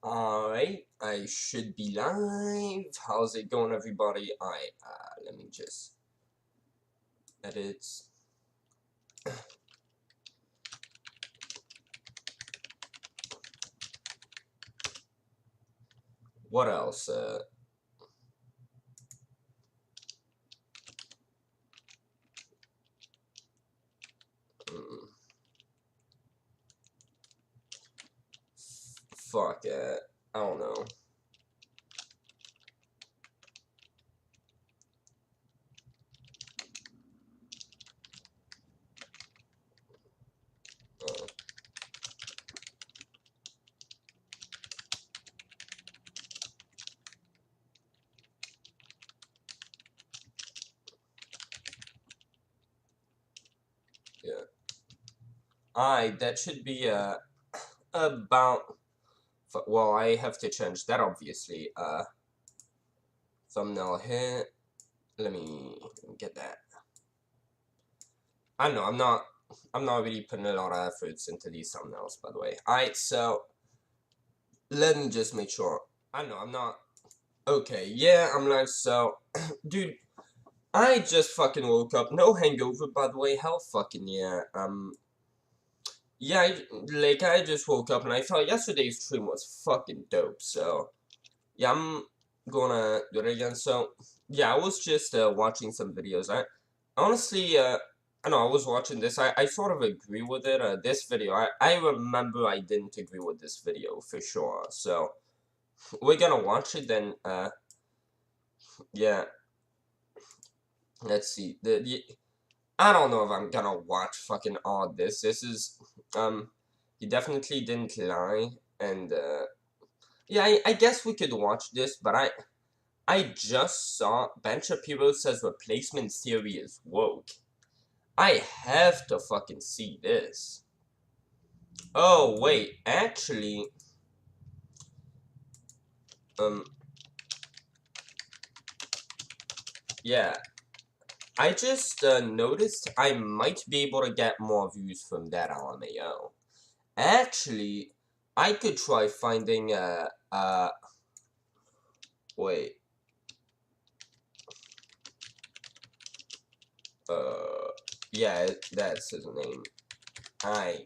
Alright, I should be live. How's it going, everybody? Alright, let me just edit. What else? Fuck it. I don't know. Yeah. Alright, that should be, about... Well, I have to change that, obviously. Thumbnail here. Let me get that. I know, I'm not really putting a lot of efforts into these thumbnails, by the way. Alright, so... Let me just make sure. I know, I'm not... Okay, yeah, I'm live, so... Dude, I just fucking woke up. No hangover, by the way. Hell fucking yeah. Yeah, I just woke up and I thought yesterday's stream was fucking dope, so... Yeah, I'm gonna do it again, so... Yeah, I was just, watching some videos. Honestly, I know, I was watching this. I sort of agree with it. This video, I remember I didn't agree with this video, for sure, so... We're gonna watch it, then, yeah. Let's see. I don't know if I'm gonna watch fucking all this. This is, he definitely didn't lie, and, yeah, I guess we could watch this, but I just saw Ben Shapiro says replacement theory is woke. I have to fucking see this. Oh, wait, actually, yeah. I just noticed I might be able to get more views from that LMAO. Actually, I could try finding wait. Yeah, that's his name. I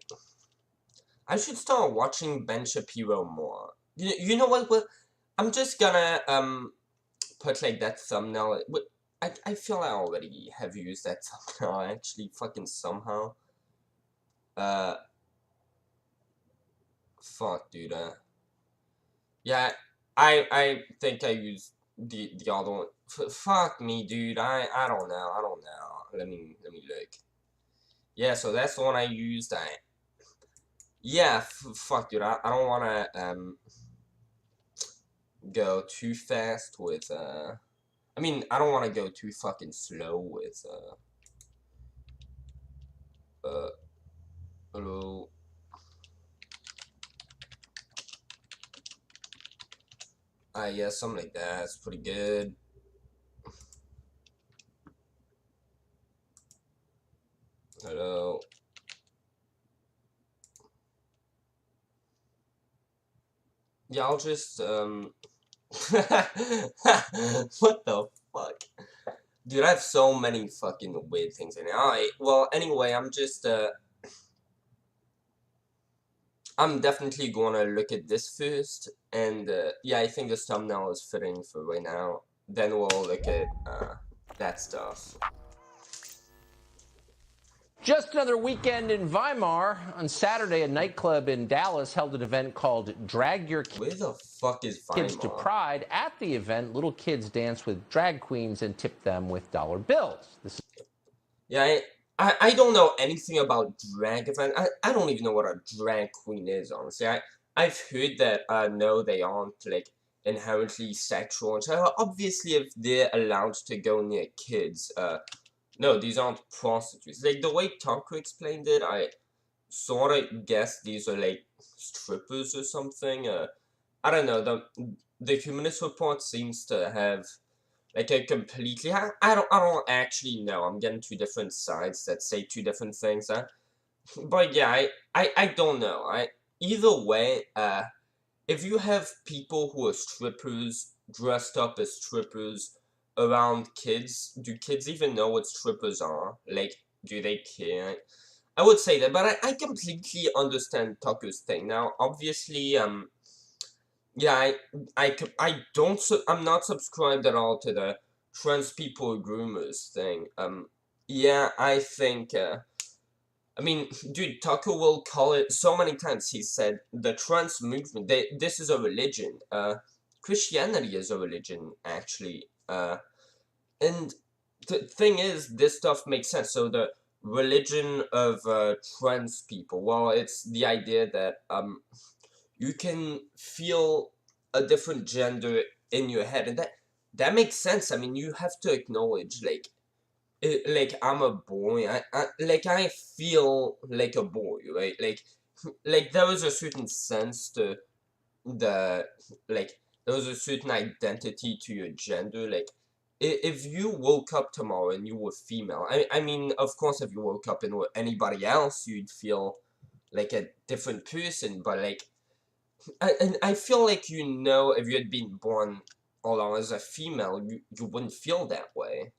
should start watching Ben Shapiro more. You know what? I'm just gonna, put, like, that thumbnail. I feel I already have used that thumbnail, actually, fucking somehow. Fuck, dude, yeah, I think I used the other one. Fuck me, dude, I don't know, let me look. Yeah, so that's the one I used, yeah, fuck, dude, I don't wanna, go too fast with, I mean, I don't wanna go too fucking slow with, hello. Yeah, something like that. It's pretty good. Hello. Yeah, I'll just, what the fuck? Dude, I have so many fucking weird things in it. Alright, well, anyway, I'm just, I'm definitely gonna look at this first, and, yeah, I think this thumbnail is fitting for right now. Then we'll look at, that stuff. Just another weekend in Weimar. On Saturday, a nightclub in Dallas held an event called Drag Your Where the fuck is Weimar? Kids to Pride. At the event, little kids danced with drag queens and tipped them with dollar bills. Yeah, I don't know anything about drag event. I don't even know what a drag queen is, honestly. I've heard that, no, they aren't, like, inherently sexual, and so obviously if they're allowed to go near kids, no, these aren't prostitutes. Like, the way Tucker explained it, I sort of guess these are, like, strippers or something. I don't know, the Humanist Report seems to have, like, a completely, I don't actually know. I'm getting two different sides that say two different things, but yeah, I don't know. Either way, if you have people who are strippers dressed up as strippers around kids, do kids even know what strippers are? Like, do they care? I would say that, but I completely understand Tucker's thing. Now, obviously, yeah, I don't, I'm not subscribed at all to the trans people groomers thing. Yeah, I think, I mean, dude, Tucker will call it so many times. He said the trans movement. This is a religion. Christianity is a religion, actually. And the thing is, this stuff makes sense. So the religion of trans people. Well, it's the idea that you can feel a different gender in your head, and that makes sense. I mean, you have to acknowledge like I'm a boy. I feel like a boy, right? Like there was a certain sense to the like there was a certain identity to your gender. Like if you woke up tomorrow and you were female, I mean, of course, if you woke up and were anybody else, you'd feel like a different person. But like, and I feel like if you had been born along as a female, you wouldn't feel that way.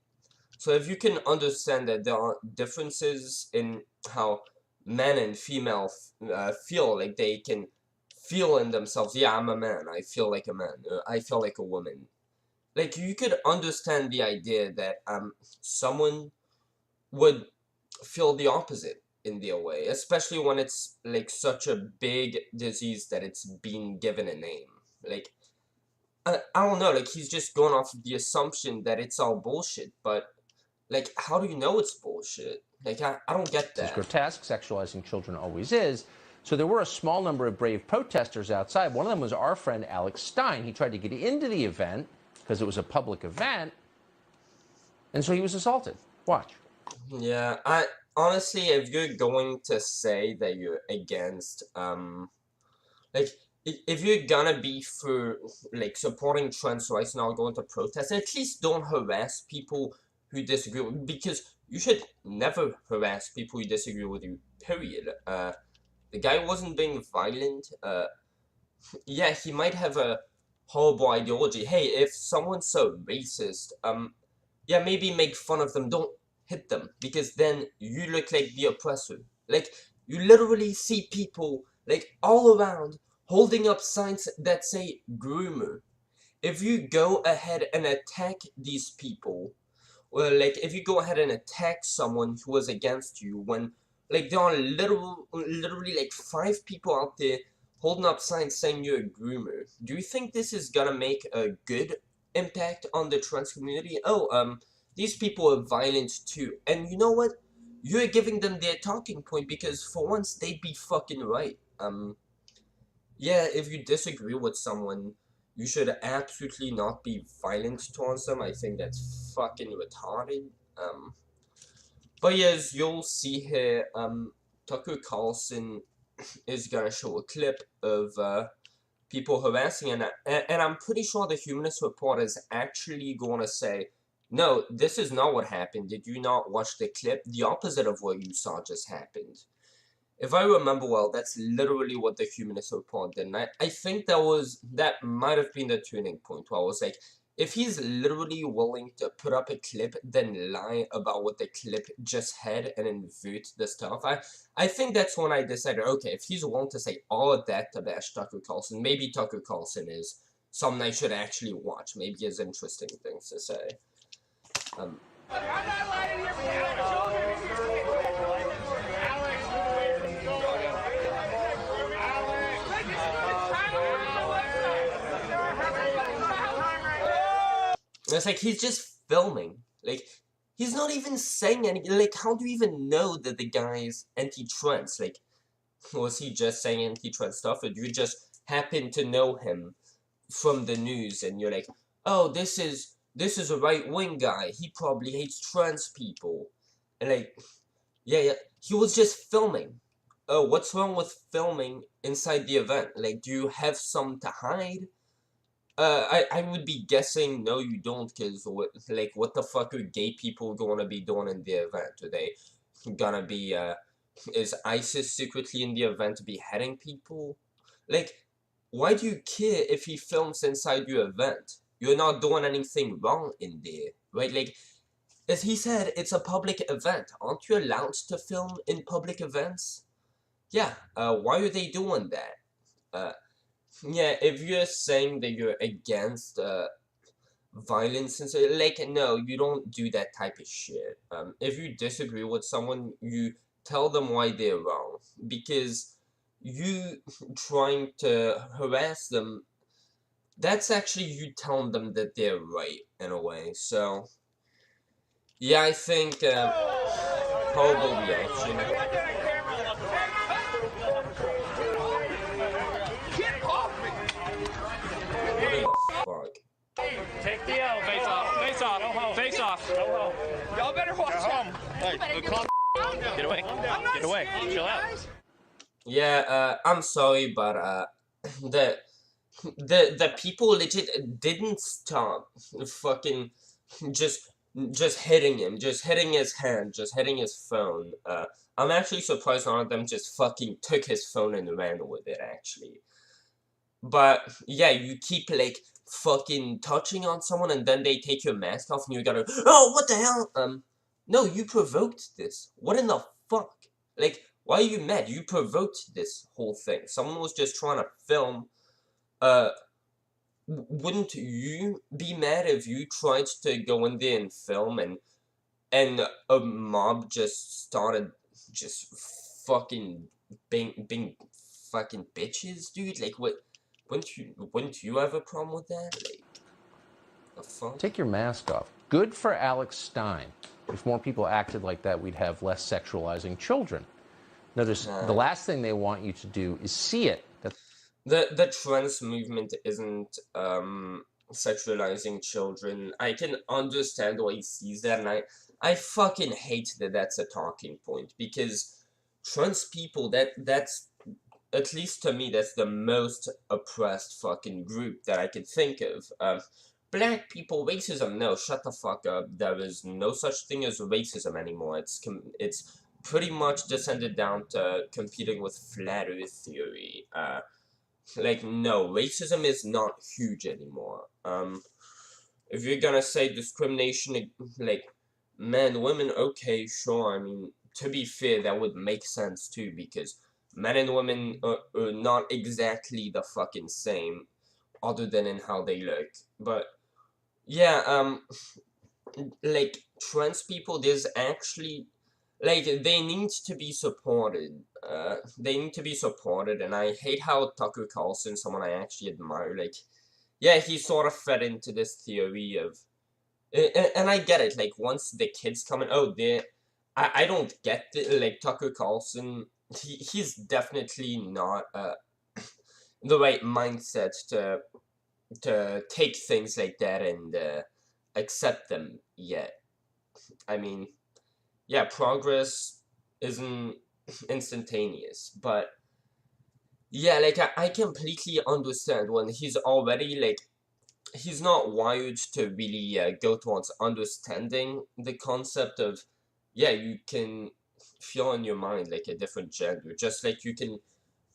So if you can understand that there are differences in how men and female feel, like they can feel in themselves, yeah, I'm a man, I feel like a man, I feel like a woman. Like you could understand the idea that someone would feel the opposite in their way, especially when it's like such a big disease that it's been given a name. Like I don't know, like he's just going off of the assumption that it's all bullshit, but like, how do you know it's bullshit? Like, I don't get Is that. grotesque. Sexualizing children always is. So there were a small number of brave protesters outside. One of them was our friend Alex Stein. He tried to get into the event because it was a public event, and so he was assaulted. Watch. Yeah, I honestly, if you're going to say that you're against, like, if you're gonna be for, like, supporting trans rights and all going to protest, at least don't harass people who disagree with, because you should never harass people who disagree with you, period. The guy wasn't being violent, yeah, he might have a horrible ideology. Hey, if someone's so racist, yeah, maybe make fun of them. Don't hit them because then you look like the oppressor. Like you literally see people like all around holding up signs that say groomer. If you go ahead and attack these people, well, like if you go ahead and attack someone who was against you when like there are literally like 5 people out there holding up signs saying you're a groomer, do you think this is gonna make a good impact on the trans community? Oh, these people are violent too, and you know what? You're giving them their talking point because for once they'd be fucking right. Yeah, if you disagree with someone, you should absolutely not be violent towards them. I think that's fucking retarded. Um, but yes, you'll see here, Tucker Carlson is gonna show a clip of people harassing, and I'm pretty sure the Humanist Report is actually going to say, no, this is not what happened. Did you not watch the clip? The opposite of what you saw just happened. If I remember well, that's literally what the Humanist Report did. And I think that might have been the turning point where I was like, if he's literally willing to put up a clip, then lie about what the clip just had and invert the stuff, I think that's when I decided, okay, if he's willing to say all of that to bash Tucker Carlson, maybe Tucker Carlson is someone I should actually watch. Maybe he has interesting things to say. Um, I'm not lying here for children. It's like he's just filming. Like he's not even saying anything. Like how do you even know that the guy is anti-trans? Like was he just saying anti-trans stuff, or do you just happen to know him from the news and you're like, oh, this is a right-wing guy. He probably hates trans people, and like yeah, he was just filming. Oh, what's wrong with filming inside the event? Like, do you have some to hide? I would be guessing no, you don't, cause what the fuck are gay people gonna be doing in the event? Are they gonna is ISIS secretly in the event beheading people? Like, why do you care if he films inside your event? You're not doing anything wrong in there, right? Like, as he said, it's a public event. Aren't you allowed to film in public events? Yeah, why are they doing that? Uh, yeah, if you're saying that you're against, violence and so, like, no, you don't do that type of shit. If you disagree with someone, you tell them why they're wrong. Because you trying to harass them, that's actually you telling them that they're right, in a way. So, yeah, I think, horrible reaction. Get off me! What in the fuck? Take the L. Face off. Face off. Face off. Y'all better watch out. Hey, calm. Get away. Get away. Chill out. Yeah, I'm sorry, but, the the people legit didn't stop fucking just hitting him, just hitting his hand, just hitting his phone. I'm actually surprised none of them just fucking took his phone and ran with it, actually. But yeah, you keep like fucking touching on someone and then they take your mask off and you gotta, oh, what the hell? No, you provoked this. What in the fuck? Like, why are you mad? You provoked this whole thing. Someone was just trying to film. Wouldn't you be mad if you tried to go in there and film and a mob just started just fucking being fucking bitches, dude? Like, what? Wouldn't you have a problem with that? Like, the fuck? Take your mask off. Good for Alex Stein. If more people acted like that, we'd have less sexualizing children. Notice the last thing they want you to do is see it. The trans movement isn't sexualizing children. I can understand why he sees that, and I fucking hate that that's a talking point, because trans people, that's, at least to me, that's the most oppressed fucking group that I could think of. Black people, racism, no, shut the fuck up. There is no such thing as racism anymore. It's pretty much descended down to competing with flat earth theory. Like, no, racism is not huge anymore. If you're gonna say discrimination, like, men, women, okay, sure, I mean, to be fair, that would make sense too, because men and women are not exactly the fucking same, other than in how they look. But, yeah, like, trans people, there's actually, like, they need to be supported. They need to be supported, and I hate how Tucker Carlson, someone I actually admire, like, yeah, he sort of fed into this theory of, and I get it, like, once the kids come in, oh, I don't get it, like, Tucker Carlson, he's definitely not, the right mindset to take things like that and, accept them yet. I mean, yeah, progress isn't instantaneous, but yeah, like, I completely understand when he's already, like, he's not wired to really go towards understanding the concept of, yeah, you can feel in your mind like a different gender, just like you can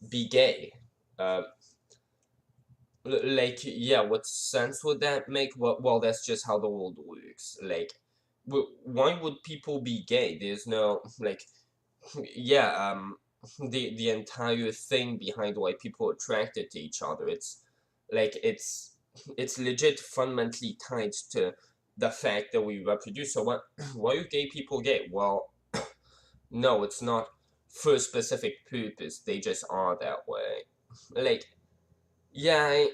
be gay. Uh, like, yeah, what sense would that make? Well, that's just how the world works. Like, why would people be gay? There's no, like, yeah, the entire thing behind why people are attracted to each other, it's, like, it's legit fundamentally tied to the fact that we reproduce. So why are gay people gay? Well, no, it's not for a specific purpose, they just are that way. Like, yeah,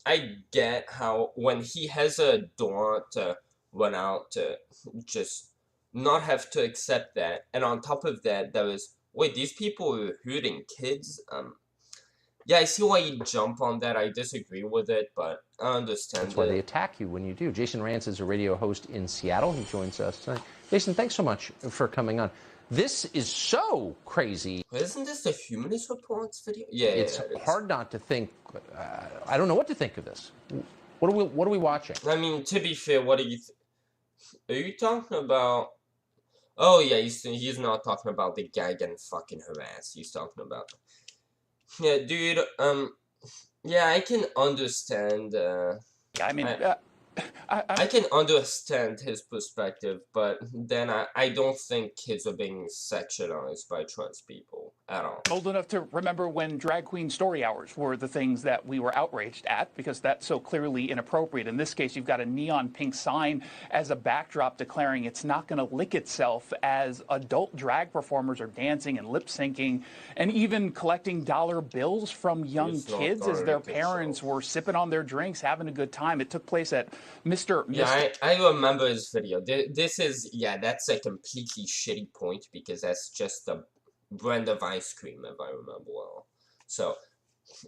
I get how when he has a door to run out to just not have to accept that, and on top of that, there is, wait, these people are hurting kids? Yeah, I see why you jump on that. I disagree with it, but I understand That's why they it. attack you when you do. Jason Rantz is a radio host in Seattle. He joins us tonight. Jason, thanks so much for coming on. This is so crazy. Isn't this the Humanist Reports video? Yeah, It's it is. hard not to think. I don't know what to think of this. What are we watching? I mean, to be fair, what are you talking about? Oh yeah, he's not talking about the guy getting fucking harassed. He's talking about, yeah, dude. Yeah, I can understand. I mean, I can understand his perspective, but then I don't think kids are being sexualized by trans people at all. Old enough to remember when drag queen story hours were the things that we were outraged at because that's so clearly inappropriate. In this case, you've got a neon pink sign as a backdrop declaring it's not going to lick itself as adult drag performers are dancing and lip syncing and even collecting dollar bills from young It's not kids as gonna their lick parents itself. were sipping on their drinks, having a good time. It took place at Mr. Yeah, I remember his video. This is, yeah, that's a completely shitty point because that's just a brand of ice cream, if I remember well. So,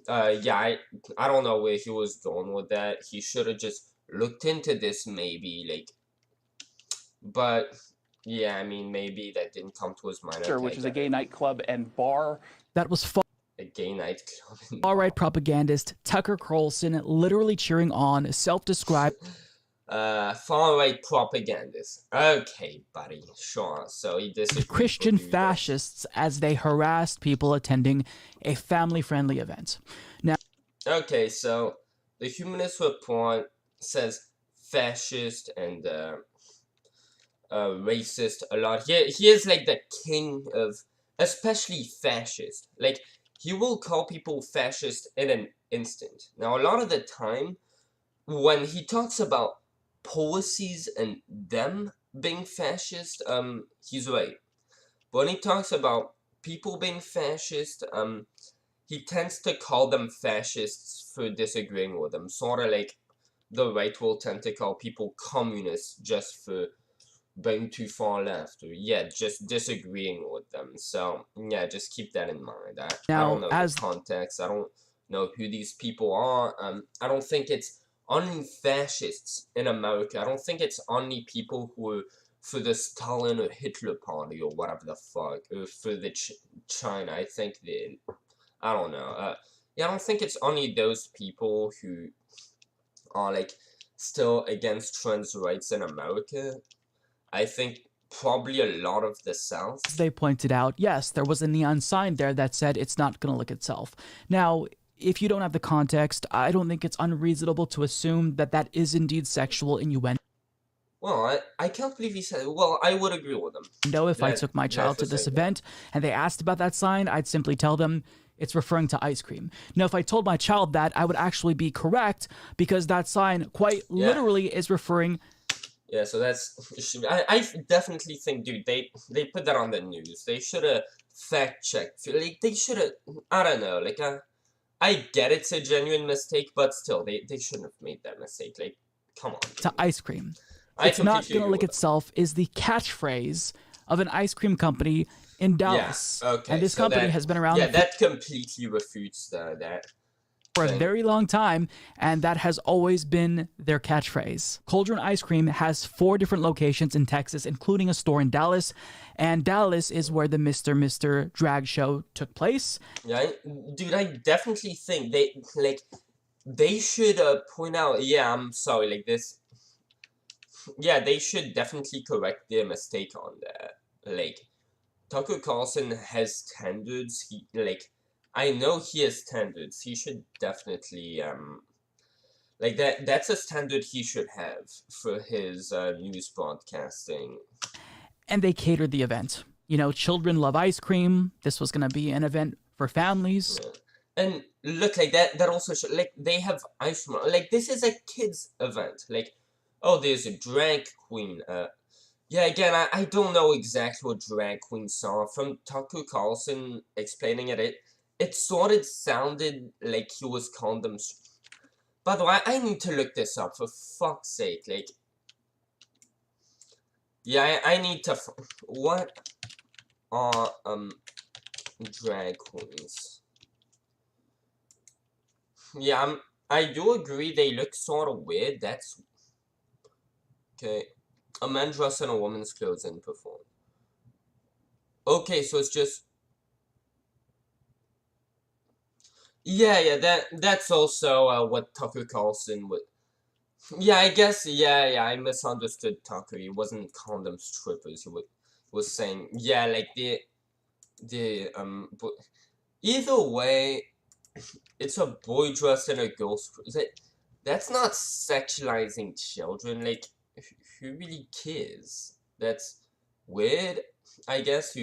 yeah, I don't know where he was going with that. He should have just looked into this maybe, like, but, yeah, I mean, maybe that didn't come to his mind. Okay, which is a gay nightclub and bar. That was a gay nightclub. far-right propagandist Tucker Carlson literally cheering on self-described far-right propagandist. Okay, buddy, sure. So he disagrees Christian with you, fascists as they harassed people attending a family-friendly event. Now, okay, so the Humanist Report says fascist and racist a lot. He is like the king of, especially fascist. Like, he will call people fascist in an instant. Now, a lot of the time, when he talks about policies and them being fascist, he's right. But when he talks about people being fascist, he tends to call them fascists for disagreeing with them. Sort of like the right will tend to call people communists just for being too far left, or yeah, just disagreeing with them. So yeah, just keep that in mind. I don't know the context. I don't know who these people are. I don't think it's only fascists in America. I don't think it's only people who are for the Stalin or Hitler party or whatever the fuck, or for the China. I think I don't know. Yeah, I don't think it's only those people who are like still against trans rights in America. I think probably a lot of the South. they pointed out, yes, there was a neon sign there that said it's not going to lick itself. Now, if you don't have the context, I don't think it's unreasonable to assume that that is indeed sexual innuendo. Well, I can't believe he said. Well, I would agree with him. No, if I took my child to this event and they asked about that sign, I'd simply tell them it's referring to ice cream. Now, if I told my child that, I would actually be correct because that sign quite literally is referring. Yeah, so that's. I definitely think, dude, they put that on the news. They should have fact checked. Like, they should have. I don't know. Like, I get it's a genuine mistake, but still, they shouldn't have made that mistake. Like, come on. To ice cream. It's not gonna lick itself is the catchphrase of an ice cream company in Dallas. Yeah, okay. And this company has been around. Yeah, that completely refutes that. For a very long time, and that has always been their catchphrase. Cauldron Ice Cream has 4 different locations in Texas, including a store in Dallas, and Dallas is where the Mr. Drag show took place. Yeah, dude, I definitely think they should point out. Yeah, I'm sorry, like this. Yeah, they should definitely correct their mistake on that. Like, Tucker Carlson has standards. I know he has standards. He should definitely, like, that's a standard he should have for his, news broadcasting. And they catered the event. You know, children love ice cream. This was going to be an event for families. Yeah. And look, like, that also should, like, they have ice cream. Like, this is a kids' event. Like, oh, there's a drag queen, yeah, again, I don't know exactly what drag queens are. From Tucker Carlson explaining it sort of sounded like he was calling them. By the way, I need to look this up, for fuck's sake. Like, yeah, I need to. What are drag queens? Yeah, I do agree they look sort of weird. That's okay. A man dressed in a woman's clothes and perform. Okay, so it's just. Yeah, that's also what Tucker Carlson would. Yeah, I guess. Yeah, I misunderstood Tucker. He wasn't calling them strippers. He was saying, yeah, like but either way, it's a boy dressed in a girl's. That's not sexualizing children. Like, who really cares? That's weird. I guess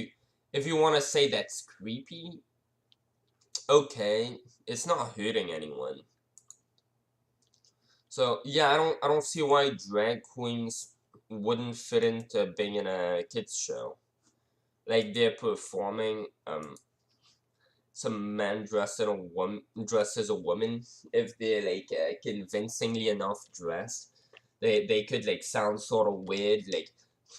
if you want to say that's creepy, okay, it's not hurting anyone. So yeah, I don't see why drag queens wouldn't fit into being in a kids show. Like they're performing some man dressed in a woman dressed as a woman. If they're like convincingly enough dressed, they could like sound sort of weird. Like,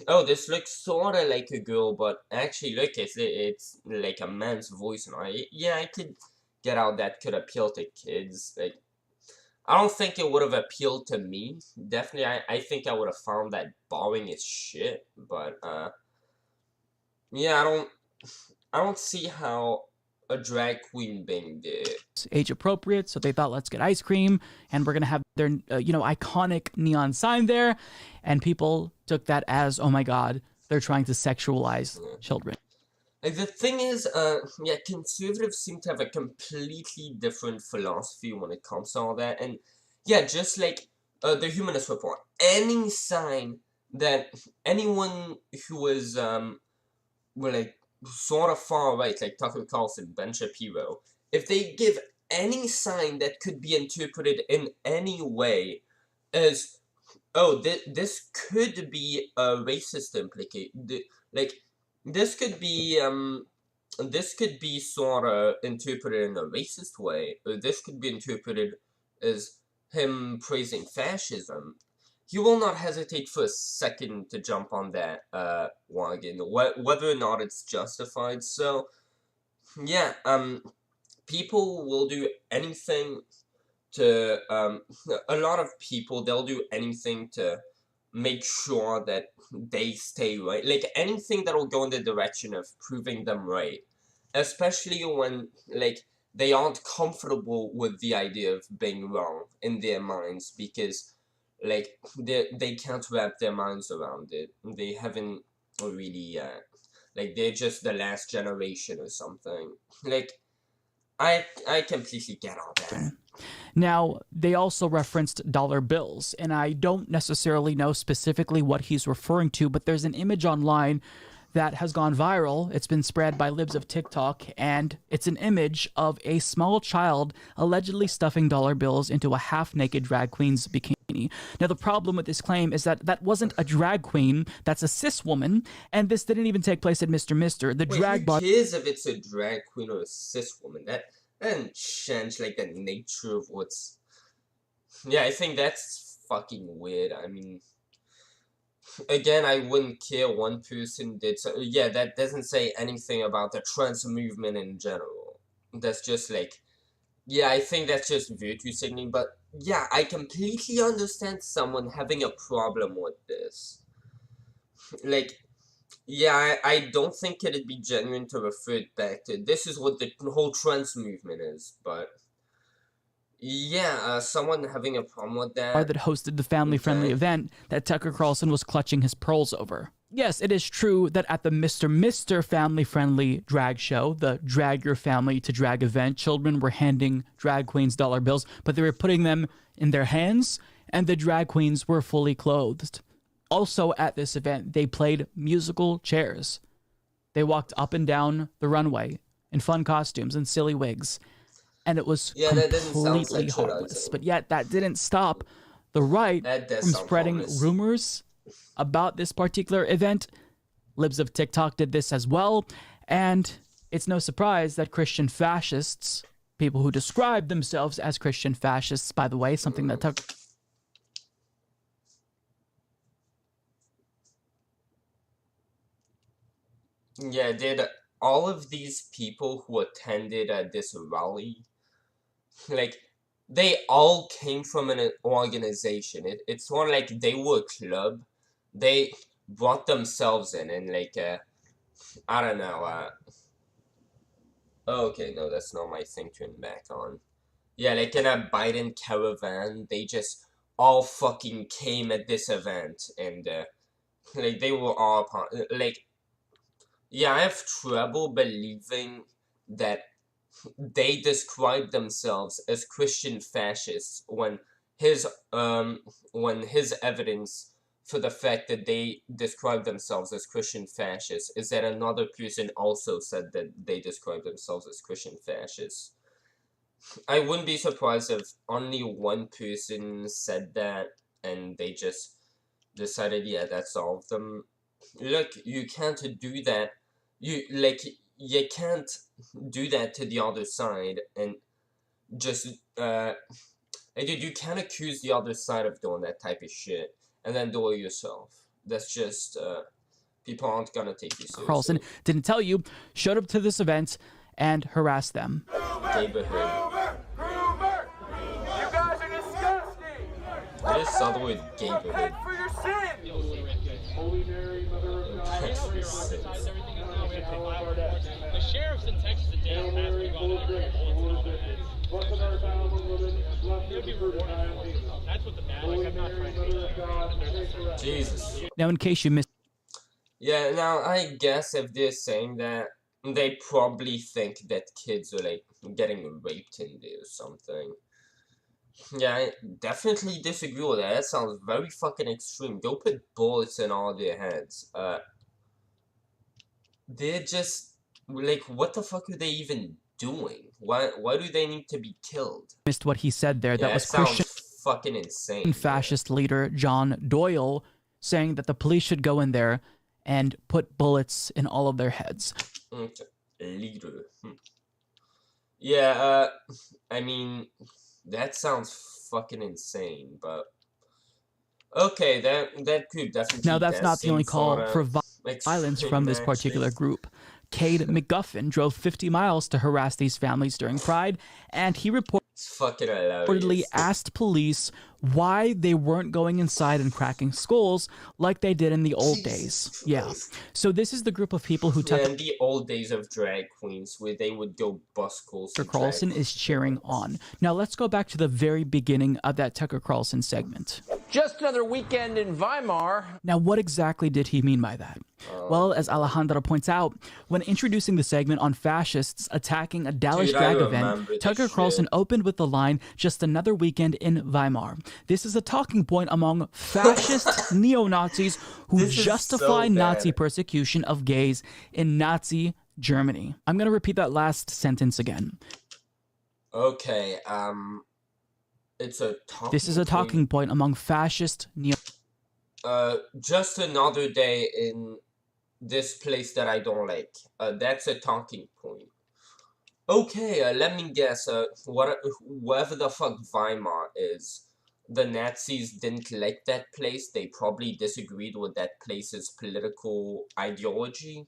oh, this looks sort of like a girl, but actually look, it's like a man's voice. And yeah, I could get out that could appeal to kids. Like, I don't think it would have appealed to me. Definitely, I think I would have found that boring as shit. But yeah, I don't see how a drag queen being there. Age appropriate, so they thought, let's get ice cream, and we're gonna have their iconic neon sign there, and people took that as, oh my god, they're trying to sexualize children. Like the thing is, yeah, conservatives seem to have a completely different philosophy when it comes to all that, and yeah, just like the Humanist Report, any sign that anyone who is well, like sort of far right, like Tucker Carlson, Ben Shapiro, if they give any sign that could be interpreted in any way as, oh, this could be a racist implication, like this could be sort of interpreted in a racist way, or this could be interpreted as him praising fascism, you will not hesitate for a second to jump on that wagon, whether or not it's justified. So, yeah, people will do anything to, a lot of people, they'll do anything to make sure that they stay right. Like, anything that'll go in the direction of proving them right. Especially when, like, they aren't comfortable with the idea of being wrong in their minds, because like they can't wrap their minds around it. They haven't really like they're just the last generation or something. Like I completely get all that. Now, they also referenced dollar bills, and I don't necessarily know specifically what he's referring to, but there's an image online that has gone viral. It's been spread by libs of TikTok, and it's an image of a small child allegedly stuffing dollar bills into a half-naked drag queen's bikini. Now, the problem with this claim is that that wasn't a drag queen, that's a cis woman, and this didn't even take place at Mr. Mister. The drag bar. Who cares if it's a drag queen or a cis woman? That doesn't change like the nature of what's. Yeah, I think that's fucking weird. I mean, again, I wouldn't care one person did so. Yeah, that doesn't say anything about the trans movement in general. That's just like, yeah, I think that's just virtue signaling. But yeah, I completely understand someone having a problem with this. Like, yeah, I don't think it'd be genuine to refer it back to this is what the whole trans movement is, but yeah, someone having a problem with that. That hosted the family-friendly event that Tucker Carlson was clutching his pearls over. Yes, it is true that at the Mr. Mister family-friendly drag show, the Drag Your Family to Drag event, children were handing drag queens dollar bills, but they were putting them in their hands, and the drag queens were fully clothed. Also at this event, they played musical chairs. They walked up and down the runway in fun costumes and silly wigs. And it was completely harmless. But yet that didn't stop the right from spreading rumors about this particular event. Libs of TikTok did this as well. And it's no surprise that Christian fascists, people who describe themselves as Christian fascists, by the way, something that Tucker... Yeah, did all of these people who attended this rally, like, they all came from an organization. It's more like they were a club. They brought themselves in and, like, I don't know, okay, no, that's not my thing to turn back on. Yeah, like in a Biden caravan, they just all fucking came at this event, and, like, they were all part, like, yeah, I have trouble believing that they describe themselves as Christian fascists his when his evidence for the fact that they describe themselves as Christian fascists is that another person also said that they describe themselves as Christian fascists. I wouldn't be surprised if only one person said that and they just decided, yeah, that's all of them. Look, you can't do that. You can't do that to the other side and just hey, dude, you can't accuse the other side of doing that type of shit and then do it yourself. That's just people aren't gonna take you seriously. Carlson didn't tell you, showed up to this event and harassed them. Neighborhood. You guys are disgusting. I just saw the word neighborhood. Repent for your sins. Holy Mary, Mother of God, Repent for your sins. The sheriff's in Texas and Dale has me going on there. That's what the bad is. I'm not trying to be Jesus. Now, in case you missed, Yeah, now I guess if they're saying that, they probably think that kids are like getting raped in there or something. Yeah, I definitely disagree with that. That sounds very fucking extreme. Go put bullets in all their heads. They're just like, what the fuck are they even doing? Why do they need to be killed? missed what he said there, that Yeah, was it sounds Christian fucking insane. fascist leader John Doyle saying that the police should go in there and put bullets in all of their heads. Leader. Yeah, I mean, that sounds fucking insane, but okay, that group definitely. Now, that's does not the only seem call sorta for violence from this extreme, particular actually. group. Cade McGuffin drove 50 miles to harass these families during Pride, and he It's fucking reportedly hilarious. asked police why they weren't going inside and cracking skulls like they did in the old days. Jesus Yeah. Christ. So this is the group of people who Yeah, Tucker in the old days of drag queens, where they would go bust schools. Carlson is cheering on. Now let's go back to the very beginning of that Tucker Carlson segment. Just another weekend in Weimar. Now, what exactly did he mean by that? Well, as Alejandra points out, when introducing the segment on fascists attacking a Dallas Dude, I drag remember event, this Tucker shit. Carlson opened with the line, "Just another weekend in Weimar." This is a talking point among fascist neo-Nazis who This is justify so Nazi bad. persecution of gays in Nazi Germany. I'm going to repeat that last sentence again. Okay, it's a talking This is a talking point among fascist neo just another day in this place that I don't like. That's a talking point. Okay, let me guess. Whoever the fuck Weimar is, the Nazis didn't like that place. They probably disagreed with that place's political ideology.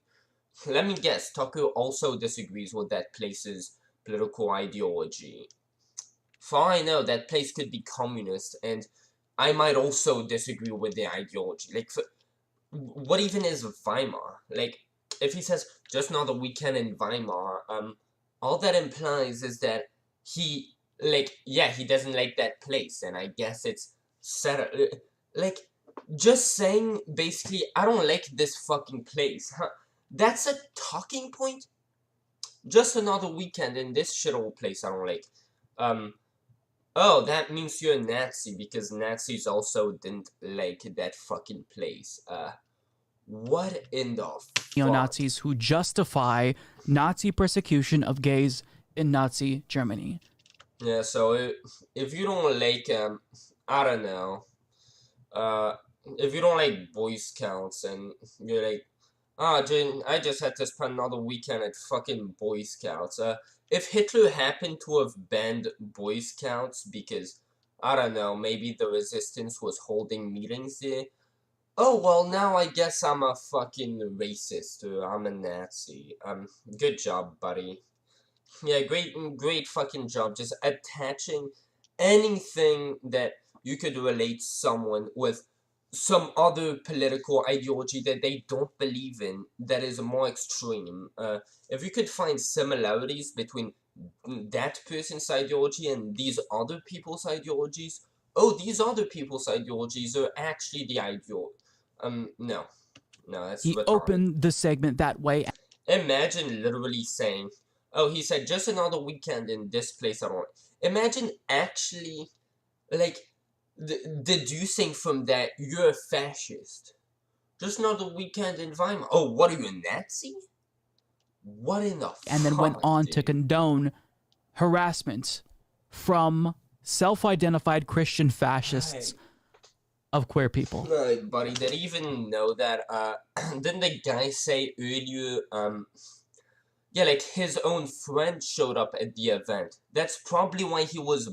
Let me guess. Tucker also disagrees with that place's political ideology. For all I know, that place could be communist, and I might also disagree with the ideology. Like, what even is Weimar? Like, if he says just another weekend in Weimar, all that implies is that he, like, yeah, he doesn't like that place, and I guess it's set. Like, just saying basically, I don't like this fucking place. Huh? That's a talking point. Just another weekend in this shithole place I don't like. Oh, that means you're a Nazi because Nazis also didn't like that fucking place. What in the fuck? neo-Nazis who justify Nazi persecution of gays in Nazi Germany. Yeah, so if you don't like, I don't know, if you don't like Boy Scouts and you're like, ah, Jane, I just had to spend another weekend at fucking Boy Scouts. If Hitler happened to have banned Boy Scouts because, I don't know, maybe the resistance was holding meetings there, oh, well, now I guess I'm a fucking racist, or I'm a Nazi. Good job, buddy. Yeah, great fucking job, just attaching anything that you could relate someone with some other political ideology that they don't believe in that is more extreme. If you could find similarities between that person's ideology and these other people's ideologies, oh, these other people's ideologies are actually the ideal. No, that's He retarded. opened the segment that way. Imagine literally saying, oh, he said, just another weekend in this place I don't. Imagine actually, like, deducing from that you're a fascist. Just another weekend in Weimar. Oh, what are you, a Nazi? What in the And then went fuck, on to dude? condone harassment from self-identified Christian fascists of queer people. Buddy, did he even know that, didn't the guy say earlier, yeah, like, his own friend showed up at the event. That's probably why he was,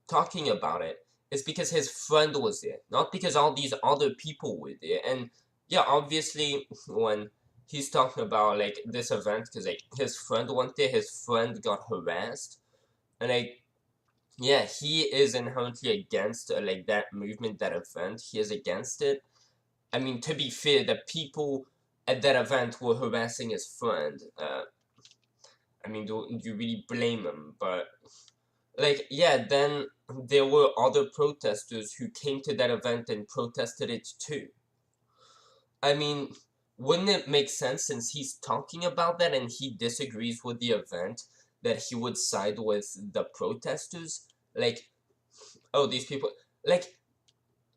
talking about it. It's because his friend was there, not because all these other people were there. And, yeah, obviously, when he's talking about, like, this event, because, like, his friend went there, his friend got harassed, and, like, yeah, he is inherently against, like, that movement, that event. He is against it. I mean, to be fair, the people at that event were harassing his friend. I mean, do you really blame him? But, like, yeah, then there were other protesters who came to that event and protested it too. I mean, wouldn't it make sense, since he's talking about that and he disagrees with the event, that he would side with the protesters? Like, oh, these people, like,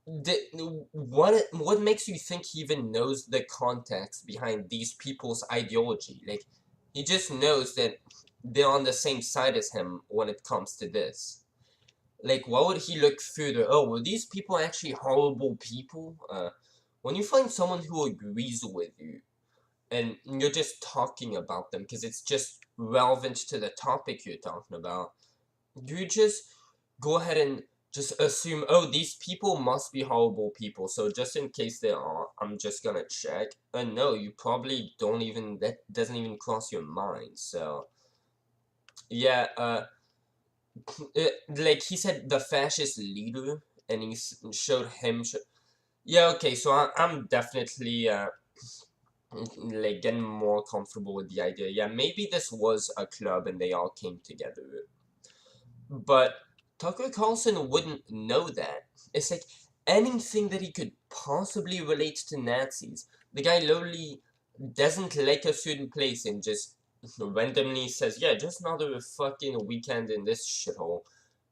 what makes you think he even knows the context behind these people's ideology? Like, he just knows that they're on the same side as him when it comes to this. Like, why would he look further? Oh, were these people actually horrible people? When you find someone who agrees with you, and you're just talking about them because it's just relevant to the topic you're talking about, you just go ahead and just assume, oh, these people must be horrible people, so just in case they are, I'm just gonna check. And no, you probably don't even, that doesn't even cross your mind. So, yeah, like, he said the fascist leader, and he showed him, yeah, okay, so I'm definitely, like, getting more comfortable with the idea. Yeah, maybe this was a club and they all came together. But Tucker Carlson wouldn't know that. It's like anything that he could possibly relate to Nazis. The guy literally doesn't like a certain place and just randomly says, yeah, just another fucking weekend in this shithole.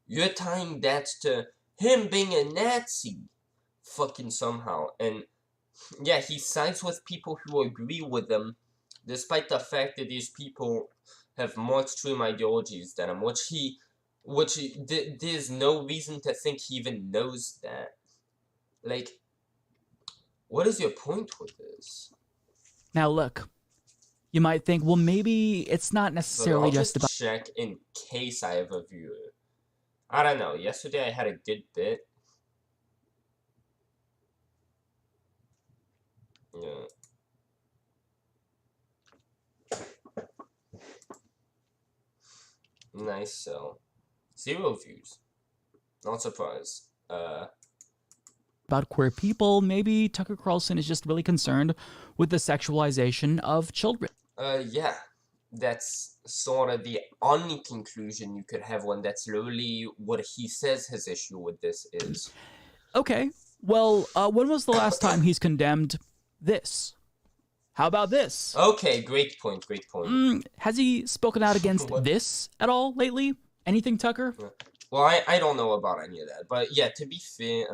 You're tying that to him being a Nazi. Fucking somehow. And yeah, he sides with people who agree with him, despite the fact that these people have more extreme ideologies than him, there's no reason to think he even knows that. Like, what is your point with this? Now, look, you might think, well, maybe it's not But necessarily I'll just just about. check in case I have a viewer. I don't know. Yesterday I had a good bit. Yeah. Nice, so 0 views. Not surprised. About queer people, maybe Tucker Carlson is just really concerned with the sexualization of children. Yeah. That's sort of the only conclusion you could have when that's literally what he says his issue with this is. Okay, well, when was the last time he's condemned this? How about this? Okay, great point, great point. Has he spoken out against this at all lately? Anything, Tucker? Well, I don't know about any of that, but yeah, to be fair,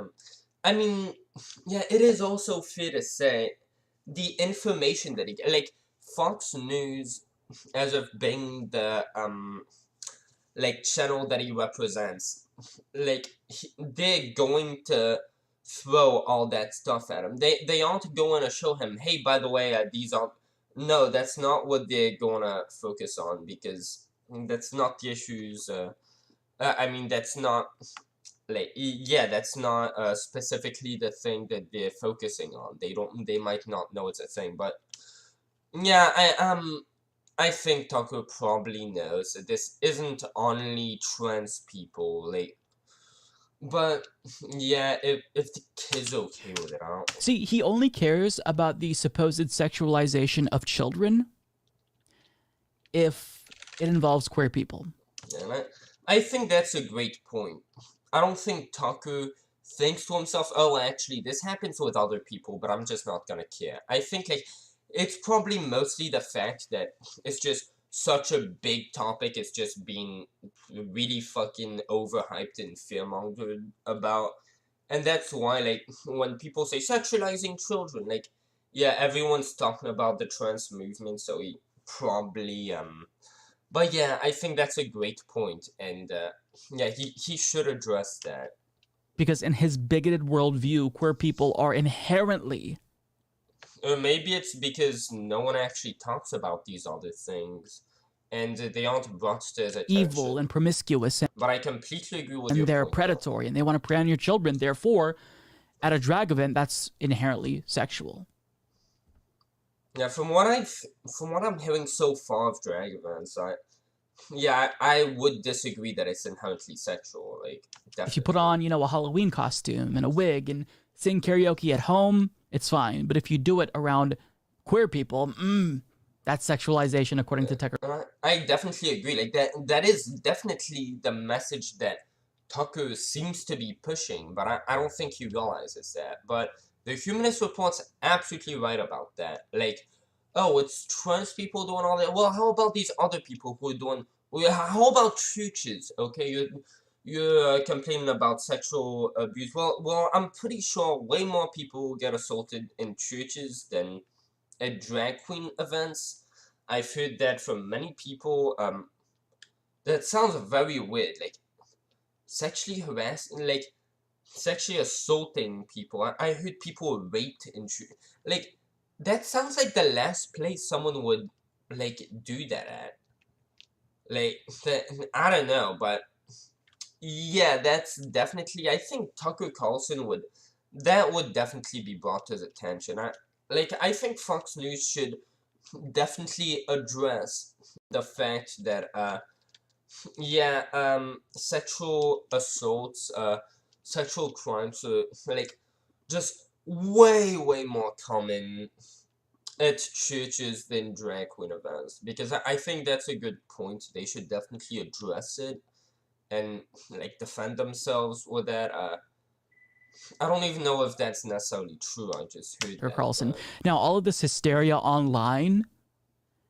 I mean, yeah, it is also fair to say the information that he, like, Fox News, as of being the, like, channel that he represents, like, they're going to throw all that stuff at him. They aren't going to show him, hey, by the way, these aren't, no, that's not what they're going to focus on, because that's not the issues, I mean, that's not, like, yeah, that's not specifically the thing that they're focusing on. They might not know it's a thing, but yeah, I think Tucker probably knows that this isn't only trans people, like, but yeah, if the kid's okay with it, I don't. See, he only cares about the supposed sexualization of children if it involves queer people. And I think that's a great point. I don't think Tucker thinks to himself, oh, actually, this happens with other people, but I'm just not gonna care. I think, like, it's probably mostly the fact that it's just such a big topic is just being really fucking overhyped and fearmongered about. And that's why, like, when people say sexualizing children, like, yeah, everyone's talking about the trans movement, so he probably, but yeah, I think that's a great point, and, yeah, he should address that. Because in his bigoted worldview, queer people are inherently Or maybe it's because no one actually talks about these other things, and they aren't brought to his evil and attention. promiscuous But I completely agree with and your they're point, though. predatory and they want to prey on your children. Therefore, at a drag event, that's inherently sexual. Yeah, from what I'm hearing so far of drag events, I would disagree that it's inherently sexual. Like, definitely. If you put on, a Halloween costume and a wig and sing karaoke at home, it's fine. But if you do it around queer people, that's sexualization according to Tucker. I definitely agree. Like that is definitely the message that Tucker seems to be pushing, but I don't think he realizes that. But the Humanist Report's absolutely right about that. Like, oh, it's trans people doing all that. Well, how about these other people who are doing? Well, how about churches? Okay, you're complaining about sexual abuse. Well, I'm pretty sure way more people get assaulted in churches than at drag queen events. I've heard that from many people. That sounds very weird. Like sexually harassing, like sexually assaulting people. I heard people were raped in like that sounds like the last place someone would like do that at. Like I don't know, but yeah, that's definitely. I think Tucker Carlson would definitely be brought to his attention. I think Fox News should definitely address the fact that yeah, sexual assaults, sexual crimes are like just way more common at churches than drag queen events, because I think that's a good point. They should definitely address it and like defend themselves with that. I don't even know if that's necessarily true. I just heard that. Carlson. But Now, all of this hysteria online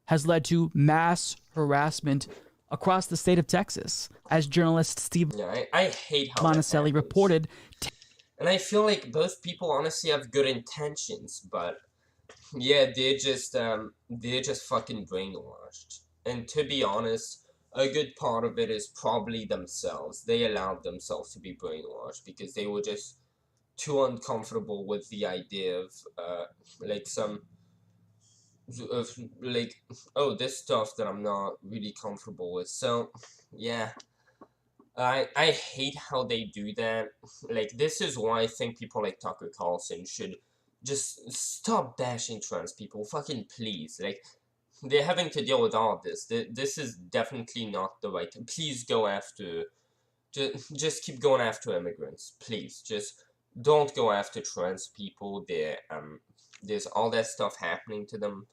has led to mass harassment across the state of Texas, as journalist Steve yeah, I hate how that Monticelli happens. reported. And I feel like both people honestly have good intentions, but yeah, they're just fucking brainwashed. And to be honest, a good part of it is probably themselves. They allowed themselves to be brainwashed because they were just too uncomfortable with the idea of like some of like, oh, this stuff that I'm not really comfortable with. So yeah, I hate how they do that. Like, this is why I think people like Tucker Carlson should just stop bashing trans people. Fucking please. Like, they're having to deal with all of this. This is definitely not the right. Please go after. Just keep going after immigrants. Please. Just don't go after trans people. There's all that stuff happening to them.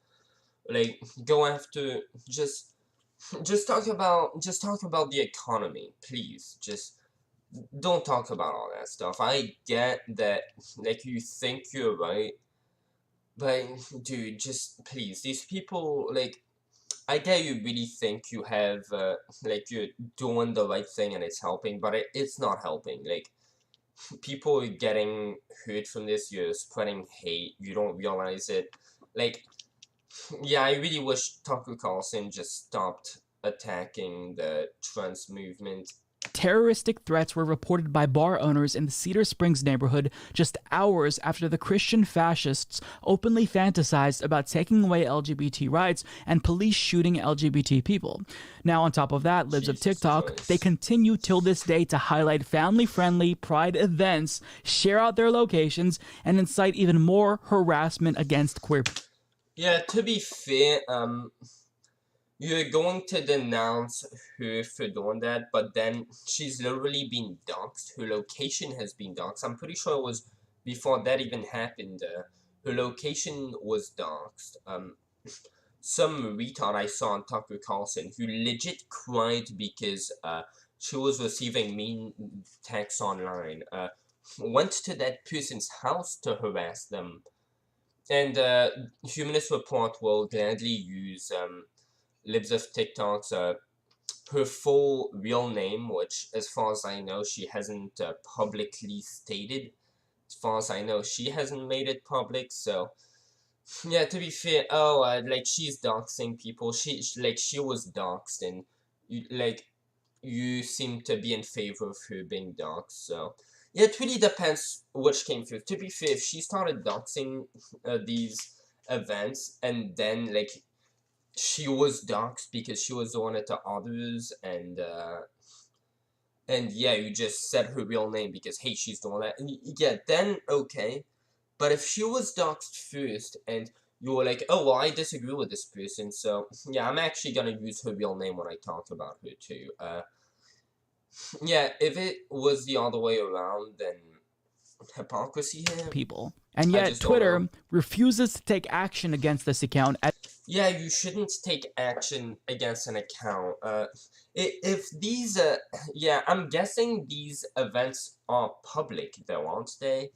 Like, go after. Just talk about the economy, please. Just don't talk about all that stuff. I get that, like, you think you're right, but dude, just please, these people, like, I get you really think you have, like, you're doing the right thing and it's helping, but it's not helping. Like, people are getting hurt from this. You're spreading hate. You don't realize it. Like, yeah, I really wish Tucker Carlson just stopped attacking the trans movement. Terroristic threats were reported by bar owners in the Cedar Springs neighborhood just hours after the Christian fascists openly fantasized about taking away LGBT rights and police shooting LGBT people. Now, on top of that, libs of TikTok, Christ. they continue till this day to highlight family-friendly pride events, share out their locations, and incite even more harassment against queer people. Yeah, to be fair, you're going to denounce her for doing that, but then she's literally been doxxed. Her location has been doxxed. I'm pretty sure it was before that even happened. Her location was doxxed. Some retard I saw on Tucker Carlson who legit cried because she was receiving mean texts online. Went to that person's house to harass them. And Humanist Report will gladly use Libs of TikTok's her full real name, which, as far as I know, she hasn't publicly stated. As far as I know, she hasn't made it public. So, yeah, to be fair, like she's doxing people. She was doxed, and you seem to be in favor of her being doxed. So, yeah, it really depends which came first. To be fair, if she started doxing these events, and then she was doxxed because she was the one at the others, and yeah, you just said her real name because, hey, she's the one that, yeah, then okay. But if she was doxxed first, and you were like, oh, well, I disagree with this person, so, yeah, I'm actually gonna use her real name when I talk about her, too. Yeah, if it was the other way around, then hypocrisy here? People. And I yet, just don't know. Twitter refuses to take action against this account. Yeah, you shouldn't take action against an account. If these, yeah, I'm guessing these events are public, though, aren't they?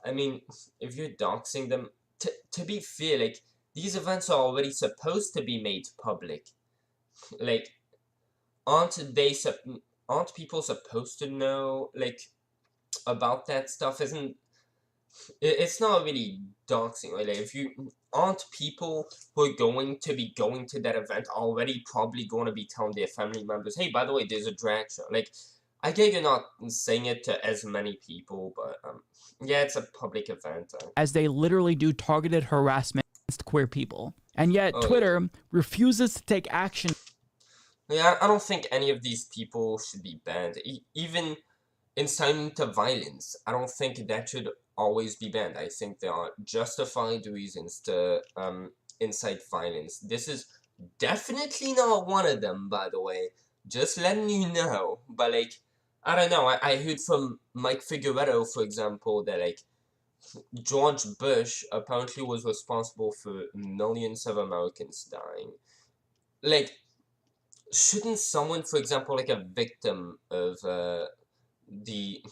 I mean, if you're doxing them, to be fair, like, these events are already supposed to be made public. Like, aren't people supposed to know, like, about that stuff? It's not really doxing, right? Like, aren't people who are going to be going to that event already probably going to be telling their family members, hey, by the way, there's a drag show. Like, I get you're not saying it to as many people, but, yeah, it's a public event. As they literally do targeted harassment against queer people. And yet, Oh, Twitter refuses to take action. Yeah, I don't think any of these people should be banned. Even incitement to violence, I don't think that should always be banned. I think there are justified reasons to incite violence. This is definitely not one of them, by the way. Just letting you know. But, like, I don't know. I heard from Mike Figueredo, for example, that, like, George Bush apparently was responsible for millions of Americans dying. Like, shouldn't someone, for example, like a victim of the,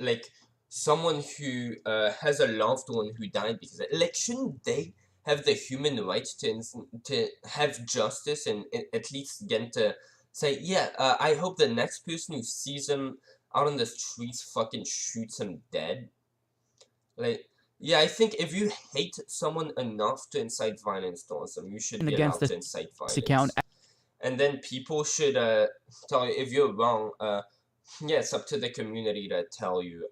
like, someone who has a loved one who died because of it, like, shouldn't they have the human right to have justice and at least get to say, yeah, I hope the next person who sees him out on the streets fucking shoots him dead? Like, yeah, I think if you hate someone enough to incite violence towards them, you should be Against allowed this to incite account. violence. And then people should tell you if you're wrong. Yeah, it's up to the community to tell you,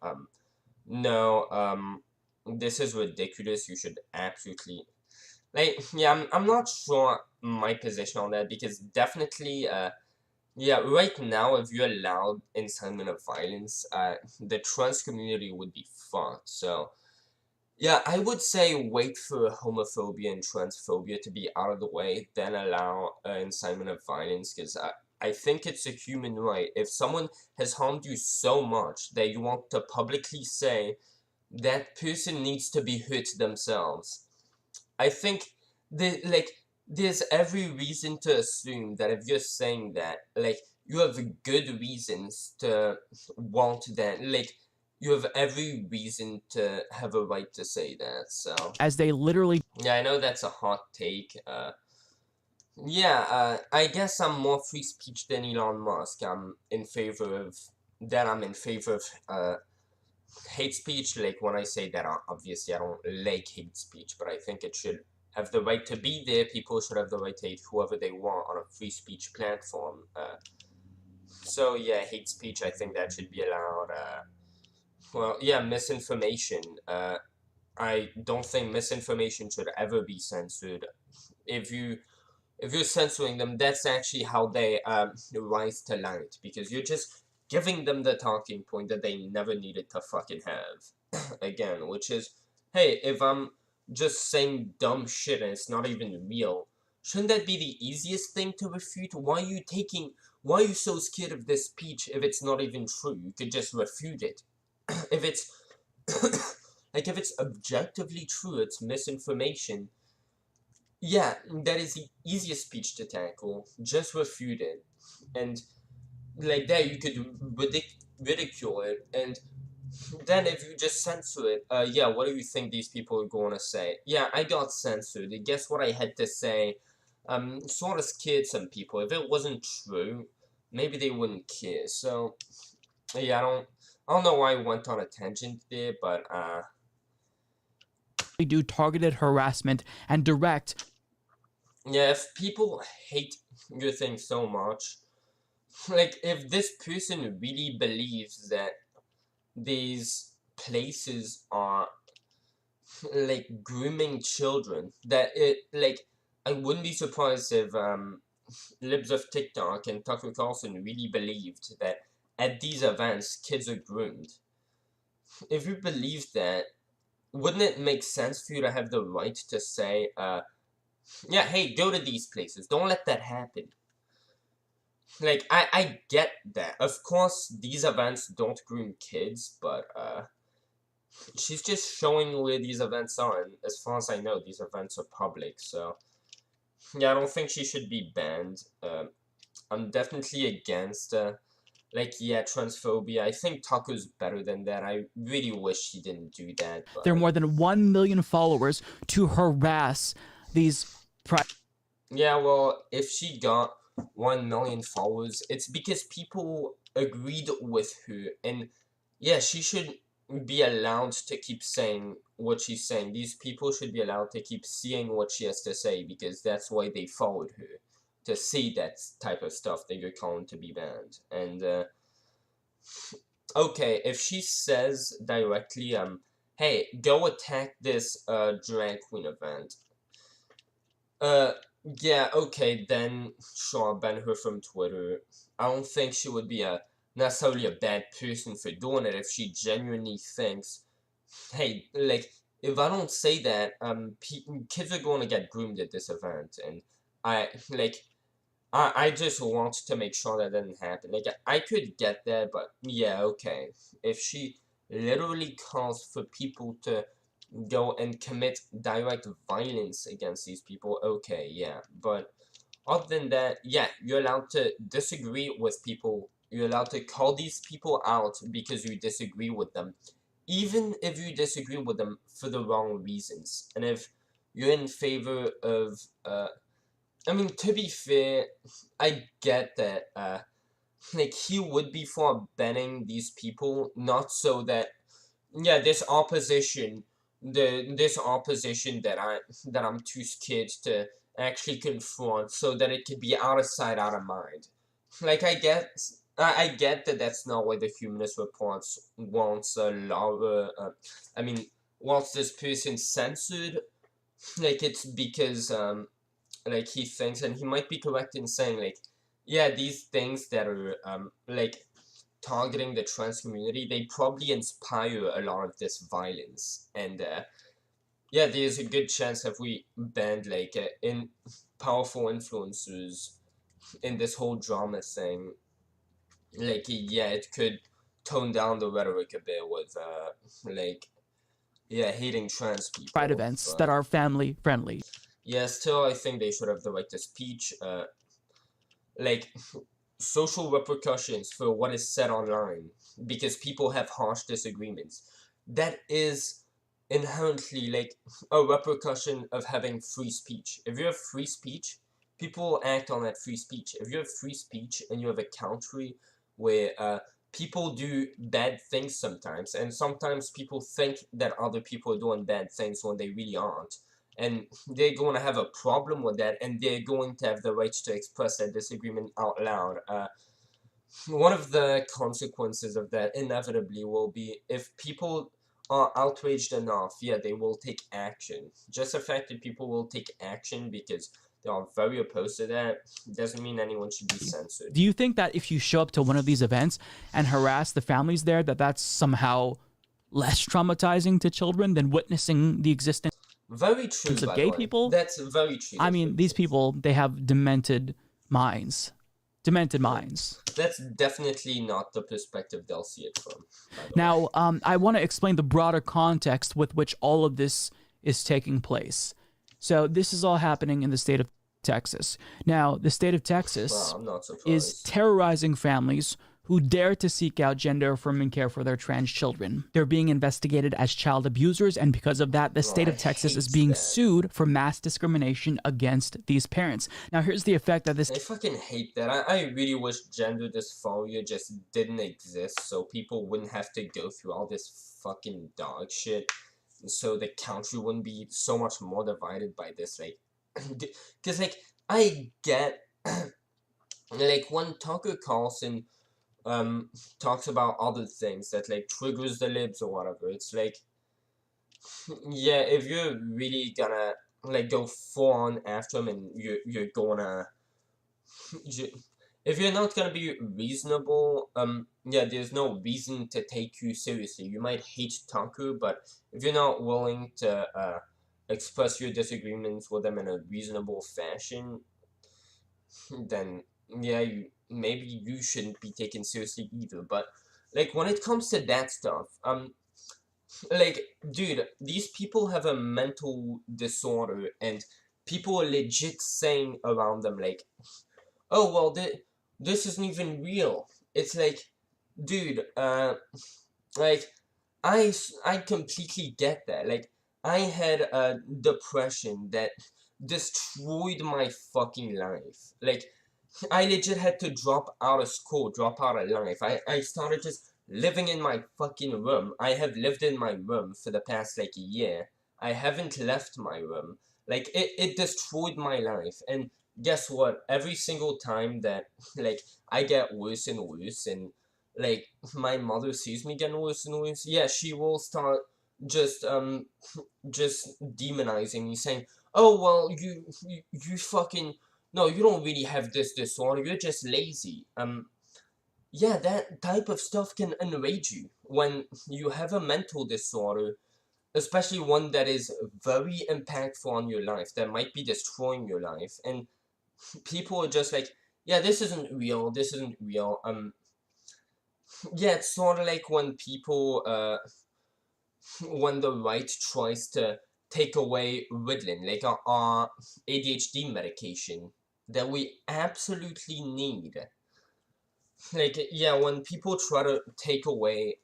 no, this is ridiculous. You should absolutely, like, yeah, I'm not sure my position on that, because definitely, yeah, right now, if you allowed incitement of violence, the trans community would be fucked. So, yeah, I would say wait for homophobia and transphobia to be out of the way, then allow incitement of violence, because I think it's a human right. If someone has harmed you so much that you want to publicly say that person needs to be hurt themselves, I think there's every reason to assume that if you're saying that, like, you have good reasons to want that, like, you have every reason to have a right to say that, so. As they literally. Yeah, I know that's a hot take. Yeah, I guess I'm more free speech than Elon Musk. I'm in favor of hate speech. Like, when I say that, obviously I don't like hate speech, but I think it should have the right to be there. People should have the right to hate whoever they want on a free speech platform. So yeah, hate speech, I think that should be allowed. Well, yeah, misinformation. I don't think misinformation should ever be censored. If you're censoring them, that's actually how they rise to light, because you're just giving them the talking point that they never needed to fucking have. Again, which is, hey, if I'm just saying dumb shit and it's not even real, shouldn't that be the easiest thing to refute? Why are you so scared of this speech if it's not even true? You could just refute it. If it's like, if it's objectively true, it's misinformation. Yeah, that is the easiest speech to tackle. Just refute it. And like that, you could ridicule it. And then if you just censor it, yeah, what do you think these people are going to say? Yeah, I got censored. And guess what I had to say? sort of scared some people. If it wasn't true, maybe they wouldn't care. So yeah, I don't know why I went on a tangent there, but do targeted harassment and direct. yeah, if people hate your thing so much, like if this person really believes that these places are like grooming children, that it like I wouldn't be surprised if libs of TikTok and Tucker Carlson really believed that at these events kids are groomed. If you believe that, wouldn't it make sense for you to have the right to say, yeah, hey, go to these places. Don't let that happen. Like, I get that. Of course, these events don't groom kids, but, she's just showing where these events are, and as far as I know, these events are public, so, yeah, I don't think she should be banned. I'm definitely against, like, yeah, transphobia. I think Tucker's better than that. I really wish he didn't do that, but... There are more than 1 million followers to harass these... Yeah, well, if she got 1 million followers, it's because people agreed with her, and yeah, she should be allowed to keep saying what she's saying. These people should be allowed to keep seeing what she has to say, because that's why they followed her, to see that type of stuff that you're calling to be banned. And okay, if she says directly, hey, go attack this drag queen event, yeah, okay, then sure, ban her from Twitter. I don't think she would be necessarily a bad person for doing it if she genuinely thinks, hey, like, if I don't say that, kids are going to get groomed at this event, and I just want to make sure that doesn't happen. Like, I could get that, but yeah, okay. If she literally calls for people to go and commit direct violence against these people, okay, yeah. But other than that, yeah, you're allowed to disagree with people. You're allowed to call these people out because you disagree with them, even if you disagree with them for the wrong reasons. And if you're in favor of, I mean, to be fair, I get that, like, he would be for banning these people, not so that, yeah, this opposition that I'm too scared to actually confront, so that it could be out of sight, out of mind. Like, I get that that's not what the Humanist Reports wants wants this person censored. Like, it's because like, he thinks, and he might be correct in saying, like, yeah, these things that are like targeting the trans community, they probably inspire a lot of this violence. And yeah, there's a good chance if we banned like in powerful influencers in this whole drama thing, like, yeah, it could tone down the rhetoric a bit with like, yeah, hating trans people. pride events that are family friendly. Yeah, still, I think they should have the right to speech. Like, social repercussions for what is said online, because people have harsh disagreements. That is inherently, like, a repercussion of having free speech. If you have free speech, people will act on that free speech. If you have free speech and you have a country where people do bad things sometimes, and sometimes people think that other people are doing bad things when they really aren't, and they're going to have a problem with that, and they're going to have the right to express their disagreement out loud. One of the consequences of that inevitably will be, if people are outraged enough, yeah, they will take action. Just the fact that people will take action because they are very opposed to that doesn't mean anyone should be censored. Do you think that if you show up to one of these events and harass the families there, that that's somehow less traumatizing to children than witnessing the existence Very true, of gay people? That's very true. I mean, these people, they have demented minds. Demented minds. That's definitely not the perspective they'll see it from. Now, I want to explain the broader context with which all of this is taking place. So this is all happening in the state of Texas. Now, the state of Texas I'm not surprised. is terrorizing families who dare to seek out gender-affirming care for their trans children. They're being investigated as child abusers, and because of that, the state of Texas is being sued for mass discrimination against these parents. Now, here's the effect that this... I fucking hate that. I really wish gender dysphoria just didn't exist, so people wouldn't have to go through all this fucking dog shit, and so the country wouldn't be so much more divided by this, like... Because, like, I get... like, when Tucker Carlson talks about other things that, like, triggers the libs or whatever, it's like, yeah, if you're really gonna, like, go full on after him and you're gonna, if you're not gonna be reasonable, yeah, there's no reason to take you seriously. You might hate Tucker, but if you're not willing to, express your disagreements with him in a reasonable fashion, then, yeah, maybe you shouldn't be taken seriously either. But, like, when it comes to that stuff, like, dude, these people have a mental disorder, and people are legit saying around them, like, oh, well, this isn't even real. It's like, dude, like, I completely get that. Like, I had a depression that destroyed my fucking life. Like, I legit had to drop out of school, drop out of life. I started just living in my fucking room. I have lived in my room for the past, like, year. I haven't left my room. Like, it destroyed my life. And guess what? Every single time that, like, I get worse and worse, and, like, my mother sees me getting worse and worse, yeah, she will start just demonizing me, saying, oh, well, you fucking... No, you don't really have this disorder, you're just lazy. Yeah, that type of stuff can enrage you when you have a mental disorder, especially one that is very impactful on your life, that might be destroying your life, and people are just like, yeah, this isn't real, this isn't real. Yeah, it's sort of like when people, when the right tries to take away Ritalin, like our ADHD medication that we absolutely need. Like, yeah, when people try to take away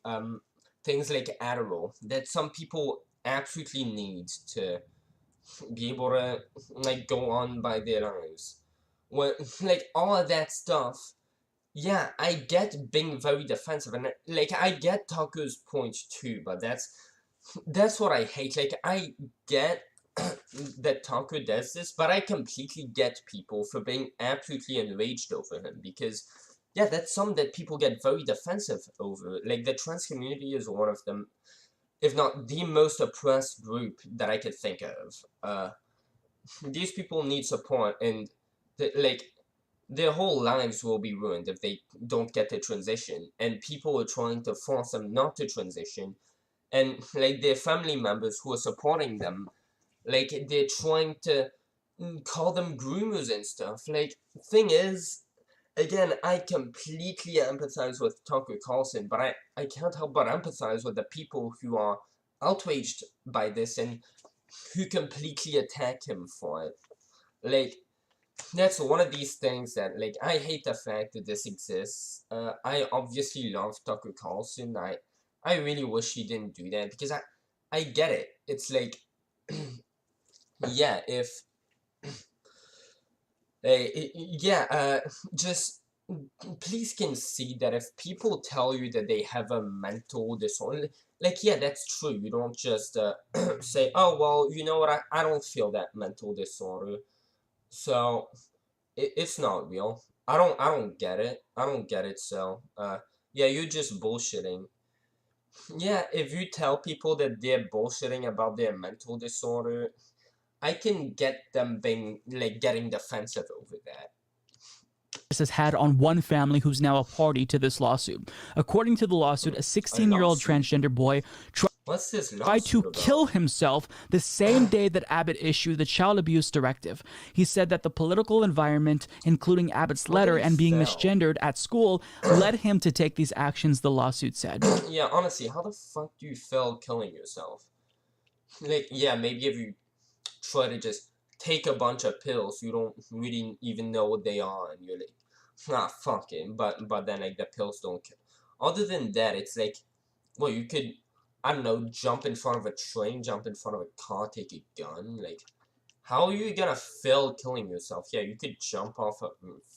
things like Adderall that some people absolutely need to be able to, like, go on by their lives, when, like, all of that stuff, yeah, I get being very defensive, and, like, I get Tucker's point too, but that's what I hate. Like, I get that Tucker does this, but I completely get people for being absolutely enraged over him, because, yeah, that's something that people get very defensive over. Like, the trans community is one of them, if not the most oppressed group that I could think of. These people need support, and, like, their whole lives will be ruined if they don't get to transition, and people are trying to force them not to transition, and, like, their family members who are supporting them, like, they're trying to call them groomers and stuff. Like, thing is, again, I completely empathize with Tucker Carlson, but I can't help but empathize with the people who are outraged by this and who completely attack him for it. Like, that's one of these things that, like, I hate the fact that this exists. I obviously love Tucker Carlson. I really wish he didn't do that, because I get it. It's like, yeah, if, just please concede that if people tell you that they have a mental disorder, like, yeah, that's true. You don't just say, oh, well, you know what, I don't feel that mental disorder, so it's not real. I don't get it. I don't get it, so, yeah, you're just bullshitting. Yeah, if you tell people that they're bullshitting about their mental disorder, I can get them being, like, getting defensive over that. Has had on one family who's now a party to this lawsuit. According to the lawsuit, a 16-year-old transgender boy What's this tried to lawsuit kill about? himself the same day that Abbott issued the child abuse directive. He said that the political environment, including Abbott's letter and being misgendered at school, led him to take these actions, the lawsuit said. Yeah, honestly, how the fuck do you feel killing yourself? Like, yeah, maybe if you try to just take a bunch of pills, you don't really even know what they are, and you're like, fuck it. But then like the pills don't kill. Other than that, it's like, well, you could, I don't know, jump in front of a train, jump in front of a car, take a gun. Like, how are you gonna fail killing yourself? Yeah, you could jump off a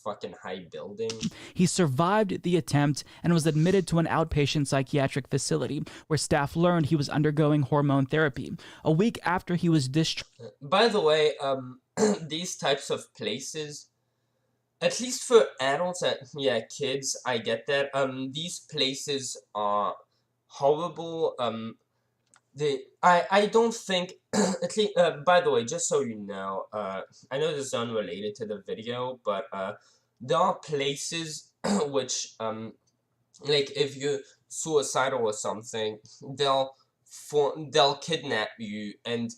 fucking high building. He survived the attempt and was admitted to an outpatient psychiatric facility where staff learned he was undergoing hormone therapy. A week after he was discharged. By the way, these types of places, at least for adults, yeah, kids, I get that. These places are horrible. I don't think, at least, by the way, just so you know, I know this is unrelated to the video, but, there are places which, like, if you're suicidal or something, they'll kidnap you, and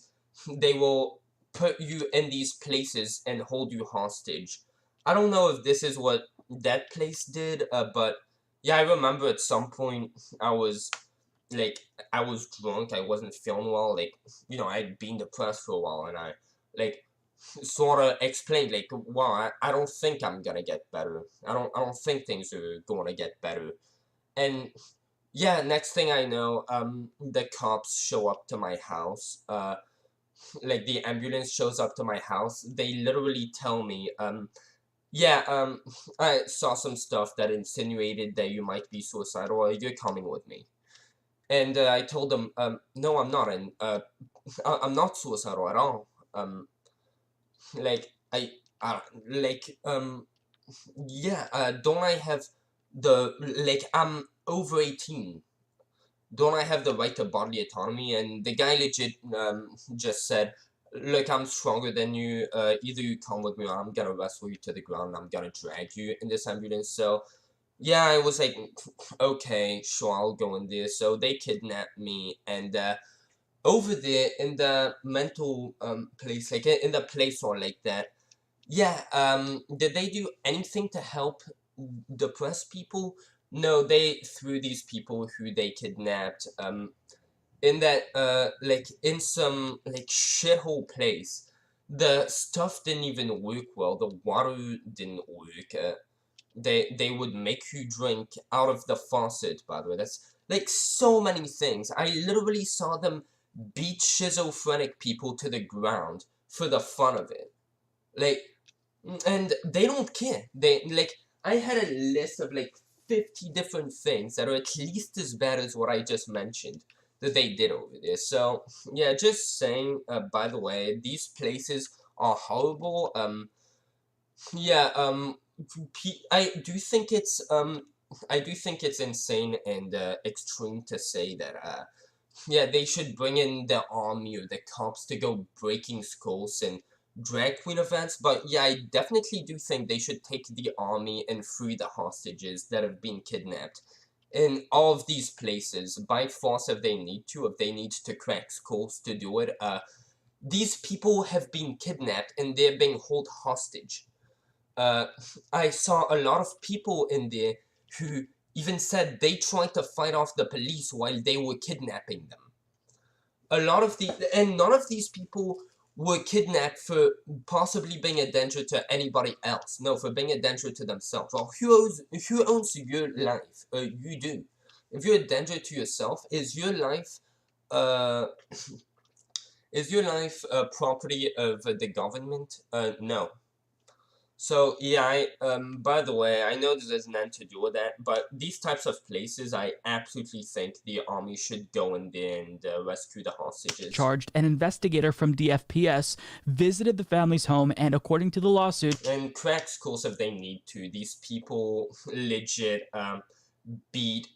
they will put you in these places and hold you hostage. I don't know if this is what that place did, but, yeah, I remember at some point, I was drunk, I wasn't feeling well, like, you know, I'd been depressed for a while, and I, like, sort of explained, like, well, I don't think I'm gonna get better. I don't think things are gonna get better. And, yeah, next thing I know, the cops show up to my house, like, the ambulance shows up to my house. They literally tell me, yeah, I saw some stuff that insinuated that you might be suicidal, you're coming with me. And I told them, no, I'm not, and I'm not suicidal at all. Like like, yeah, don't I have like, I'm over 18. Don't I have the right to bodily autonomy? And the guy legit, just said, look, I'm stronger than you, either you come with me or I'm gonna wrestle you to the ground and I'm gonna drag you in this ambulance. So, yeah, I was like, okay, sure, I'll go in there. So they kidnapped me, and over there in the mental place, like in the place or like that, yeah, did they do anything to help depressed people? No, they threw these people who they kidnapped in that like in some like shithole place. The stuff didn't even work well. The water didn't work. They would make you drink out of the faucet, by the way. That's like so many things. I literally saw them beat schizophrenic people to the ground for the fun of it. Like, and they don't care. They, like, I had a list of like 50 different things that are at least as bad as what I just mentioned that they did over there. So, yeah, just saying, by the way, these places are horrible. Yeah, I do think it's insane and extreme to say that yeah, they should bring in the army or the cops to go breaking skulls and drag queen events, but yeah, I definitely do think they should take the army and free the hostages that have been kidnapped in all of these places by force if they need to crack skulls to do it. These people have been kidnapped and they're being held hostage. I saw a lot of people in there who even said they tried to fight off the police while they were kidnapping them. And none of these people were kidnapped for possibly being a danger to anybody else. No, for being a danger to themselves. Well, who owns your life? You do. If you're a danger to yourself, is your life property of the government? No. So, yeah, by the way, I know this has nothing to do with that, but these types of places, I absolutely think the army should go in there and rescue the hostages. Charged, an investigator from DFPS visited the family's home, and according to the lawsuit, and crack schools if they need to. These people legit beat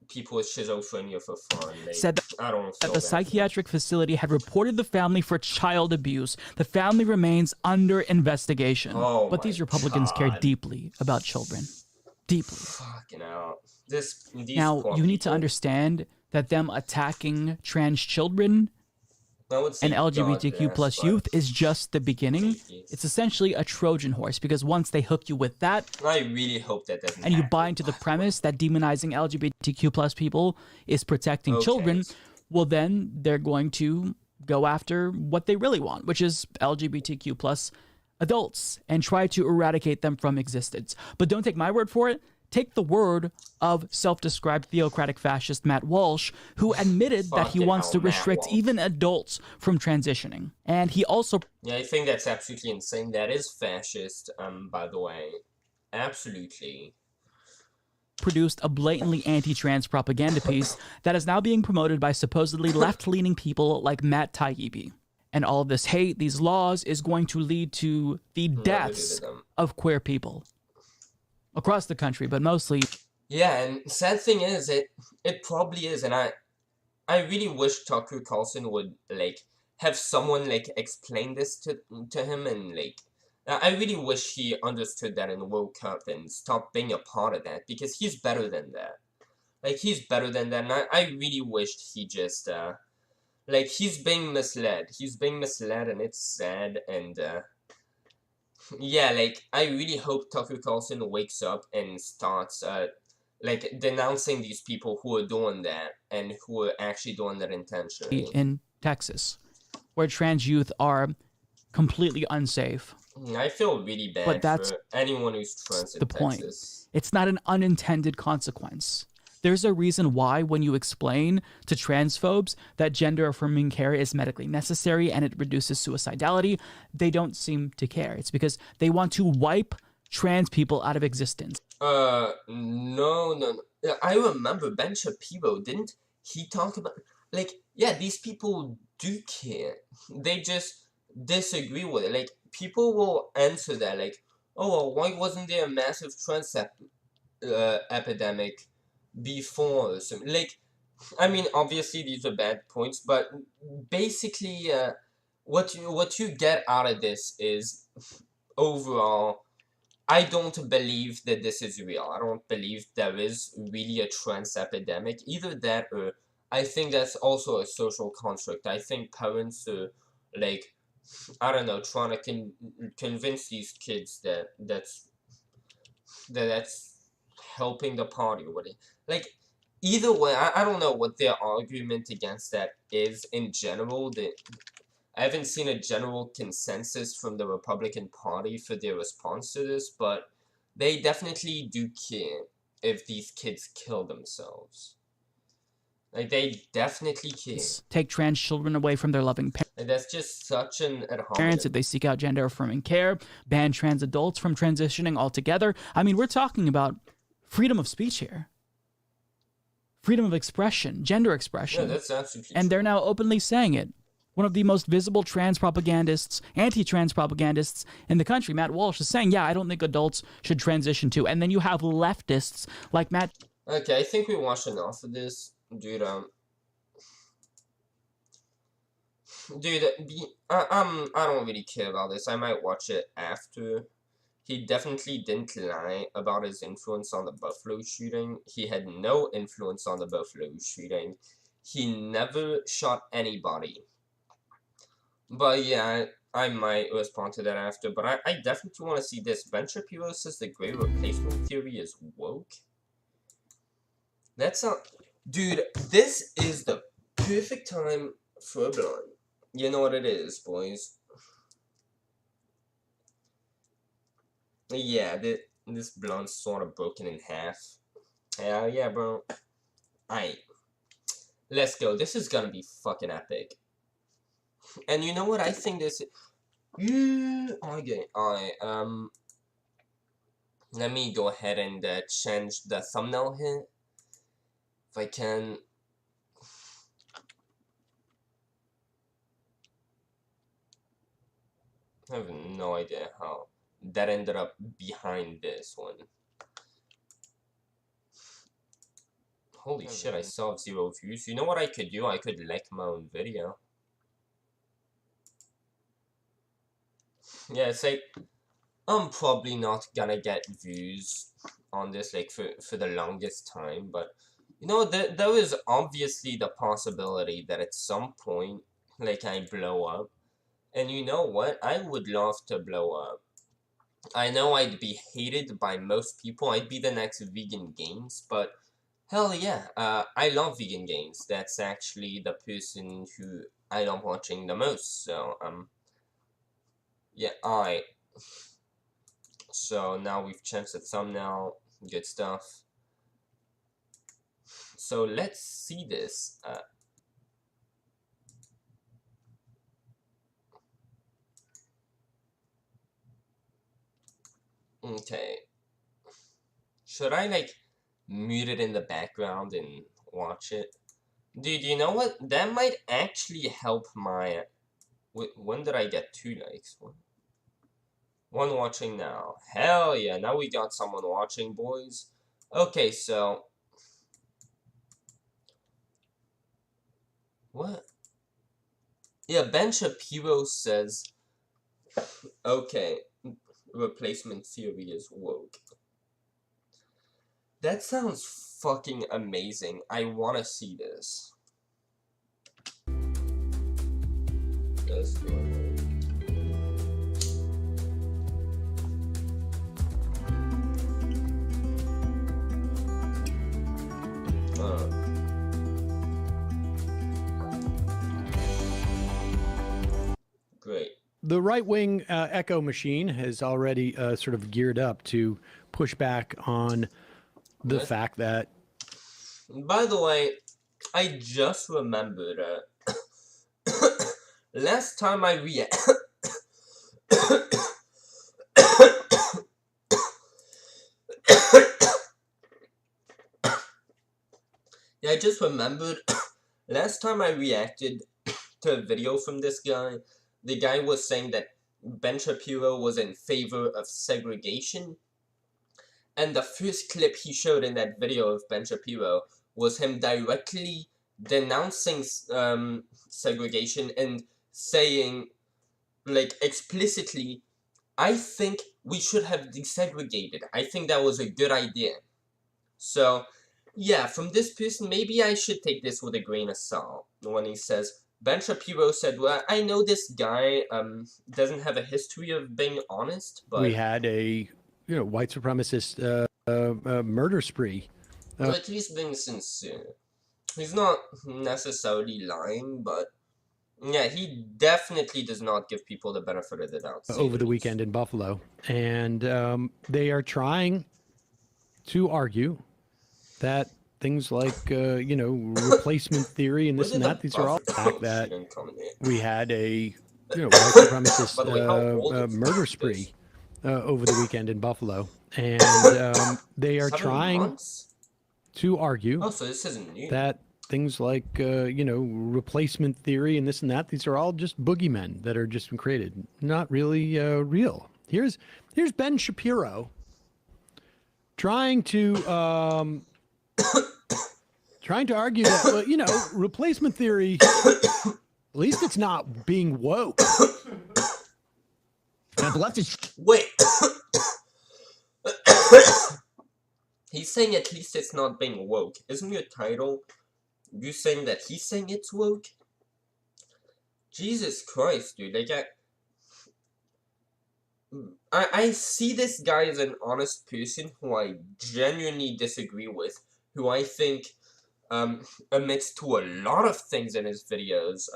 people with schizophrenia for fun. Said that the psychiatric facility had reported the family for child abuse. The family remains under investigation. Oh, but these Republicans care deeply about children. Deeply. Fucking out. Now, you need to understand that them attacking trans children and LGBTQ plus youth is just the beginning. It's essentially a Trojan horse, because once they hook you with that, I really hope that doesn't and you buy into the premise that demonizing LGBTQ plus people is protecting children, well, then they're going to go after what they really want, which is LGBTQ plus adults and try to eradicate them from existence. But don't take my word for it. Take the word of self-described theocratic fascist Matt Walsh, who admitted that he wants to restrict even adults from transitioning. And he also... Yeah, I think that's absolutely insane. That is fascist, by the way. Absolutely. Produced a blatantly anti-trans propaganda piece that is now being promoted by supposedly left-leaning people like Matt Taibbi. And all of this hate, these laws, is going to lead to the deaths of queer people across the country, but mostly... Yeah, and sad thing is, it probably is, and I really wish Tucker Carlson would, like, have someone, like, explain this to him, and, like, I really wish he understood that in the World Cup and stopped being a part of that, because he's better than that. Like, he's better than that, and I really wished he just, like, he's being misled. He's being misled, and it's sad, and, yeah, like, I really hope Tucker Carlson wakes up and starts, like, denouncing these people who are doing that, and who are actually doing that intentionally. In Texas, where trans youth are completely unsafe. I feel really bad for anyone who's trans in Texas. Point. It's not an unintended consequence. There's a reason why when you explain to transphobes that gender-affirming care is medically necessary and it reduces suicidality, they don't seem to care. It's because they want to wipe trans people out of existence. No. I remember Ben Shapiro, didn't he talk about, like, yeah, these people do care. They just disagree with it. Like, people will answer that, like, oh, well, why wasn't there a massive trans epidemic before or something? Like, I mean, obviously these are bad points, but basically, what you get out of this is, overall, I don't believe that this is real. I don't believe there is really a trans epidemic. Either that, or I think that's also a social construct. I think parents are, like, I don't know, trying to convince these kids that that's helping the party or whatever. Like, either way, I don't know what their argument against that is in general. I haven't seen a general consensus from the Republican Party for their response to this, but they definitely do care if these kids kill themselves. Like, they definitely care. Take trans children away from their loving parents. And that's just such an Parents, if they seek out gender-affirming care, ban trans adults from transitioning altogether. I mean, we're talking about freedom of speech here. Freedom of expression, gender expression. Yeah, that's absolutely And true. they're now openly saying it. One of the most visible trans propagandists, anti-trans propagandists in the country, Matt Walsh, is saying, yeah, I don't think adults should transition to. And then you have leftists like Matt... Okay, I think we watched enough of this. Dude, I don't really care about this. I might watch it after. He definitely didn't lie about his influence on the Buffalo shooting. He had no influence on the Buffalo shooting. He never shot anybody. But yeah, I might respond to that after. But I definitely want to see this. Ben Shapiro says the great replacement theory is woke. That's not... Dude, this is the perfect time for a blunt. You know what it is, boys. Yeah, this blunt's sort of broken in half. Hell yeah, bro. Aight. Let's go. This is gonna be fucking epic. And you know what? I think this... Okay, alright, let me go ahead and change the thumbnail here. If I can... I have no idea how that ended up behind this one. Holy shit, I still have 0 views. You know what I could do? I could like my own video. Yeah, it's like, I'm probably not gonna get views on this, like, for the longest time, but, you know, there is obviously the possibility that at some point, like, I blow up. And you know what? I would love to blow up. I know I'd be hated by most people. I'd be the next Vegan Games, but hell yeah, I love Vegan Games. That's actually the person who I love watching the most, so, yeah, alright. So now we've changed the thumbnail. Good stuff. So let's see this. Okay. Should I like mute it in the background and watch it? Dude, you know what? That might actually help my... When did I get 2 likes? One watching now. Hell yeah, now we got someone watching, boys. Okay, so... What? Yeah, Ben Shapiro says... Okay, replacement theory is woke. That sounds fucking amazing. I wanna see this. Let's do it. Great. The right-wing echo machine has already sort of geared up to push back on the fact that... By the way, I just remembered last time I Yeah, I just remembered last time I reacted to a video from this guy, the guy was saying that Ben Shapiro was in favor of segregation. And the first clip he showed in that video of Ben Shapiro was him directly denouncing segregation and saying, like, explicitly, I think we should have desegregated. I think that was a good idea. So, yeah, from this person, maybe I should take this with a grain of salt when he says, Ben Shapiro said, well, I know this guy doesn't have a history of being honest, but... We had a, white supremacist murder spree. Well, at least being sincere. He's not necessarily lying, but... Yeah, he definitely does not give people the benefit of the doubt. Over the weekend in Buffalo. And they are trying to argue that things like, replacement theory and this and that, these are all the fact that we had a, white supremacist murder spree over the weekend in Buffalo. And they are trying to argue that things like, replacement theory and this and that, these are all just boogeymen that are just created, not really real. Here's Ben Shapiro trying to argue that, replacement theory, at least it's not being woke. Now the left is... Wait. He's saying at least it's not being woke. Isn't your title... You saying that he's saying it's woke? Jesus Christ, dude. Like, I see this guy as an honest person who I genuinely disagree with, who I think admits to a lot of things in his videos.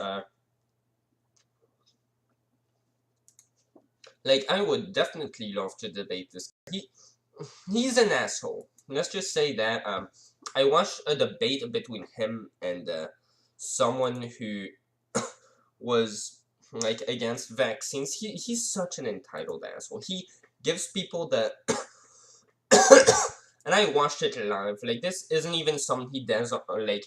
Like, I would definitely love to debate this. He's an asshole. Let's just say that. I watched a debate between him and someone who was, like, against vaccines. He's such an entitled asshole. He gives people the... And I watched it live. Like, this isn't even something he does, like,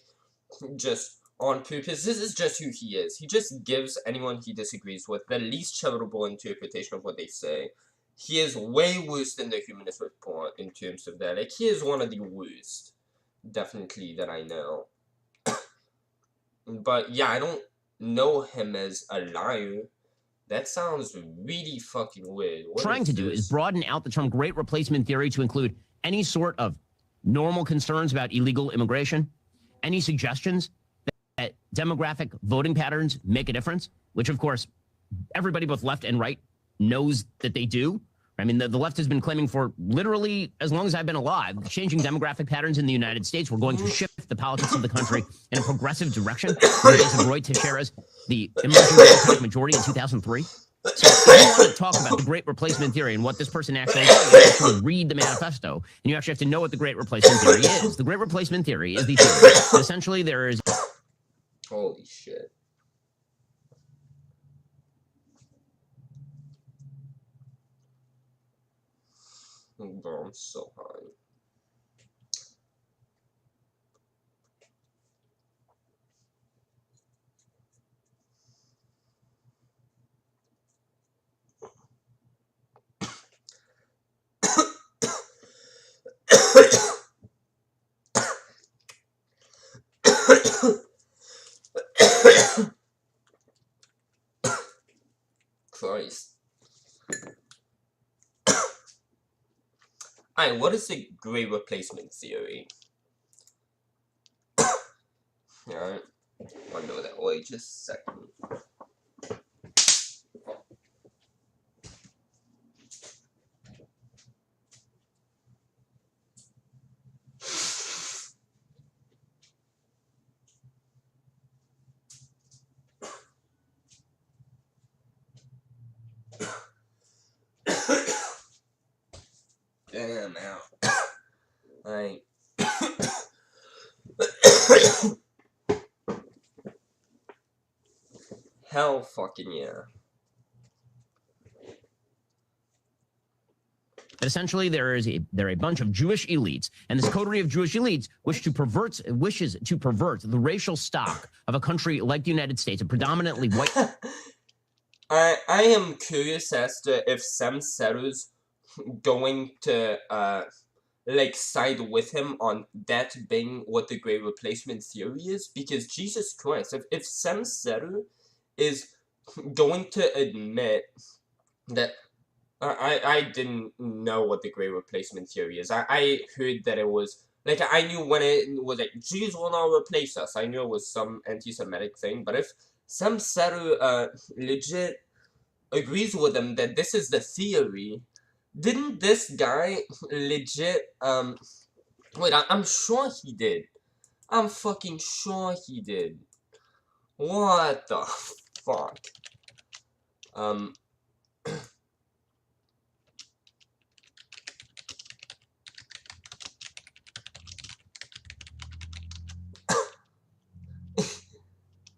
just on purpose. This is just who he is. He just gives anyone he disagrees with the least charitable interpretation of what they say. He is way worse than the Humanist Report in terms of that. Like, he is one of the worst. Definitely that I know. But yeah, I don't know him as a liar. That sounds really fucking weird. What trying to do is broaden out the term great replacement theory to include any sort of normal concerns about illegal immigration, any suggestions that demographic voting patterns make a difference, which of course everybody both left and right knows that they do. I mean, the left has been claiming for literally as long as I've been alive, changing demographic patterns in the United States. We're going to shift the politics of the country in a progressive direction. In the days of Roy Teixeira's the emerging Democratic majority in 2003. So if you want to talk about the Great Replacement Theory and what this person actually does, you have to read the manifesto, and you actually have to know what the Great Replacement Theory is. The Great Replacement Theory is the theory that essentially there is... Holy shit. Bro, I'm so high. Christ. Alright, what is the Great Replacement Theory? Alright, I know that. Wait just a second. Damn, out. Alright. Hell fucking yeah. Essentially, there are a bunch of Jewish elites, and this coterie of Jewish elites wishes to pervert the racial stock of a country like the United States, a predominantly white... I am curious as to if Sam Seder's going to like side with him on that being what the Great Replacement Theory is, because Jesus Christ, if Sam Seder is going to admit that I didn't know what the Great Replacement Theory is. I heard that it was like, I knew when it was like Jesus will not replace us. I knew it was some anti-Semitic thing, but if Sam Seder legit agrees with him that this is the theory, didn't this guy legit wait, I'm sure he did. I'm fucking sure he did. What the fuck?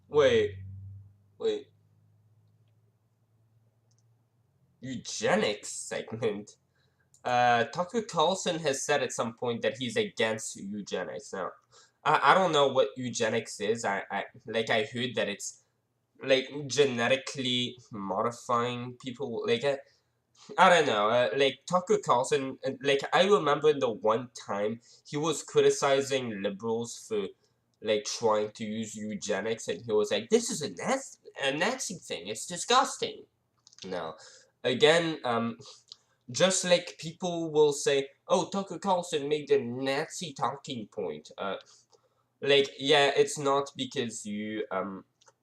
Wait. Eugenics segment? Tucker Carlson has said at some point that he's against eugenics. Now, I don't know what eugenics is. I heard that it's like genetically modifying people. Like, I don't know. Like Tucker Carlson, like I remember the one time he was criticizing liberals for like trying to use eugenics, and he was like, "This is a Nazi thing. It's disgusting." No, again, just like people will say, "Oh, Tucker Carlson made a Nazi talking point." Like, yeah, it's not because you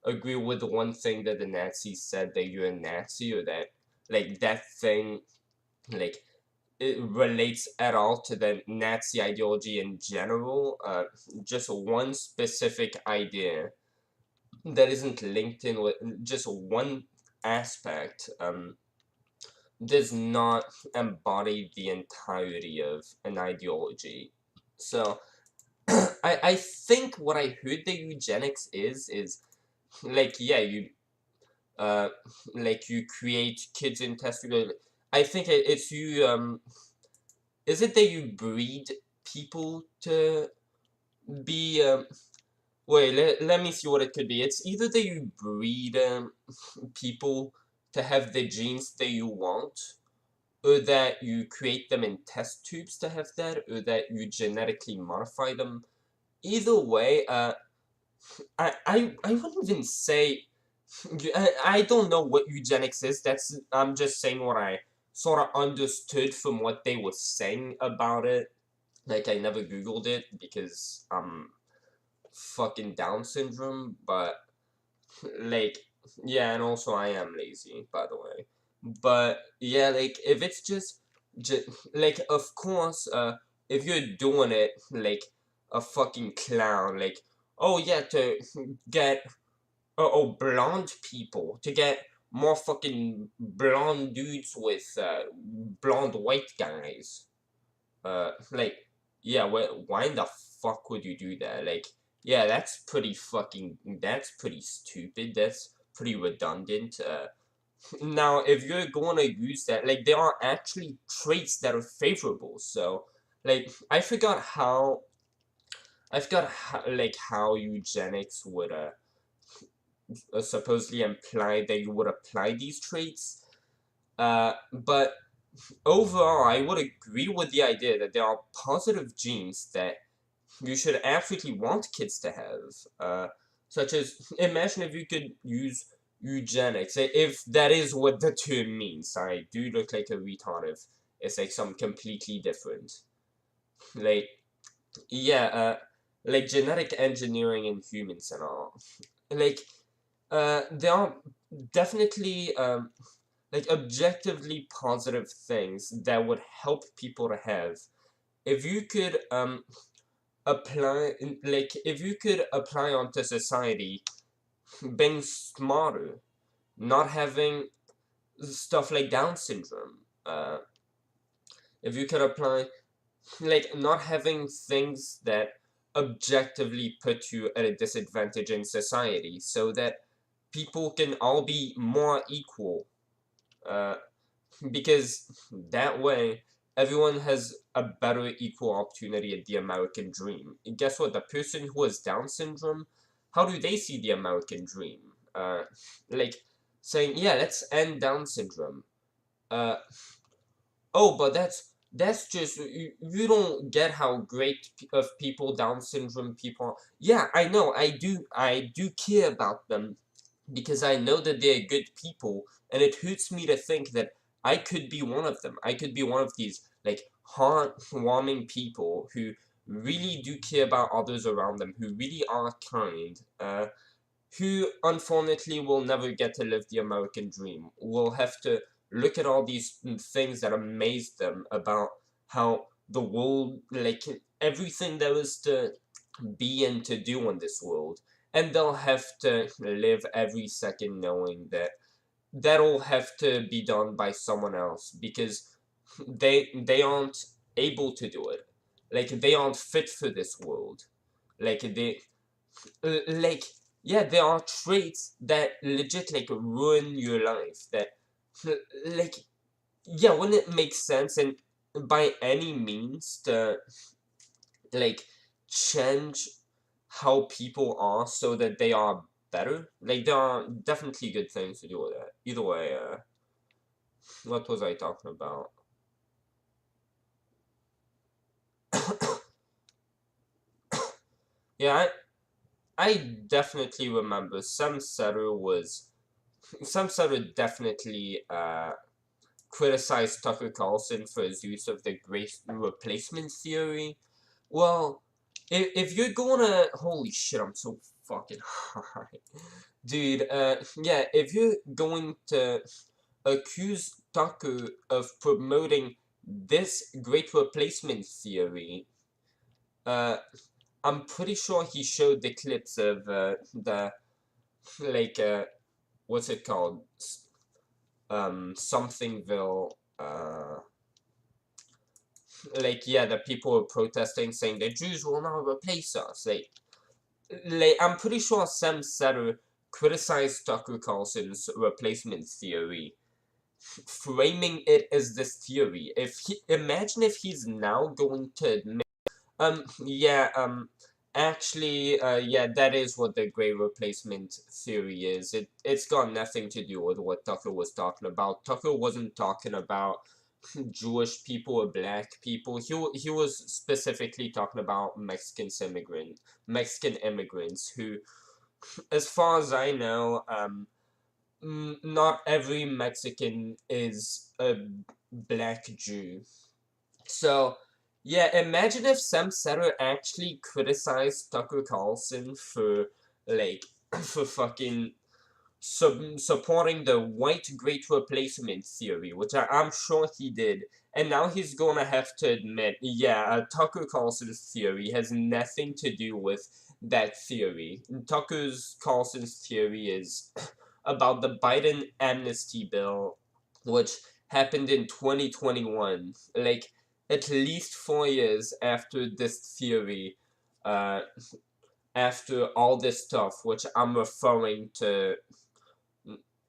agree with one thing that the Nazis said that you're a Nazi, or that like that thing like it relates at all to the Nazi ideology in general. Just one specific idea that isn't linked in with just one aspect does not embody the entirety of an ideology. So I think what I heard that eugenics is like, yeah, you like you create kids in test tubes. I think it's you is it that you breed people to be wait, let me see what it could be. It's either that you breed people to have the genes that you want, or that you create them in test tubes to have that, or that you genetically modify them. Either way, I wouldn't even say I don't know what eugenics is. I'm just saying what I sort of understood from what they were saying about it. Like, I never Googled it because I'm fucking Down syndrome, but like, yeah, and also I am lazy, by the way. But yeah, like, if it's just like, of course, if you're doing it like a fucking clown, like, oh yeah, to get blonde people, to get more fucking blonde dudes with blonde white guys. Like, yeah, why in the fuck would you do that? Like, yeah, that's pretty stupid. That's pretty redundant. Now, if you're going to use that, like, there are actually traits that are favorable. So, like, like, how eugenics would, supposedly imply that you would apply these traits. But overall, I would agree with the idea that there are positive genes that you should absolutely want kids to have. Such as, imagine if you could use eugenics, if that is what the term means. I do look like a retard if it's like something completely different. Like, yeah, like genetic engineering in humans and all. Like, there are definitely, like, objectively positive things that would help people to have. If you could, if you could apply onto society being smarter, not having stuff like Down syndrome, if you could apply, like, not having things that objectively put you at a disadvantage in society, so that people can all be more equal, uh, because that way everyone has a better equal opportunity at the American dream. And guess what? The person who has Down syndrome, how do they see the American dream? Like, saying, yeah, let's end Down syndrome. Uh, oh, but that's just, you don't get how great of people Down syndrome people are. Yeah, I know, I do care about them because I know that they're good people, and it hurts me to think that I could be one of them. I could be one of these, like, heartwarming people who really do care about others around them, who really are kind, who unfortunately will never get to live the American dream, will have to look at all these things that amaze them about how the world, like, everything there is to be and to do in this world, and they'll have to live every second knowing that that'll have to be done by someone else because they aren't able to do it. Like, they aren't fit for this world. Like, like, yeah, there are traits that legit, like, ruin your life. That, like, yeah, when it makes sense and by any means to, like, change how people are so that they are better. Like, there are definitely good things to do with that. Either way, what was I talking about? Yeah, I definitely remember Sam Seder definitely criticized Tucker Carlson for his use of the great replacement theory. Well, if you're gonna, holy shit, I'm so fucking high. Dude, yeah, if you're going to accuse Tucker of promoting this great replacement theory, I'm pretty sure he showed the clips of, the, like, what's it called? Somethingville, like, yeah, the people were protesting saying the Jews will not replace us. Like, I'm pretty sure Sam Seder criticized Tucker Carlson's replacement theory, framing it as this theory. Imagine if he's now going to admit, yeah, actually, yeah, that is what the great replacement theory is. It's got nothing to do with what Tucker was talking about. Tucker wasn't talking about Jewish people or black people. He was specifically talking about Mexican immigrants who, as far as I know, not every Mexican is a black Jew. So, yeah, imagine if Sam Seder actually criticized Tucker Carlson for, like, for fucking supporting the white great replacement theory, which I'm sure he did. And now he's gonna have to admit, yeah, Tucker Carlson's theory has nothing to do with that theory. Carlson's theory is about the Biden amnesty bill, which happened in 2021, like at least 4 years after this theory, after all this stuff, which I'm referring to,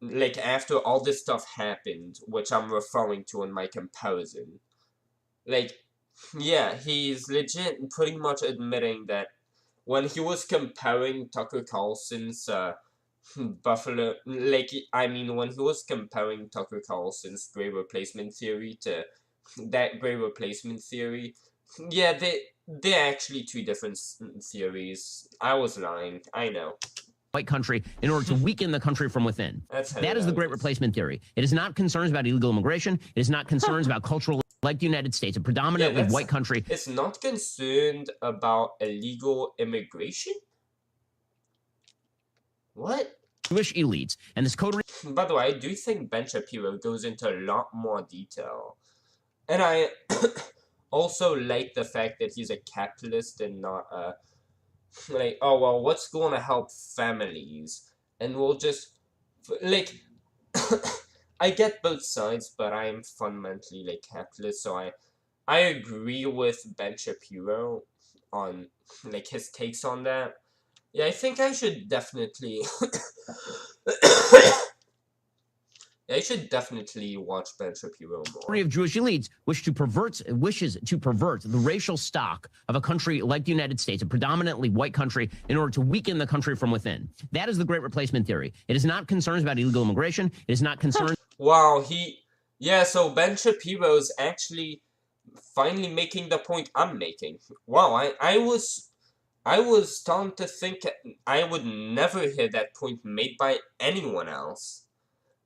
like after all this stuff happened, which I'm referring to in my comparison. Like, yeah, he's legit pretty much admitting that when he was comparing Tucker Carlson's Buffalo, like, I mean, when he was comparing Tucker Carlson's gray replacement theory to that gray replacement theory, yeah, they're actually two different theories. I was lying, I know. White country in order to weaken the country from within. That is the great replacement theory. It is not concerns about illegal immigration. It is not concerns about cultural, like the United States, a predominantly white country. It's not concerned about illegal immigration? What? Jewish elites. And this code... By the way, I do think Ben Shapiro goes into a lot more detail. And I also like the fact that he's a capitalist and not a... like, oh, well, what's going to help families? And we'll just... like... I get both sides, but I am fundamentally, like, capitalist, so I agree with Ben Shapiro on, like, his takes on that. Yeah, I think I should definitely... I should definitely watch Ben Shapiro more. Of Jewish elites wishes to pervert the racial stock of a country like the United States, a predominantly white country, in order to weaken the country from within. That is the great replacement theory. It is not concerns about illegal immigration. It is not concerns... Wow, yeah, so Ben Shapiro is actually finally making the point I'm making. Wow, I was starting to think I would never hear that point made by anyone else.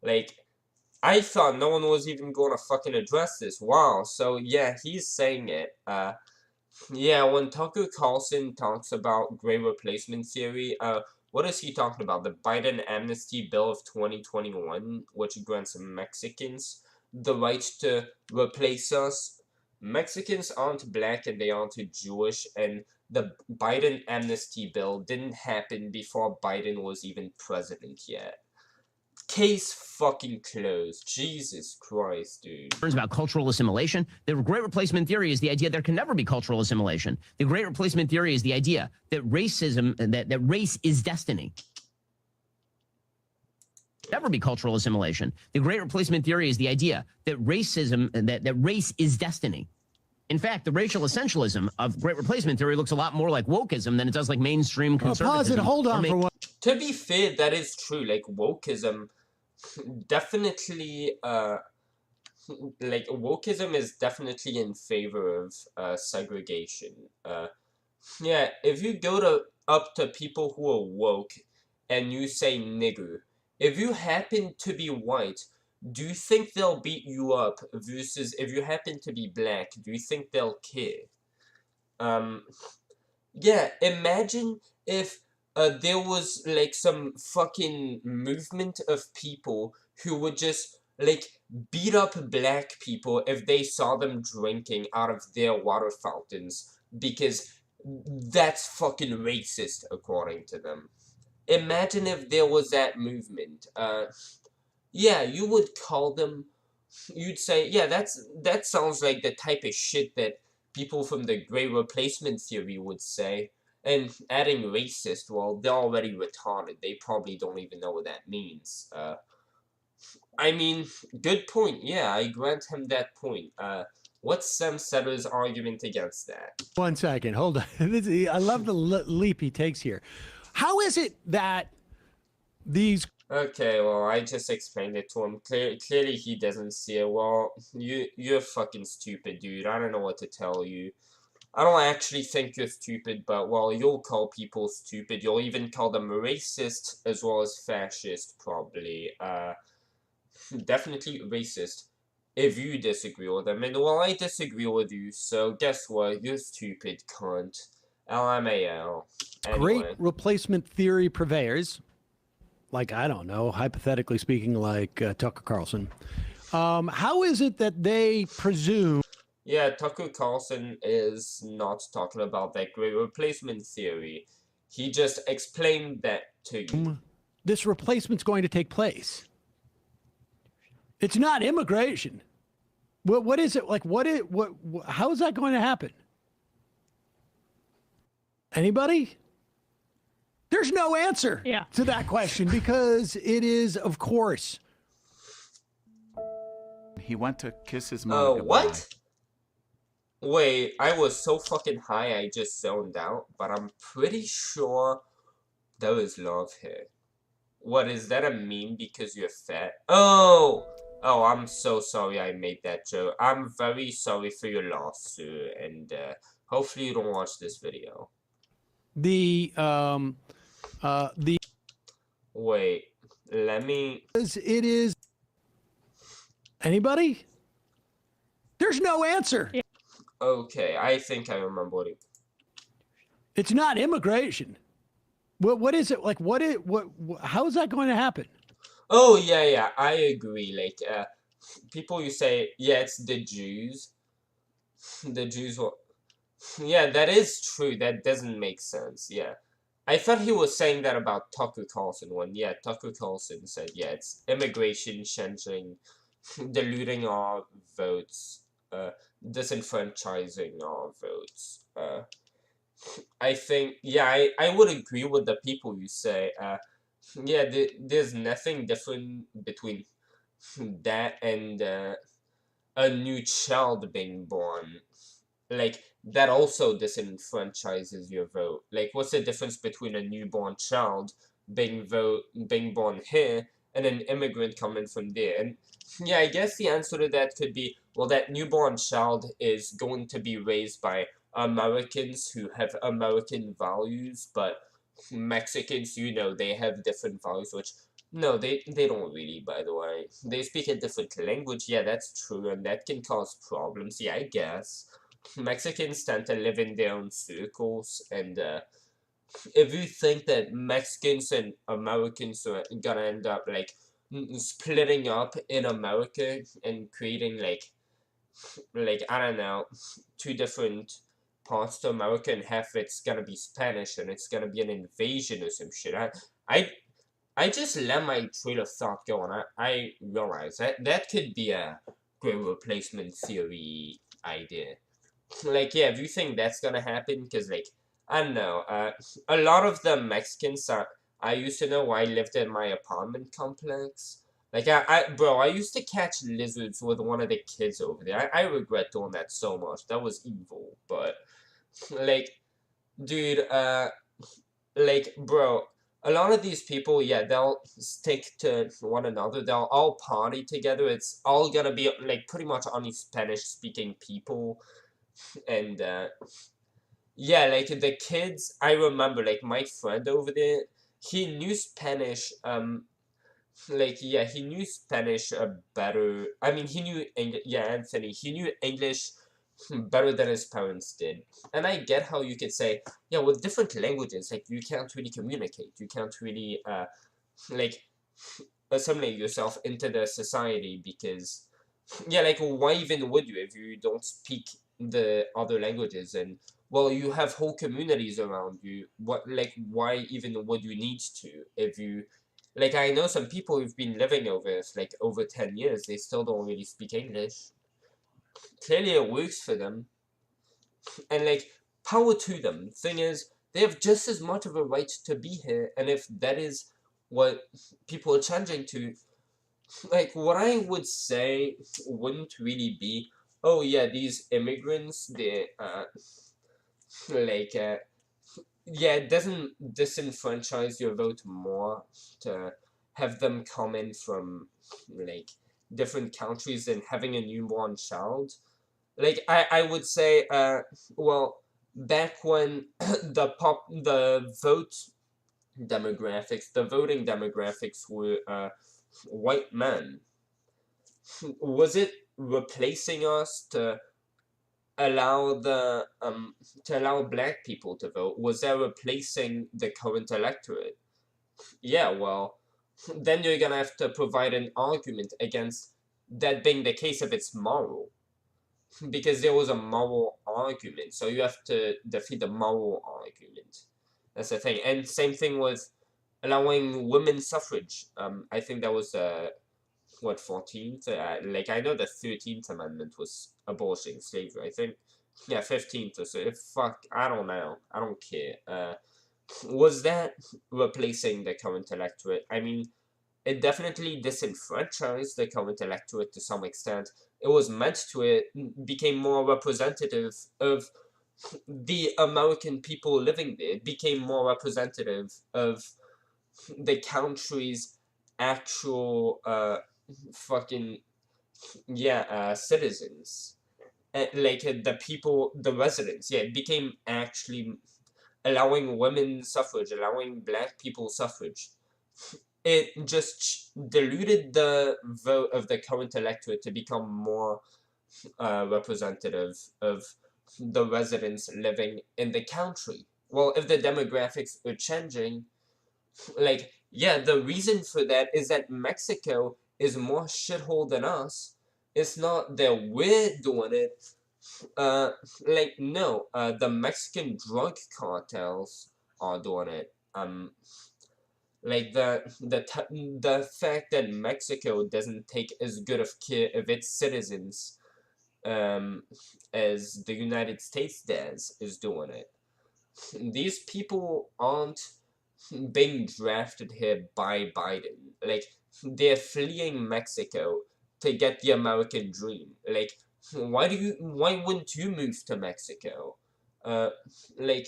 Like, I thought no one was even going to fucking address this. Wow, so yeah, he's saying it. Yeah, when Tucker Carlson talks about gray replacement theory, what is he talking about? The Biden amnesty bill of 2021, which grants Mexicans the right to replace us. Mexicans aren't black and they aren't Jewish, and the Biden amnesty bill didn't happen before Biden was even president yet. Case fucking closed. Jesus Christ, dude. About cultural assimilation. The great replacement theory is the idea there can never be cultural assimilation. The great replacement theory is the idea that racism, that race is destiny. Never be cultural assimilation. The great replacement theory is the idea that racism, that race is destiny. In fact, the racial essentialism of great replacement theory looks a lot more like wokeism than it does like mainstream conservatism. Pause it. Hold on for one. To be fair, that is true. Like, wokeism definitely, like, wokeism is definitely in favor of segregation. Yeah, if you go up to people who are woke and you say nigger, if you happen to be white, do you think they'll beat you up versus if you happen to be black, do you think they'll care? Yeah, imagine if there was, like, some fucking movement of people who would just, like, beat up black people if they saw them drinking out of their water fountains, because that's fucking racist, according to them. Imagine if there was that movement. Yeah, you would call them, you'd say, yeah, that sounds like the type of shit that people from the gray replacement theory would say. And adding racist, well, they're already retarded. They probably don't even know what that means. I mean, good point. Yeah, I grant him that point. What's Sam Seder's argument against that? 1 second, hold on. I love the leap he takes here. How is it that these... Okay, well, I just explained it to him. Clearly he doesn't see it. Well, you're fucking stupid, dude. I don't know what to tell you. I don't actually think you're stupid, but, well, you'll call people stupid. You'll even call them racist as well as fascist, probably. Definitely racist, if you disagree with them. And, well, I disagree with you, so guess what? You're stupid, cunt. LMAO. Anyway. Great replacement theory purveyors, like, I don't know, hypothetically speaking, like Tucker Carlson, how is it that they presume... Yeah, Tucker Carlson is not talking about that great replacement theory. He just explained that to you. this replacement's going to take place. It's not immigration. What is it like? How is that going to happen? Anybody? There's no answer to that question because it is, of course. He went to kiss his mother goodbye. What? Wait, I was so fucking high I just zoned out, but I'm pretty sure there was love here. What, is that a meme because you're fat? Oh, I'm so sorry I made that joke. I'm very sorry for your loss, sir, and hopefully you don't watch this video. Wait, let me... It is... Anybody? There's no answer. Okay, I think I remember what it... It's not immigration. What is it like? How is that going to happen? Oh, yeah, I agree. Like, people you say, yeah, it's the Jews. The Jews will... Yeah, that is true. That doesn't make sense. Yeah. I thought he was saying that about Tucker Carlson when, yeah, Tucker Carlson said, yeah, it's immigration changing, diluting our votes, disenfranchising our votes. I think, yeah, I would agree with the people you say. Yeah, there's nothing different between that and a new child being born. Like, that also disenfranchises your vote. Like, what's the difference between a newborn child being born here and an immigrant coming from there? And yeah, I guess the answer to that could be, well, that newborn child is going to be raised by Americans who have American values, but Mexicans, you know, they have different values, which, no, they don't really, by the way. They speak a different language, yeah, that's true, and that can cause problems, yeah, I guess. Mexicans tend to live in their own circles, and if you think that Mexicans and Americans are gonna end up, like, splitting up in America and creating, like, I don't know, two different parts to America, and half it's gonna be Spanish, and it's gonna be an invasion or some shit. I just let my train of thought go on. I realize that could be a great replacement theory idea. Like, yeah, if you think that's gonna happen, because, like, I don't know, a lot of the Mexicans I used to know, I lived in my apartment complex. Like, bro, I used to catch lizards with one of the kids over there. I regret doing that so much. That was evil, but, like, dude, like, bro, a lot of these people, yeah, they'll stick to one another. They'll all party together. It's all gonna be, like, pretty much only Spanish-speaking people. And, yeah, like, the kids, I remember, like, my friend over there, he knew Spanish, like, yeah, he knew Spanish better. I mean, he knew English, yeah, Anthony, he knew English better than his parents did. And I get how you could say, yeah, with different languages, like, you can't really communicate. You can't really, like, assimilate yourself into the society because, yeah, like, why even would you if you don't speak the other languages? And, well, you have whole communities around you. What, like, why even would you need to if you... Like, I know some people who've been living over, like, over 10 years, they still don't really speak English. Clearly it works for them. And, like, power to them. Thing is, they have just as much of a right to be here, and if that is what people are changing to, like, what I would say wouldn't really be, oh yeah, these immigrants, they, like, yeah, it doesn't disenfranchise your vote more to have them come in from, like, different countries and having a newborn child. Like, I would say, well, back when the voting demographics were, white men, was it replacing us to allow black people to vote? Was that replacing the current electorate? Yeah, well, then you're gonna have to provide an argument against that being the case if it's moral. Because there was a moral argument, so you have to defeat the moral argument. That's the thing. And same thing with allowing women's suffrage. I think that was what 14th? Like I know the 13th Amendment was abolishing slavery. I think yeah 15th or so. Fuck, I don't know. I don't care. Was that replacing the current electorate? I mean, it definitely disenfranchised the current electorate to some extent. It was meant to became more representative of the American people living there. It became more representative of the country's actual fucking citizens. Like the people, the residents. Yeah, it became actually allowing women suffrage, allowing black people suffrage. It just diluted the vote of the current electorate to become more representative of the residents living in the country. Well, if the demographics are changing, like, yeah, the reason for that is that Mexico is more shithole than us. It's not that we're doing it. Uh, like, no, the Mexican drug cartels are doing it. Like the fact that Mexico doesn't take as good of care of its citizens as the United States does is doing it. These people aren't being drafted here by Biden. Like they're fleeing Mexico to get the American dream. Like why wouldn't you move to Mexico? Uh like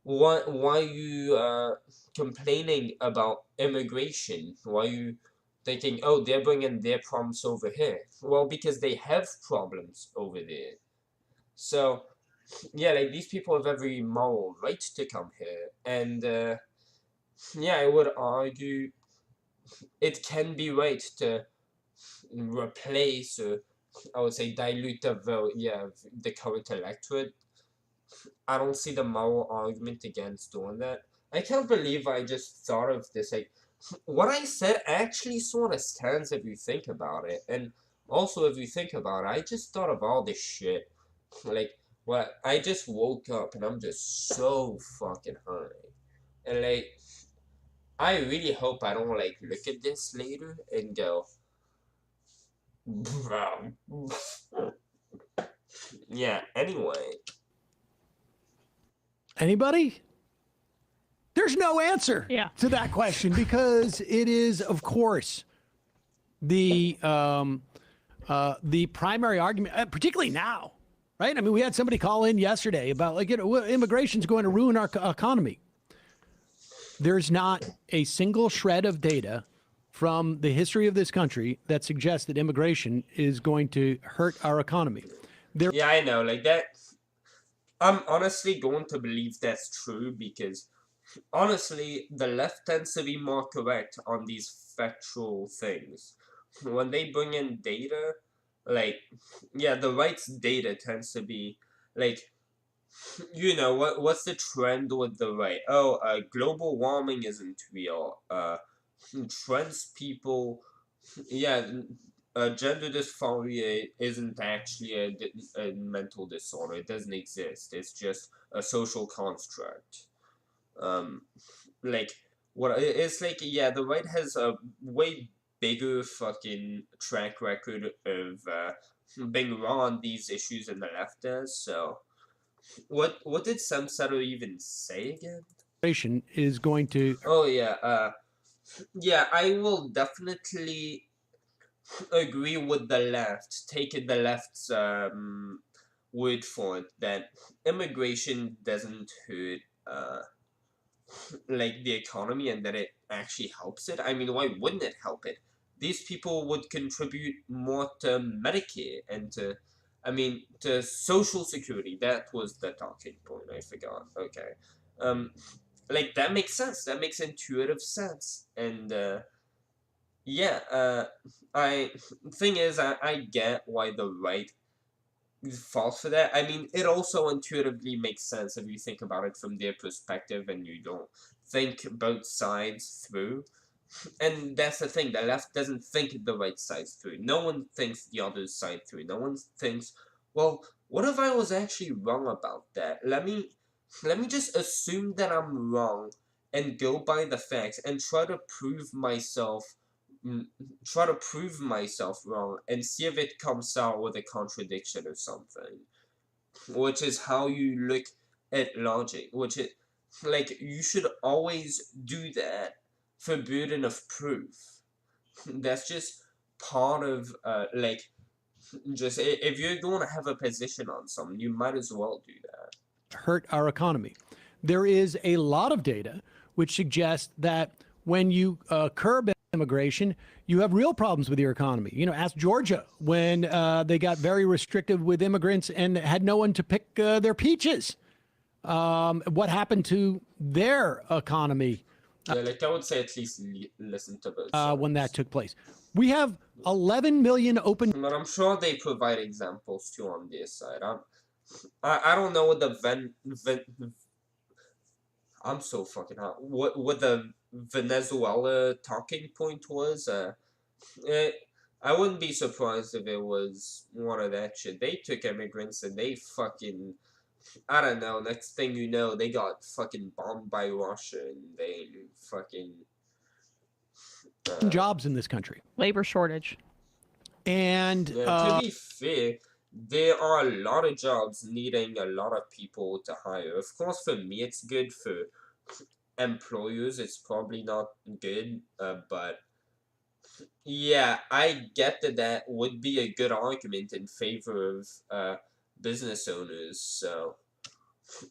why are you complaining about immigration? Why are you thinking, oh, they're bringing their problems over here? Well, because they have problems over there. So, yeah, like these people have every moral right to come here. And, yeah, I would argue it can be right to replace, or I would say dilute the vote, yeah, of the current electorate. I don't see the moral argument against doing that. I can't believe I just thought of this. Like, what I said actually sort of stands if you think about it. And also, if you think about it, I just thought of all this shit. Like, what I just woke up and I'm just so fucking hungry. And, like, I really hope I don't, like, look at this later and go, yeah, anyway. Anybody? There's no answer to that question because it is, of course, the primary argument, particularly now, right? I mean, we had somebody call in yesterday about immigration is going to ruin our economy. There's not a single shred of data from the history of this country that suggests that immigration is going to hurt our economy. Yeah, I know, like that. I'm honestly going to believe that's true because honestly, the left tends to be more correct on these factual things. When they bring in data, like, yeah, the right's data tends to be, like, you know, what's the trend with the right? Oh, global warming isn't real. Trans people, yeah, gender dysphoria isn't actually a mental disorder. It doesn't exist. It's just a social construct. Um, like what it's like, yeah, the right has a way bigger fucking track record of being wrong on these issues than the left does. So what did Sam Seder even say again? Immigration is going to. Oh yeah, yeah, I will definitely agree with the left. Take the left's word for it that immigration doesn't hurt like the economy and that it actually helps it. I mean, why wouldn't it help it? These people would contribute more to Medicare and to, I mean, to Social Security. That was the talking point. I forgot. Okay, um, like that makes sense. That makes intuitive sense. And yeah, I thing is, I get why the right falls for that. I mean, it also intuitively makes sense if you think about it from their perspective and you don't think both sides through. And that's the thing, the left doesn't think the right side through. No one thinks the other side through. No one thinks, well, what if I was actually wrong about that? Let me just assume that I'm wrong and go by the facts and try to prove myself wrong and see if it comes out with a contradiction or something, which is how you look at logic, which is like you should always do that for burden of proof. That's just part of like just if you're going to have a position on something, you might as well do that. Hurt our economy. There is a lot of data which suggests that when you curb immigration, you have real problems with your economy. You know, ask Georgia when they got very restrictive with immigrants and had no one to pick their peaches. What happened to their economy? Yeah, like I would say at least listen to both when that took place. We have 11 million open. But I'm sure they provide examples too on their side. I don't know what the I'm so fucking hot. What the Venezuela talking point was? I wouldn't be surprised if it was one of that shit. They took immigrants and they fucking, I don't know. Next thing you know, they got fucking bombed by Russia and they fucking jobs in this country. Labor shortage. And to be fair, there are a lot of jobs needing a lot of people to hire. Of course, for me, it's good. For employers, it's probably not good. But yeah, I get that would be a good argument in favor of business owners. So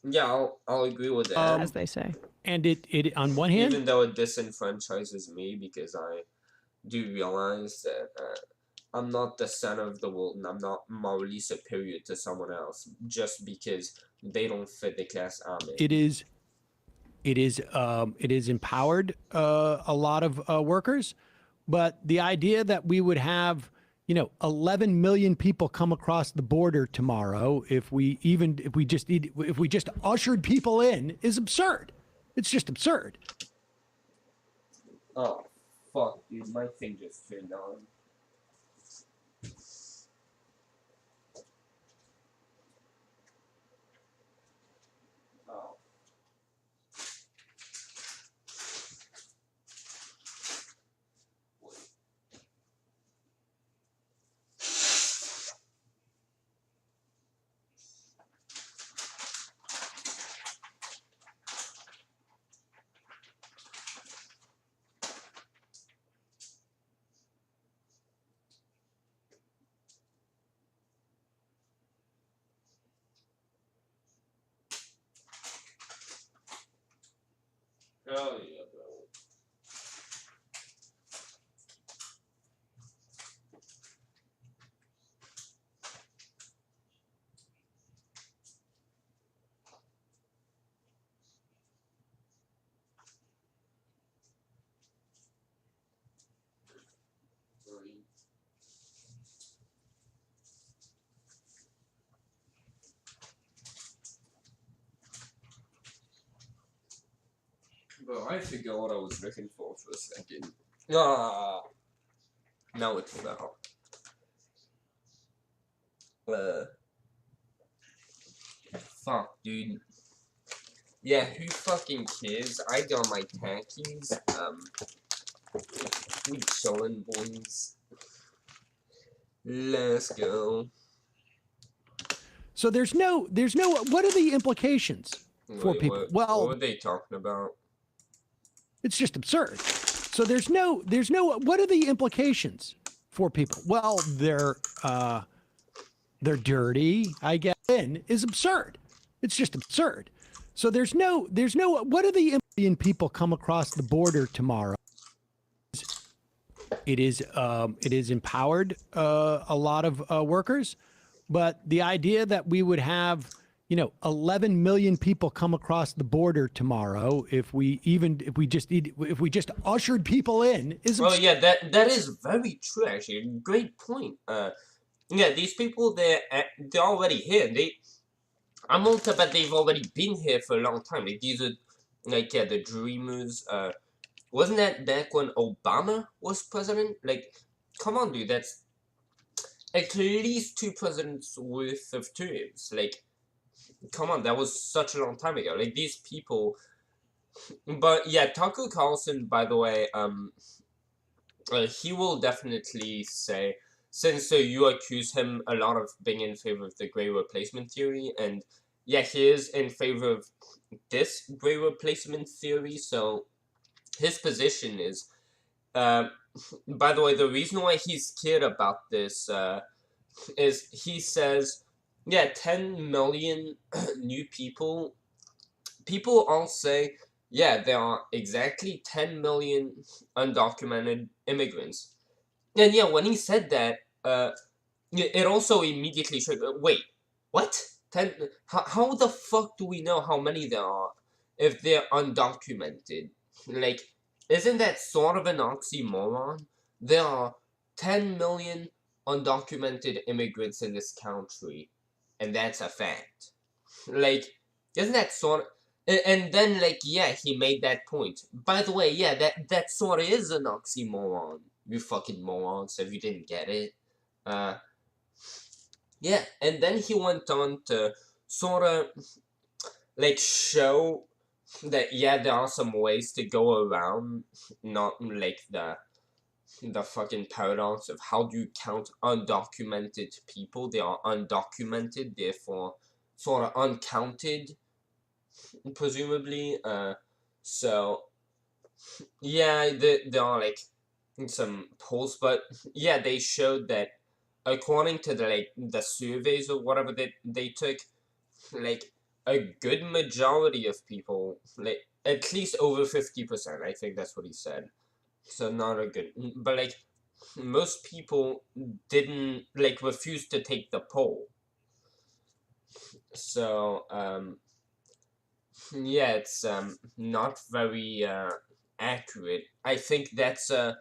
yeah, I'll agree with that. As they say. And it on one hand, even though it disenfranchises me because I do realize that I'm not the center of the world and I'm not morally superior to someone else just because they don't fit the class I'm in. It is empowered a lot of workers, but the idea that we would have 11 million people come across the border tomorrow if we just ushered people in is absurd. It's just absurd. Oh fuck, dude, my thing just turned on. Oh yeah, bro. Bro, I forgot what I was looking for a second. Ah, now it fell. Fuck, dude. Yeah, who fucking cares? I got my khakis. We chillin', boys. Let's go. So there's no. What are the implications for people? What were they talking about? It's just absurd. So there's no. What are the implications for people? Well, they're dirty. I get in is absurd. It's just absurd. So there's no. What are the people come across the border tomorrow? It is empowered a lot of workers, but the idea that we would have 11 million people come across the border tomorrow if we just ushered people in is well, yeah, that is very true actually. Great point. Yeah, these people they're already here. I'm willing to bet they've already been here for a long time. Like these are the dreamers. Wasn't that back when Obama was president? Like, come on, dude, that's at least 2 presidents worth of terms. Like, come on, that was such a long time ago. Like, these people, But yeah, Tucker Carlson, by the way, he will definitely say, since you accuse him a lot of being in favor of the gray replacement theory, and yeah, he is in favor of this gray replacement theory, so his position is, uh, by the way, the reason why he's scared about this, is he says, yeah, 10 million new people all say, yeah, there are exactly 10 million undocumented immigrants. And yeah, when he said that, it also immediately showed, wait, what? 10? How the fuck do we know how many there are if they're undocumented? Like, isn't that sort of an oxymoron? There are 10 million undocumented immigrants in this country, and that's a fact. Like, isn't that sort of... And then, like, yeah, he made that point. By the way, yeah, that sort of is an oxymoron. You fucking morons, if you didn't get it. Yeah, and then he went on to sort of, like, show that, yeah, there are some ways to go around, not, like, the fucking paradox of how do you count undocumented people. They are undocumented, therefore sort of uncounted, presumably. So yeah, there are like some polls, but yeah, they showed that according to the surveys or whatever that they took, like a good majority of people, like at least over 50%, I think that's what he said. So not a good, but like most people didn't like refuse to take the poll. So yeah, it's not very accurate. I think that's a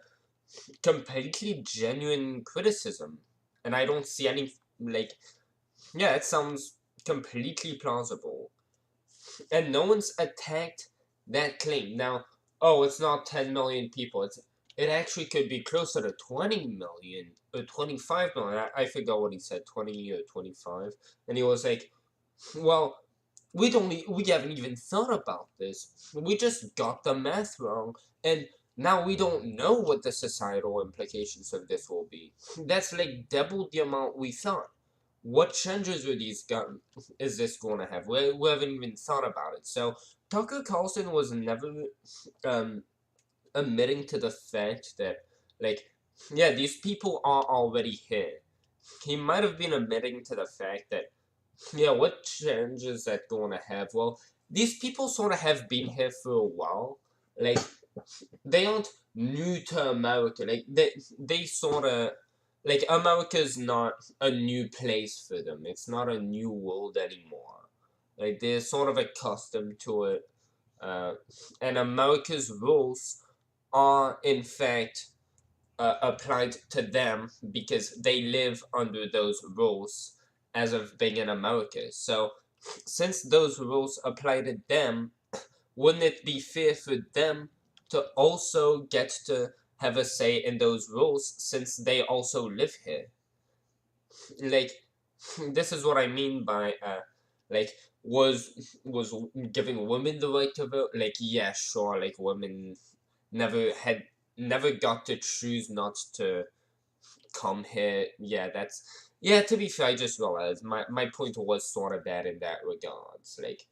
completely genuine criticism, and I don't see any like, yeah, it sounds completely plausible, and no one's attacked that claim. Now, oh, it's not 10 million people. It actually could be closer to 20 million or 25 million. I forgot what he said, 20 or 25, and he was like, well, we haven't even thought about this. We just got the math wrong, and now we don't know what the societal implications of this will be. That's like double the amount we thought. What changes is this going to have? We haven't even thought about it. So Tucker Carlson was never um, admitting to the fact that, like, yeah, these people are already here. He might have been admitting to the fact that, yeah, what changes that going to have? Well, these people sort of have been here for a while. Like, they aren't new to America. Like, they sort of, like, America's not a new place for them. It's not a new world anymore. Like, they're sort of accustomed to it. Uh, and America's rules are, in fact, applied to them because they live under those rules as of being in America. So, since those rules apply to them, wouldn't it be fair for them to also get to have a say in those rules since they also live here? Like, this is what I mean by, like, was giving women the right to vote? Like, yeah, sure, like, women never got to choose not to come here. Yeah, to be fair, I just realized my point was sort of bad in that regards. Like,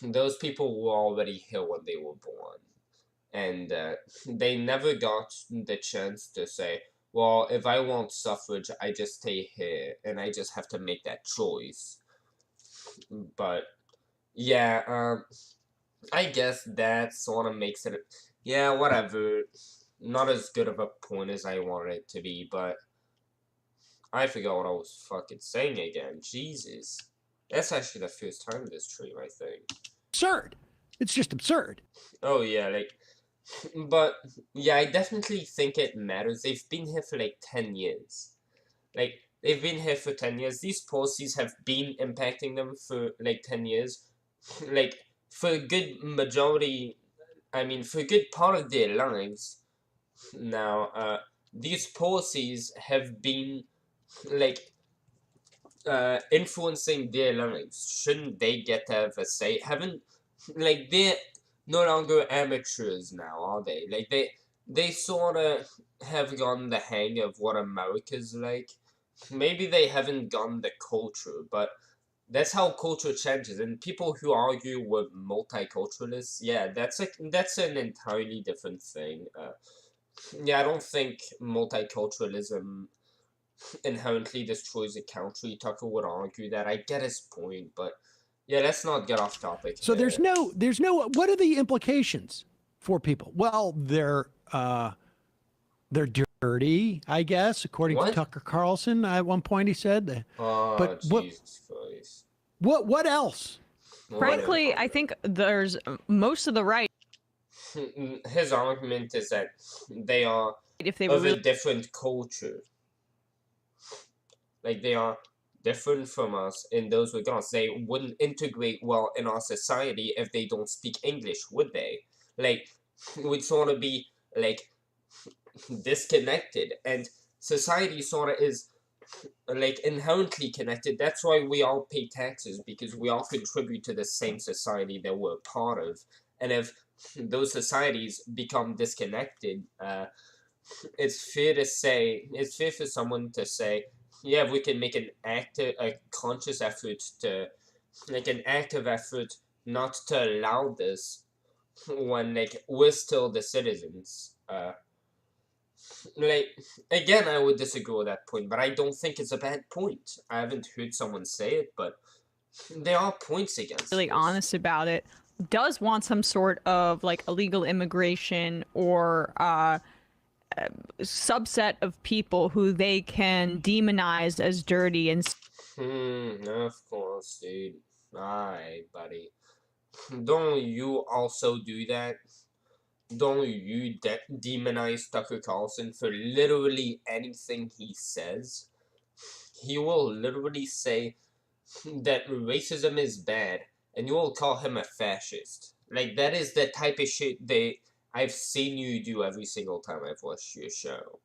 those people were already here when they were born, and they never got the chance to say, well, if I want suffrage, I just stay here, and I just have to make that choice. But yeah, I guess that sort of makes it, yeah, whatever. Not as good of a point as I wanted it to be, but I forgot what I was fucking saying again. Jesus. That's actually the first time this stream, I think. Absurd. It's just absurd. Oh, yeah, like, but, yeah, I definitely think it matters. They've been here for, like, 10 years. Like, they've been here for 10 years. These policies have been impacting them for, like, 10 years. Like, for a good majority, I mean, for a good part of their lives. Now, these policies have been, like, influencing their lives. Shouldn't they get to have a say? Haven't, like, no longer amateurs now, are they? Like they sort of have gotten the hang of what America's like. Maybe they haven't gotten the culture, but that's how culture changes. And people who argue with multiculturalists, yeah, that's an entirely different thing. Yeah, I don't think multiculturalism inherently destroys a country. Tucker would argue that. I get his point, but yeah, let's not get off topic So here. there's no. What are the implications for people? Well, they're dirty, I guess, according to Tucker Carlson. At one point, he said. Oh, but Jesus Christ. What else? Frankly, I think there's most of the right. His argument is that they are if they of were a different culture. Like, they are different from us in those regards. They wouldn't integrate well in our society if they don't speak English, would they? Like, we'd sort of be, like, disconnected. And society sort of is, like, inherently connected. That's why we all pay taxes, because we all contribute to the same society that we're part of. And if those societies become disconnected, it's fair for someone to say, yeah, we can make a conscious effort to, like, an active effort not to allow this when, like, we're still the citizens. Like, again, I would disagree with that point, but I don't think it's a bad point. I haven't heard someone say it, but there are points against really this. honest about it, does want some sort of like illegal immigration or subset of people who they can demonize as dirty and Of course, dude. Alright, buddy. Don't you also do that? Don't you demonize Tucker Carlson for literally anything he says? He will literally say that racism is bad, and you will call him a fascist. Like, that is the type of shit I've seen you do every single time I've watched your show.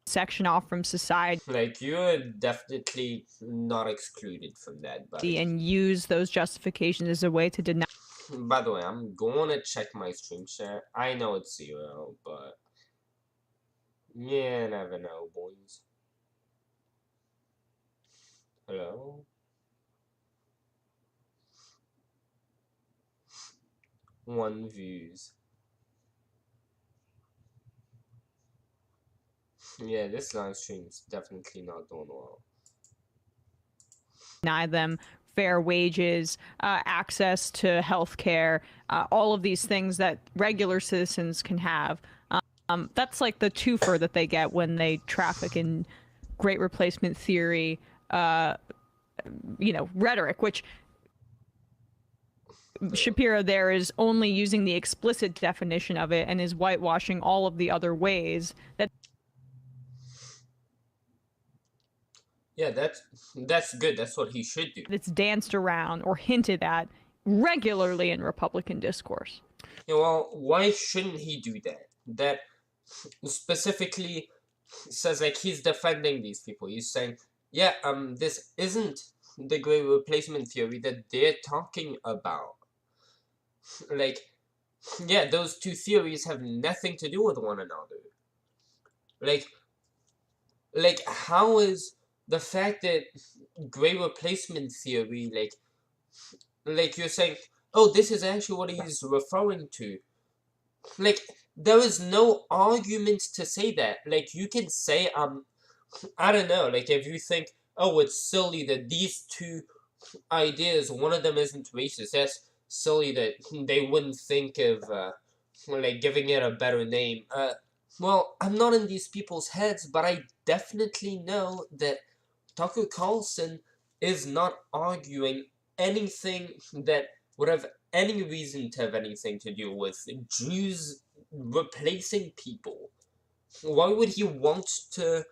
section off from society. Like, you're definitely not excluded from that, buddy. And use those justifications as a way to deny. By the way, I'm going to check my stream chat. I know it's 0, but yeah, never know, boys. Hello? One views. Yeah, this live stream's definitely not doing well. Deny them fair wages, access to health care, all of these things that regular citizens can have. That's like the twofer that they get when they traffic in great replacement theory, rhetoric, which Shapiro there is only using the explicit definition of it and is whitewashing all of the other ways that. Yeah, that's good. That's what he should do. It's danced around or hinted at regularly in Republican discourse. Yeah, well, why shouldn't he do that? That specifically says, like, he's defending these people. He's saying, yeah, this isn't the great replacement theory that they're talking about. Like, yeah, those two theories have nothing to do with one another. Like, how is the fact that great replacement theory, like you're saying, oh, this is actually what he's referring to. Like, there is no argument to say that. Like, you can say, I don't know, like, if you think, oh, it's silly that these two ideas, one of them isn't racist, that's silly that they wouldn't think of, like, giving it a better name. Well, I'm not in these people's heads, but I definitely know that Tucker Carlson is not arguing anything that would have any reason to have anything to do with Jews replacing people. Why would he want to,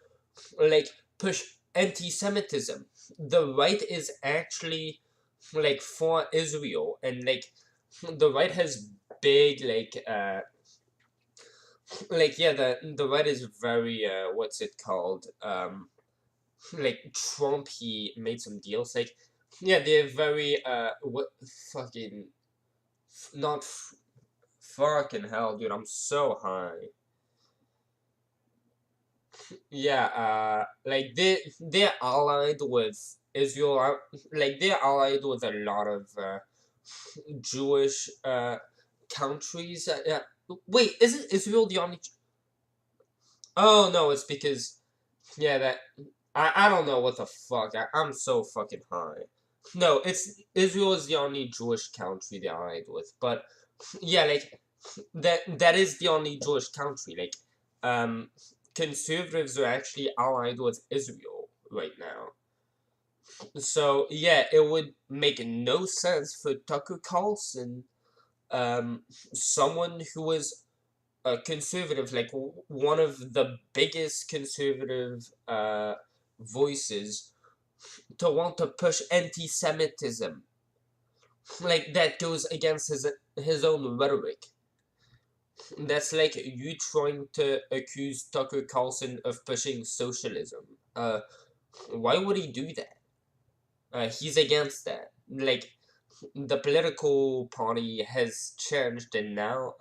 like, push anti-Semitism? The right is actually, like, for Israel, and, like, the right has big, yeah, the right is very, what's it called, like, Trump, he made some deals, like, yeah, they're very, Fucking hell, dude, I'm so high. Yeah, like they're allied with Israel. Like they're allied with a lot of Jewish countries. Yeah. Wait, isn't Israel the only? Oh no, it's because yeah that I don't know what the fuck. I'm so fucking high. No, it's Israel is the only Jewish country they're allied with, but yeah, like that is the only Jewish country. Like, conservatives are actually allied with Israel right now. So yeah, it would make no sense for Tucker Carlson, someone who was a conservative, like one of the biggest conservative voices, to want to push anti-Semitism. Like that goes against his own rhetoric. That's like you trying to accuse Tucker Carlson of pushing socialism. Why would he do that? He's against that. Like, the political party has changed, and now,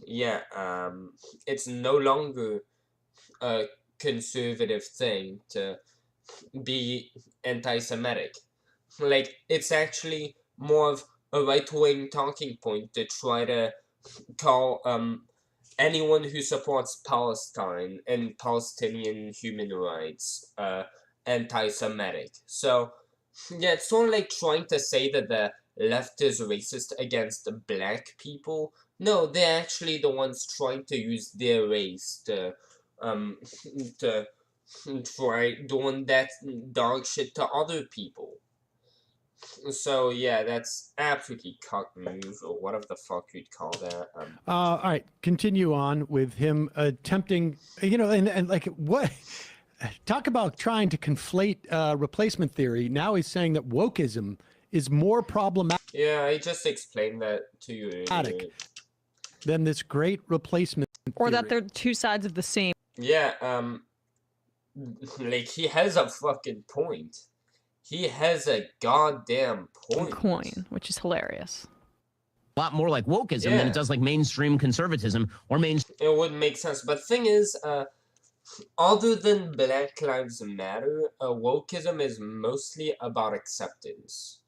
yeah, it's no longer a conservative thing to be anti-Semitic. Like, it's actually more of a right-wing talking point to try to call anyone who supports Palestine and Palestinian human rights anti-Semitic. So yeah, it's sort of like trying to say that the left is racist against black people. No, they're actually the ones trying to use their race um to try doing that dog shit to other people. So yeah, that's absolutely cock news, or whatever the fuck you'd call that. All right, continue on with him attempting, and like what? Talk about trying to conflate replacement theory. Now he's saying that wokeism is more problematic. Yeah, I just explained that to you earlier. Than this great replacement or theory. that they're two sides of the same. Yeah, like he has a fucking point. He has a goddamn point. Coin, which is hilarious. A lot more like wokeism than it does like mainstream conservatism or mainstream. It would make sense, but thing is, other than Black Lives Matter, wokeism is mostly about acceptance.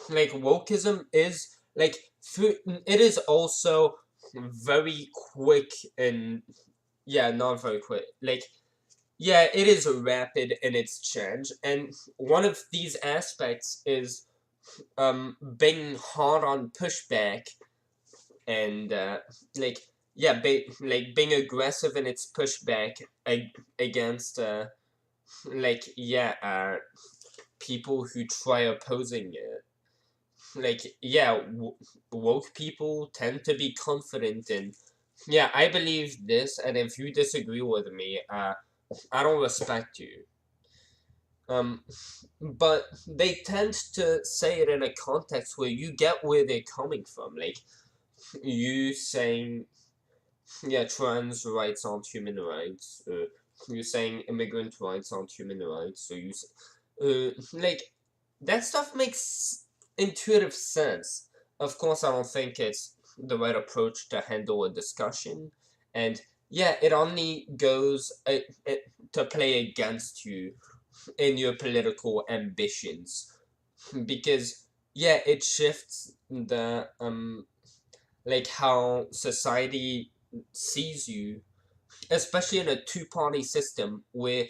Like, wokeism is, like, it is also very quick and, yeah, not very quick. Like, yeah, it is rapid in its change, and one of these aspects is, being hard on pushback, and, like, yeah, like, being aggressive in its pushback against, like, yeah, people who try opposing it. Like, yeah, woke people tend to be confident in, yeah, I believe this, and if you disagree with me, I don't respect you. But they tend to say it in a context where you get where they're coming from. Like, you saying, yeah, trans rights aren't human rights, you saying immigrant rights aren't human rights, so like, that stuff makes intuitive sense. Of course, I don't think it's the right approach to handle a discussion, and yeah, it only goes to play against you in your political ambitions, because yeah, it shifts the like how society sees you, especially in a two-party system where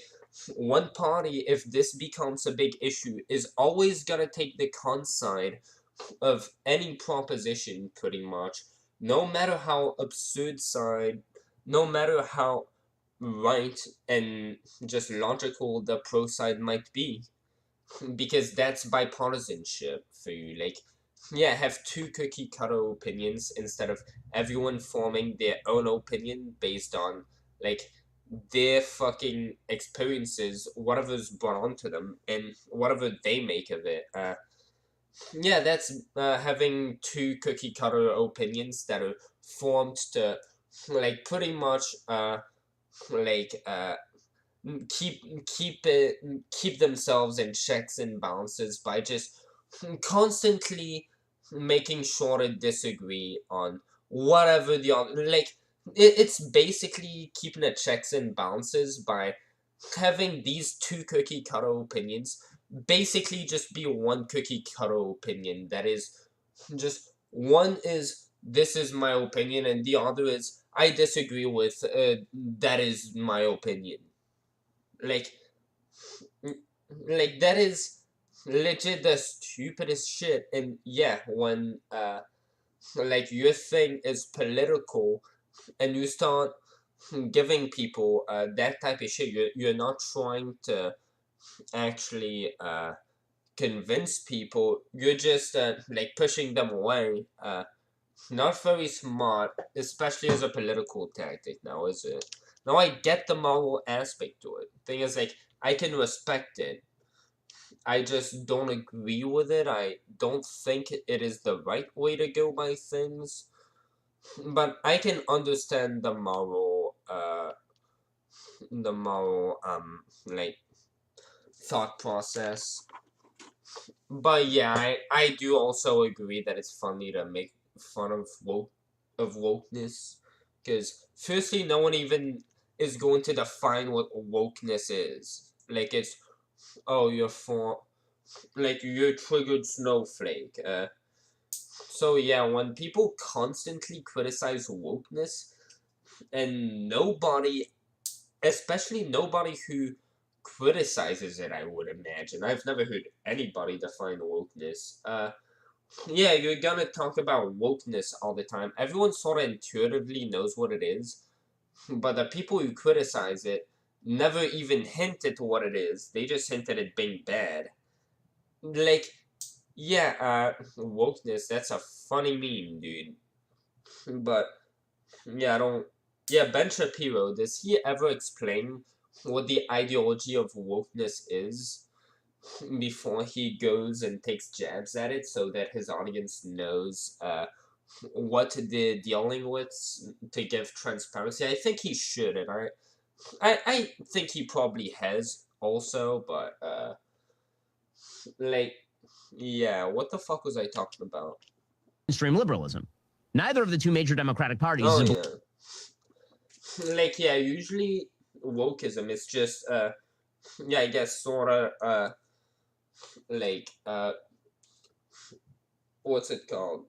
one party, if this becomes a big issue, is always gonna take the con side of any proposition, pretty much, no matter how absurd side, no matter how right and just logical the pro side might be, because that's bipartisanship for you. Like, yeah, have two cookie cutter opinions instead of everyone forming their own opinion based on, like, their fucking experiences, whatever's brought onto them, and whatever they make of it. Yeah, that's having two cookie cutter opinions that are formed to, like, pretty much, like, keep themselves in checks and balances by just constantly making sure to disagree on whatever the other, like, it's basically keeping the checks and balances by having these two cookie cutter opinions basically just be one cookie cutter opinion that is just one is this is my opinion and the other is I disagree with that is my opinion. Like like that is legit the stupidest shit. And yeah, when like your thing is political and you start giving people that type of shit, you're not trying to actually convince people, you're just like pushing them away. Not very smart, especially as a political tactic now, is it? Now I get the moral aspect to it. Thing is, like, I can respect it. I just don't agree with it. I don't think it is the right way to go by things. But I can understand the moral, like, thought process. But yeah, I do also agree that it's funny to make fun of wokeness, because firstly, no one even is going to define what wokeness is. Like, it's, oh, you're for, like, you're triggered snowflake. So yeah, when people constantly criticize wokeness, and nobody, especially nobody who criticizes it, I would imagine. I've never heard anybody define wokeness. Yeah, you're gonna talk about wokeness all the time. Everyone sort of intuitively knows what it is, but the people who criticize it never even hint at what it is. They just hint at it being bad. Like, yeah, wokeness, that's a funny meme, dude. But, yeah, I don't... Yeah, Ben Shapiro, does he ever explain what the ideology of wokeness is before he goes and takes jabs at it so that his audience knows what they're dealing with to give transparency? I think he should, and I think he probably has also, but like, yeah, what the fuck was I talking about? Mainstream liberalism. Neither of the two major Democratic parties. Oh yeah, like, yeah, usually wokeism is just yeah, I guess sorta like what's it called?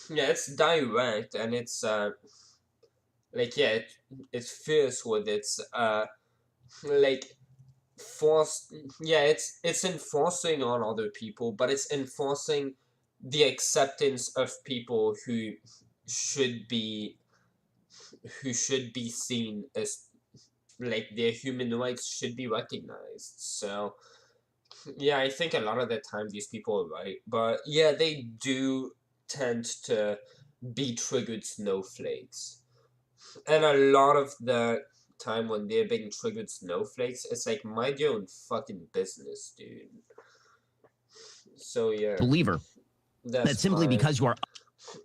Yeah, it's direct and it's like, yeah, it's fierce with its like force. Yeah, it's enforcing on other people, but it's enforcing the acceptance of people should be who should be seen as, like, their human rights should be recognized. So yeah, I think a lot of the time these people are right, but yeah, they do tend to be triggered snowflakes. And a lot of the time when they're being triggered snowflakes, it's like, mind your own fucking business, dude. So yeah, believer that's simply because you are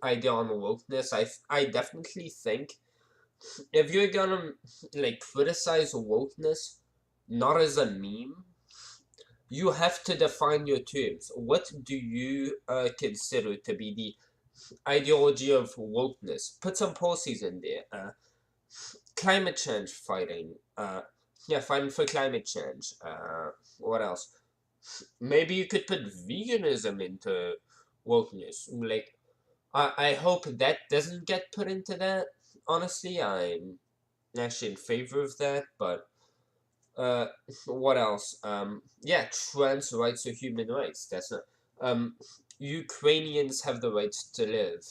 idea on wokeness. I definitely think if you're gonna, like, criticize wokeness, not as a meme, you have to define your terms. What do you consider to be the ideology of wokeness? Put some policies in there. Climate change fighting. Yeah, fighting for climate change. What else? Maybe you could put veganism into wokeness. Like, I hope that doesn't get put into that. Honestly, I'm actually in favor of that, but what else? Yeah, trans rights or human rights. That's not. Ukrainians have the right to live.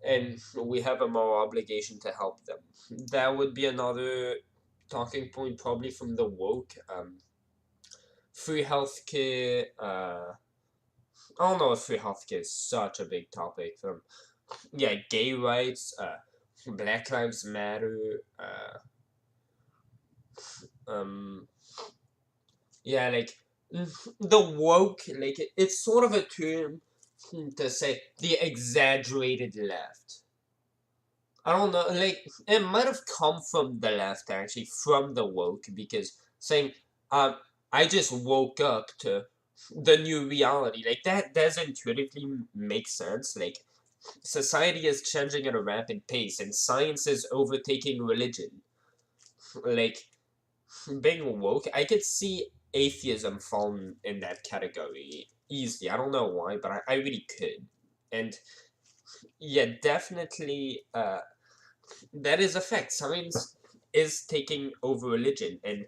And we have a moral obligation to help them. That would be another talking point, probably from the woke. Free healthcare. I don't know if free healthcare is such a big topic. Yeah, gay rights. Black Lives Matter. Yeah, like, the woke, like, it's sort of a term to say the exaggerated left. I don't know, like, it might have come from the left, actually, from the woke, because saying, I just woke up to the new reality. Like, that does intuitively make sense. Like, society is changing at a rapid pace, and science is overtaking religion. Like, being woke, I could see atheism falling in that category easily. I don't know why, but I really could. And yeah, definitely, that is a fact. Science is taking over religion, and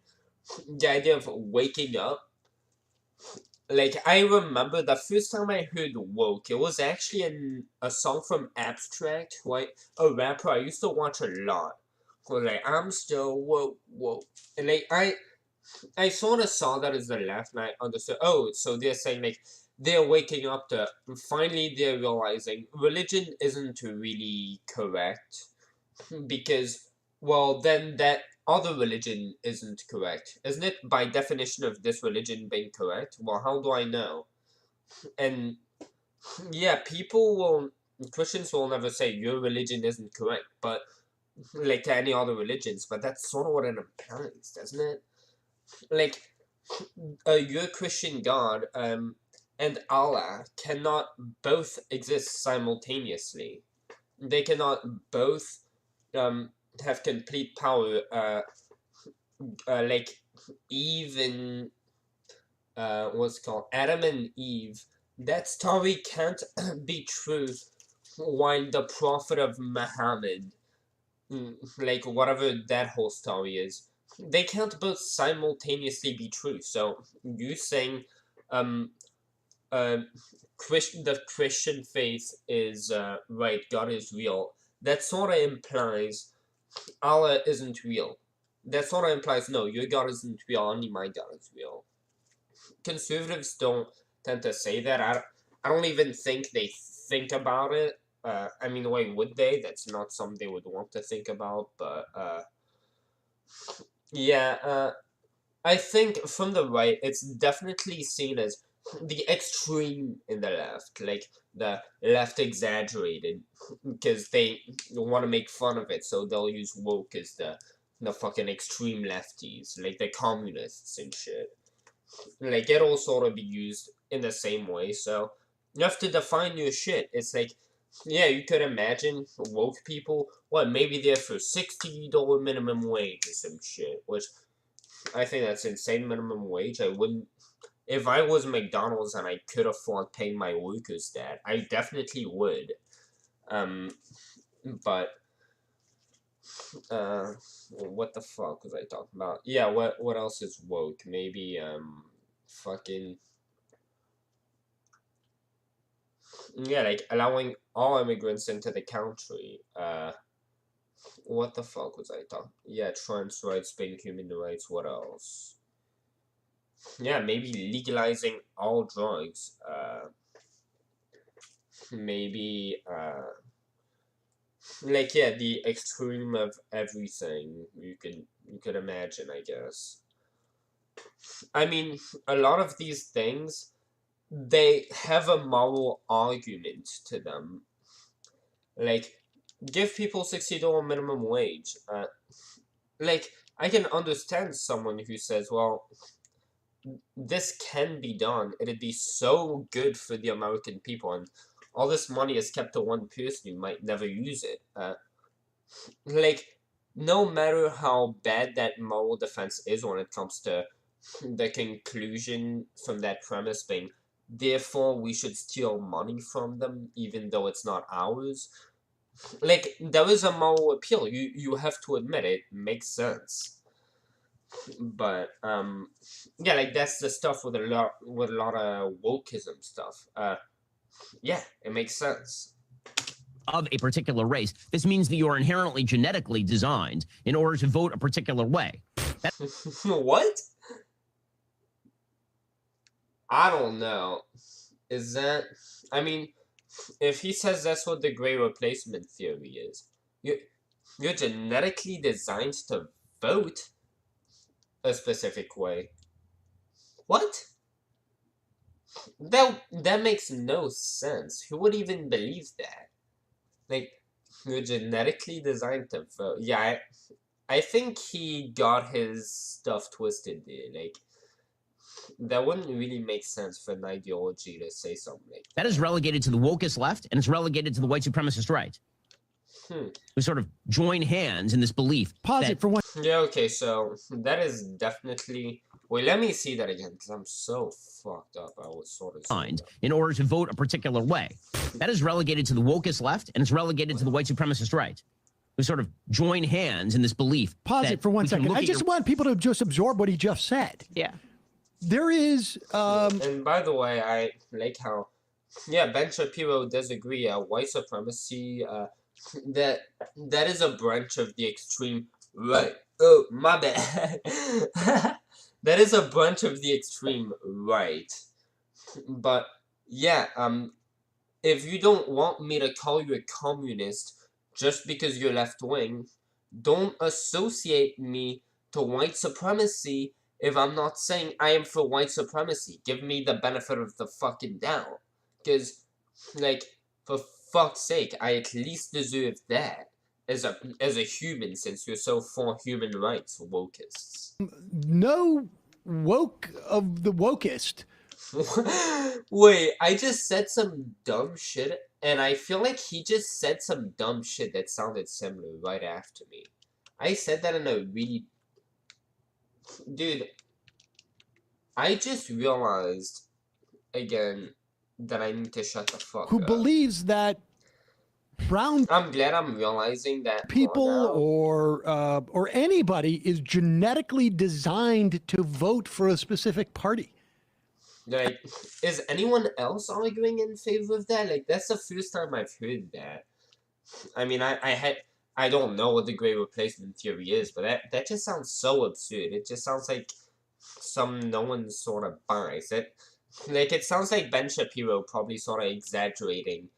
the idea of waking up. Like, I remember the first time I heard woke, it was actually in a song from Abstract, right? A rapper I used to watch a lot. Like, I'm still woke, woke. And like, I sort of saw that as the left, and I understood, oh, so they're saying, like, they're waking up to, finally they're realizing religion isn't really correct, because, well, then that other religion isn't correct. Isn't it by definition of this religion being correct? Well, how do I know? And yeah, Christians will never say your religion isn't correct, but, like, to any other religions, but that's sort of what it implies, doesn't it? Like, your Christian God, and Allah cannot both exist simultaneously. They cannot both, have complete power, like Eve and, what's it called, Adam and Eve. That story can't be true while the prophet of Muhammad, like whatever that whole story is, they can't both simultaneously be true. So you saying, um, uh, the Christian faith is, right, God is real. That sort of implies Allah isn't real. That sort of implies, no, your God isn't real, only my God is real. Conservatives don't tend to say that. I don't even think they think about it. I mean, why would they? That's not something they would want to think about, but, yeah, I think from the right, it's definitely seen as the extreme in the left. Like, the left exaggerated, because they want to make fun of it, so they'll use woke as the fucking extreme lefties, like the communists and shit. Like, it'll sort of be used in the same way, so you have to define your shit. It's like, yeah, you could imagine woke people, what, maybe they're for $60 minimum wage or some shit, which I think that's insane minimum wage. I wouldn't, if I was McDonald's and I could afford paying my workers that, I definitely would. But, what the fuck was I talking about? Yeah, what else is woke? Maybe, fucking, yeah, like, allowing all immigrants into the country. What the fuck was I talking? Yeah, trans rights, being human rights, what else? Yeah, maybe legalizing all drugs. Maybe, like, yeah, the extreme of everything you could imagine, I guess. I mean, a lot of these things, they have a moral argument to them. Like, give people $60 minimum wage. Like, I can understand someone who says, well, this can be done. It'd be so good for the American people, and all this money is kept to one person who might never use it. Like, no matter how bad that moral defense is when it comes to the conclusion from that premise being, therefore we should steal money from them even though it's not ours. Like, there is a moral appeal. You have to admit it makes sense. But, yeah, like, that's the stuff with a lot of wokeism stuff. Yeah, it makes sense. Of a particular race, this means that you are inherently genetically designed in order to vote a particular way. What? I don't know. Is that... I mean, if he says that's what the great replacement theory is, you're genetically designed to vote a specific way. What? That makes no sense. Who would even believe that? Like, you're genetically designed to vote. Yeah, I think he got his stuff twisted there. Like, that wouldn't really make sense for an ideology to say something like That is relegated to the wokest left, and it's relegated to the white supremacist right. Who sort of join hands in this belief. Pause it for one. Yeah, okay, so that is definitely... Wait, let me see that again, because I'm so fucked up. I was sort of... In order to vote a particular way. That is relegated to the wokest left, and it's relegated to the white supremacist right. Who sort of join hands in this belief. Pause it for 1 second. I just want people to just absorb what he just said. Yeah. There is... And by the way, I like how... Yeah, Ben Shapiro does agree. White supremacy... that is a branch of the extreme right. Oh, my bad. That is a branch of the extreme right. But yeah, if you don't want me to call you a communist just because you're left wing, don't associate me to white supremacy if I'm not saying I am for white supremacy. Give me the benefit of the fucking doubt. Because, like, for fuck's sake, I at least deserve that as a human, since you're so for human rights, wokists. No woke of the wokest. Wait, I just said some dumb shit, and I feel like he just said some dumb shit that sounded similar right after me. I said that in a really... Dude, I just realized, again, that I need to shut the fuck Who up. believes that brown... I'm glad I'm realizing that people or anybody is genetically designed to vote for a specific party. Like, is anyone else arguing in favor of that? Like, that's the first time I've heard that. I mean, I don't know what the great replacement theory is, but that just sounds so absurd. It just sounds like no one sort of buys it. Like, it sounds like Ben Shapiro probably sort of exaggerating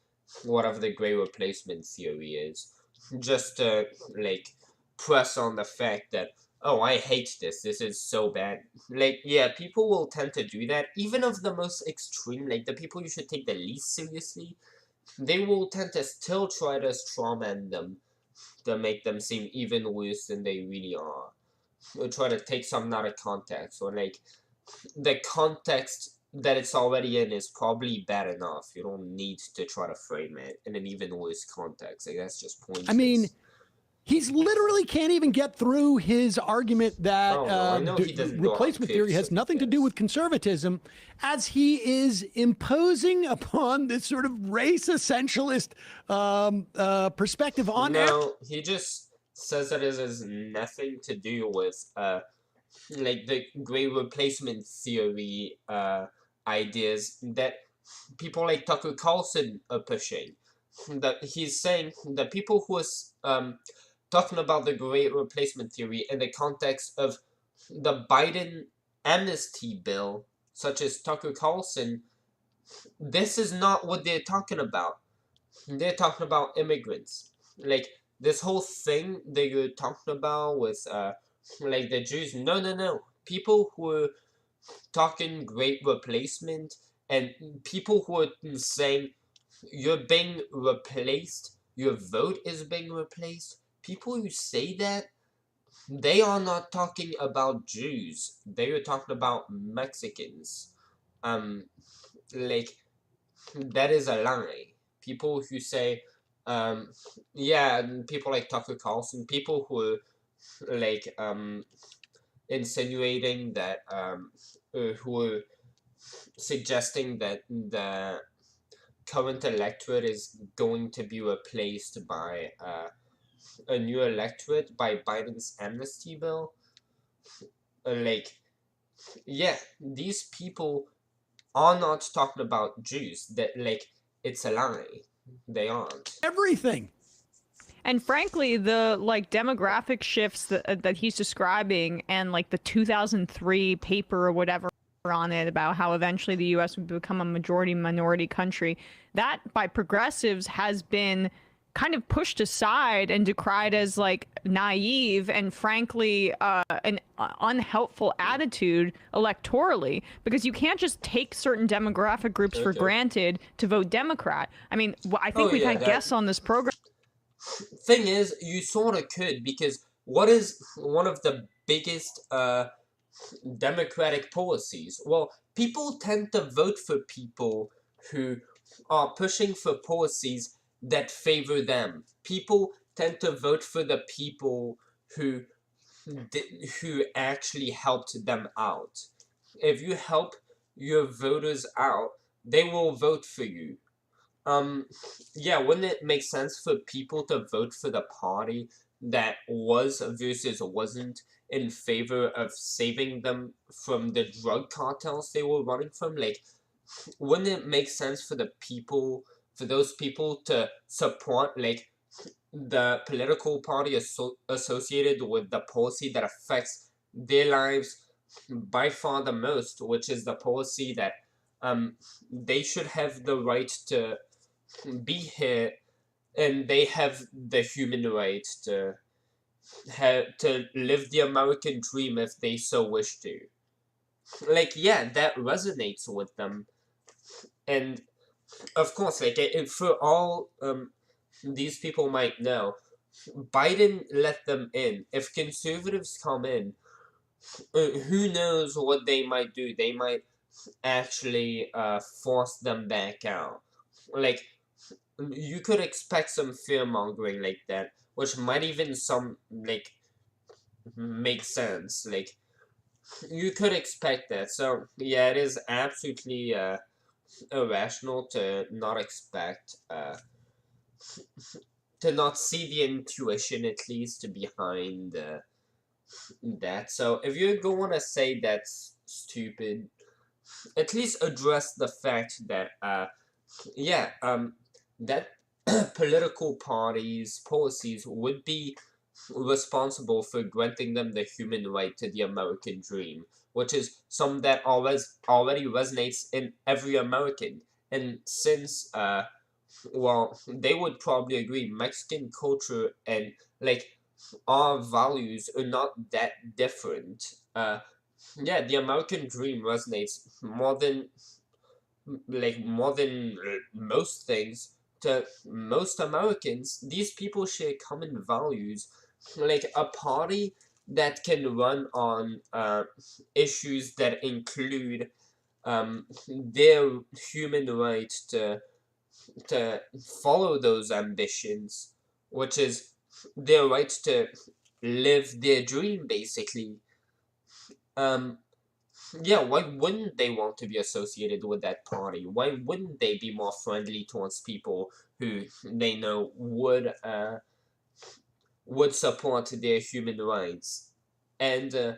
whatever the great replacement theory is, just to, like, press on the fact that, oh, I hate this is so bad. Like, yeah, people will tend to do that, even of the most extreme, like, the people you should take the least seriously, they will tend to still try to strawman them, to make them seem even worse than they really are. Or try to take something out of context, or, like, the context that it's already in is probably bad enough. You don't need to try to frame it in an even worse context. Like, that's just pointless. I mean, he's literally can't even get through his argument that replacement theory has nothing to do with conservatism, as he is imposing upon this sort of race essentialist perspective on it. No, he just says that it has nothing to do with like the great replacement theory ideas that people like Tucker Carlson are pushing. That he's saying that people who are talking about the great replacement theory in the context of the Biden amnesty bill, such as Tucker Carlson, this is not what they're talking about. They're talking about immigrants. Like, this whole thing that you're talking about with like the Jews, no. People who are talking great replacement and people who are saying you're being replaced, your vote is being replaced, people who say that, they are not talking about Jews. They are talking about Mexicans. Like, that is a lie. People who say, yeah, people like Tucker Carlson, people who are, like, insinuating that, who are suggesting that the current electorate is going to be replaced by a new electorate by Biden's amnesty bill. Like, yeah, these people are not talking about Jews. That, like, it's a lie. They aren't. Everything. And frankly, the like demographic shifts that he's describing, and like the 2003 paper or whatever on it about how eventually the U.S. would become a majority-minority country, that by progressives has been kind of pushed aside and decried as like naive and frankly an unhelpful attitude electorally, because you can't just take certain demographic groups for granted to vote Democrat. I mean, I think we've had guests on this program. Thing is, you sort of could, because what is one of the biggest democratic policies. Well, people tend to vote for people who are pushing for policies that favor them. People tend to vote for the people who actually helped them out. If you help your voters out, they will vote for you. Yeah, wouldn't it make sense for people to vote for the party that was versus wasn't in favor of saving them from the drug cartels they were running from? Like, wouldn't it make sense for those people to support, like, the political party associated with the policy that affects their lives by far the most, which is the policy that they should have the right to be here, and they have the human right to live the American dream if they so wish to. Like, yeah, that resonates with them, and of course, like, for all these people might know, Biden let them in. If conservatives come in, who knows what they might do? They might actually force them back out. Like, you could expect some fear mongering like that, which might even make sense. Like, you could expect that. So yeah, it is absolutely irrational to not expect to not see the intuition, at least, behind that. So if you're going to say that's stupid, at least address the fact that yeah, that political parties' policies would be responsible for granting them the human right to the American dream, which is something that already resonates in every American. And since well, they would probably agree, Mexican culture and, like, our values are not that different. Yeah, the American dream resonates more than most things to most Americans. These people share common values, like a party that can run on issues that include their human right to follow those ambitions, which is their right to live their dream, basically. Um, yeah, why wouldn't they want to be associated with that party? Why wouldn't they be more friendly towards people who they know would support their human rights? And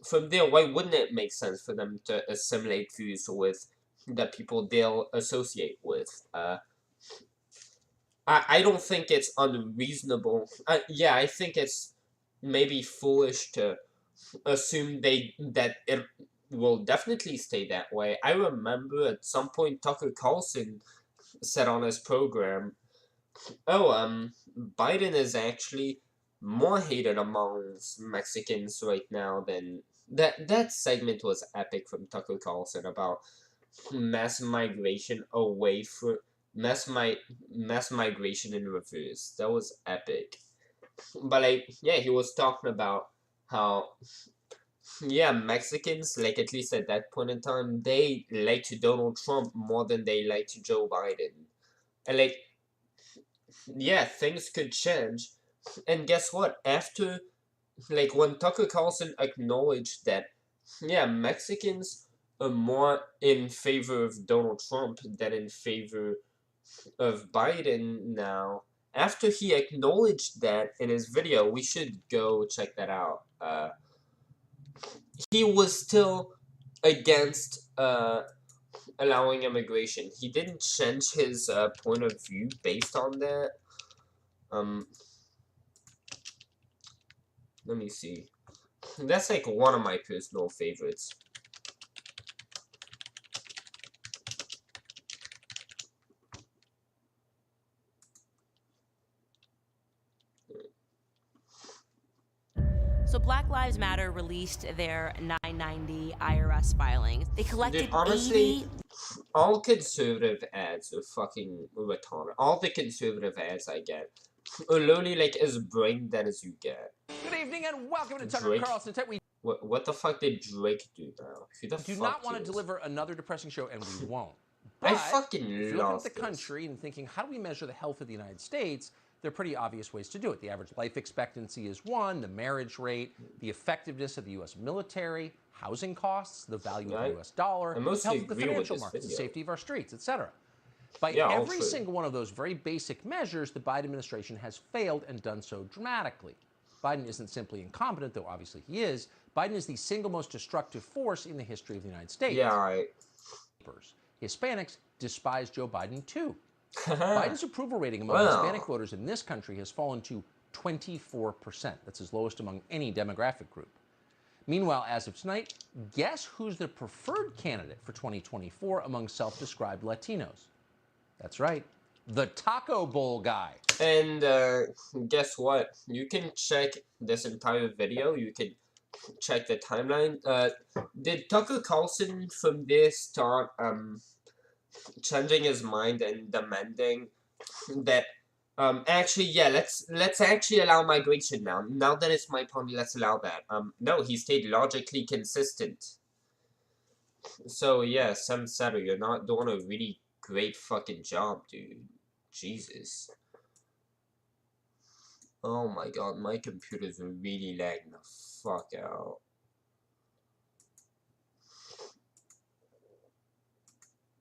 from there, why wouldn't it make sense for them to assimilate views with the people they'll associate with? I don't think it's unreasonable. Yeah, I think it's maybe foolish to assume that it will definitely stay that way. I remember at some point Tucker Carlson said on his program, "Oh, Biden is actually more hated amongst Mexicans right now than that." That segment was epic from Tucker Carlson about mass migration away from mass migration in reverse. That was epic. But, like, yeah, he was talking about how, yeah, Mexicans, like, at least at that point in time, they liked Donald Trump more than they liked Joe Biden. And, like, yeah, things could change. And guess what? After, like, when Tucker Carlson acknowledged that, yeah, Mexicans are more in favor of Donald Trump than in favor of Biden now, after he acknowledged that in his video, we should go check that out. He was still against allowing immigration. He didn't change his point of view based on that. Let me see. That's, like, one of my personal favorites. So Black Lives Matter released their 990 IRS filings. They collected Dude, honestly, 80... all conservative ads are fucking retarded. All the conservative ads I get are literally, like, as brain dead as you get. Good evening and welcome to Tucker Carlson Tech. What the fuck did Drake do now? Who the do fuck not want to cares? deliver another depressing show, and we won't. I But fucking if you're looking love at the country and thinking, how do we measure the health of the United States? There are pretty obvious ways to do it. The average life expectancy is one, the marriage rate, the effectiveness of the U.S. military, housing costs, the value of the U.S. dollar, the health of the financial markets, the safety of our streets, etc. By every single one of those very basic measures, the Biden administration has failed and done so dramatically. Biden isn't simply incompetent, though obviously he is. Biden is the single most destructive force in the history of the United States. Yeah, right. Hispanics despise Joe Biden, too. Biden's approval rating among Hispanic voters in this country has fallen to 24%. That's his lowest among any demographic group. Meanwhile, as of tonight, guess who's the preferred candidate for 2024 among self-described Latinos? That's right, the Taco Bowl guy. And guess what? You can check this entire video. You can check the timeline. Did Tucker Carlson from this start changing his mind and demanding that actually, yeah, let's actually allow migration now. Now that it's my party, let's allow that. No, he stayed logically consistent. So yeah, Sam Seder, you're not doing a really great fucking job, dude. Jesus. Oh my god, my computer's really lagging the fuck out.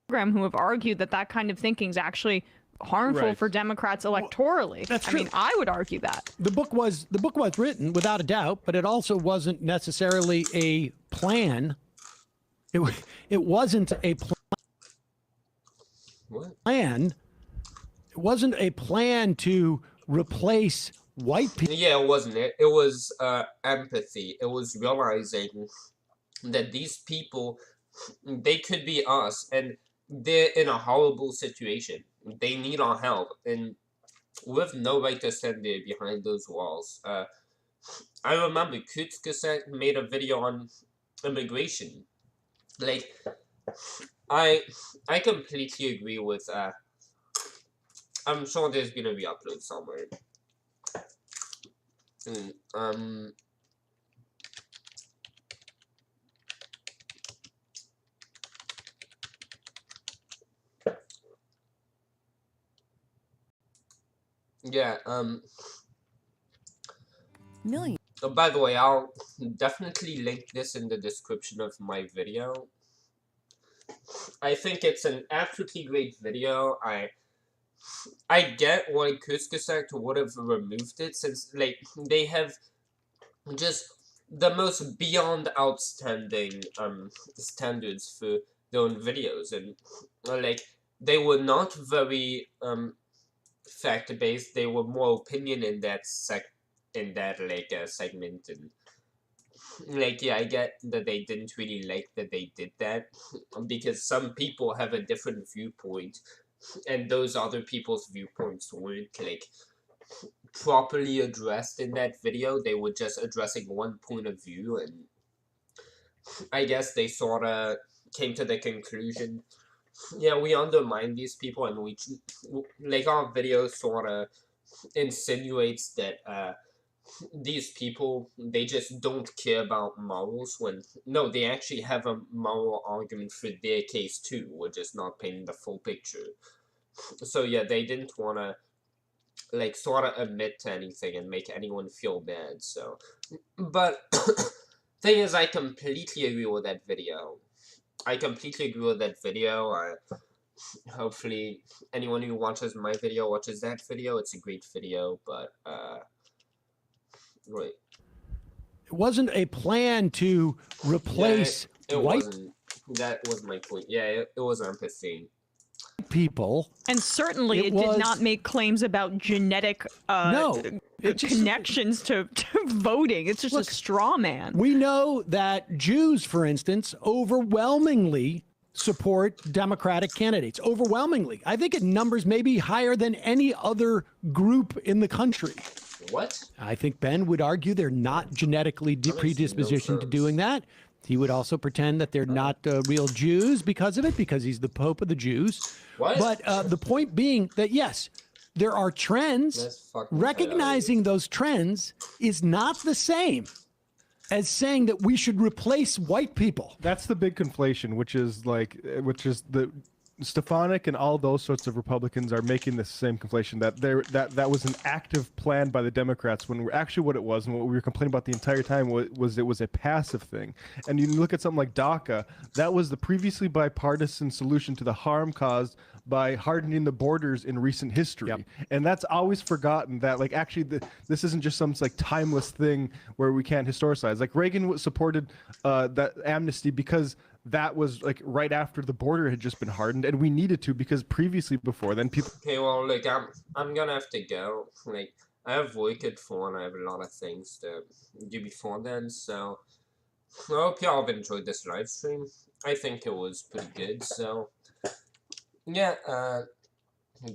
Who have argued that that kind of thinking is actually harmful for Democrats electorally. That's true. I mean, I would argue that. The book was written without a doubt, but it also wasn't necessarily a plan. It wasn't a plan. It wasn't a plan to replace white people. Yeah, it wasn't it. It was empathy. It was realizing that these people, they could be us, and they're in a horrible situation. They need our help, and we have no right to stand there behind those walls. I remember Kutzgesagt made a video on immigration. Like, I completely agree with, I'm sure there's gonna be uploads somewhere. Yeah, Million. Oh, by the way, I'll definitely link this in the description of my video. I think it's an absolutely great video. I get why Kutzgesagt would have removed it, since, like, they have just the most beyond outstanding standards for their own videos, and like, they were not very fact-based. They were more opinion in that segment, and like, yeah, I get that they didn't really like that they did that, because some people have a different viewpoint, and those other people's viewpoints weren't, like, properly addressed in that video. They were just addressing one point of view, and I guess they sorta came to the conclusion, yeah, we undermine these people, and we, like, our video sorta insinuates that these people, they just don't care about morals, when no, they actually have a moral argument for their case too. We're just not painting the full picture. So yeah, they didn't want to, like, sort of admit to anything and make anyone feel bad. So, but thing is, I completely agree with that video. Hopefully anyone who watches my video watches that video. It's a great video, but right. It wasn't a plan to replace it white wasn't. That was my point. Yeah, it was empathy. People. And certainly it did not make claims about genetic connections to voting. It's just a straw man. We know that Jews, for instance, overwhelmingly support Democratic candidates. Overwhelmingly. I think it numbers maybe higher than any other group in the country. What? I think Ben would argue they're not genetically predispositioned to doing that. He would also pretend that they're not real Jews because of it, because he's the Pope of the Jews. What? But the point being that, yes, there are trends. Recognizing those trends is not the same as saying that we should replace white people. That's the big conflation, which is the Stefanik and all those sorts of Republicans are making the same conflation that was an active plan by the Democrats when actually what it was and what we were complaining about the entire time was it was a passive thing. And you look at something like DACA, that was the previously bipartisan solution to the harm caused by hardening the borders in recent history. Yep. And that's always forgotten that this isn't just some timeless thing where we can't historicize. Like Reagan supported that amnesty because that was right after the border had just been hardened, and we needed to because previously before then people. Okay, well, look, I'm gonna have to go. I have work at 4 and I have a lot of things to do before then, so I hope y'all have enjoyed this live stream. I think it was pretty good, so yeah,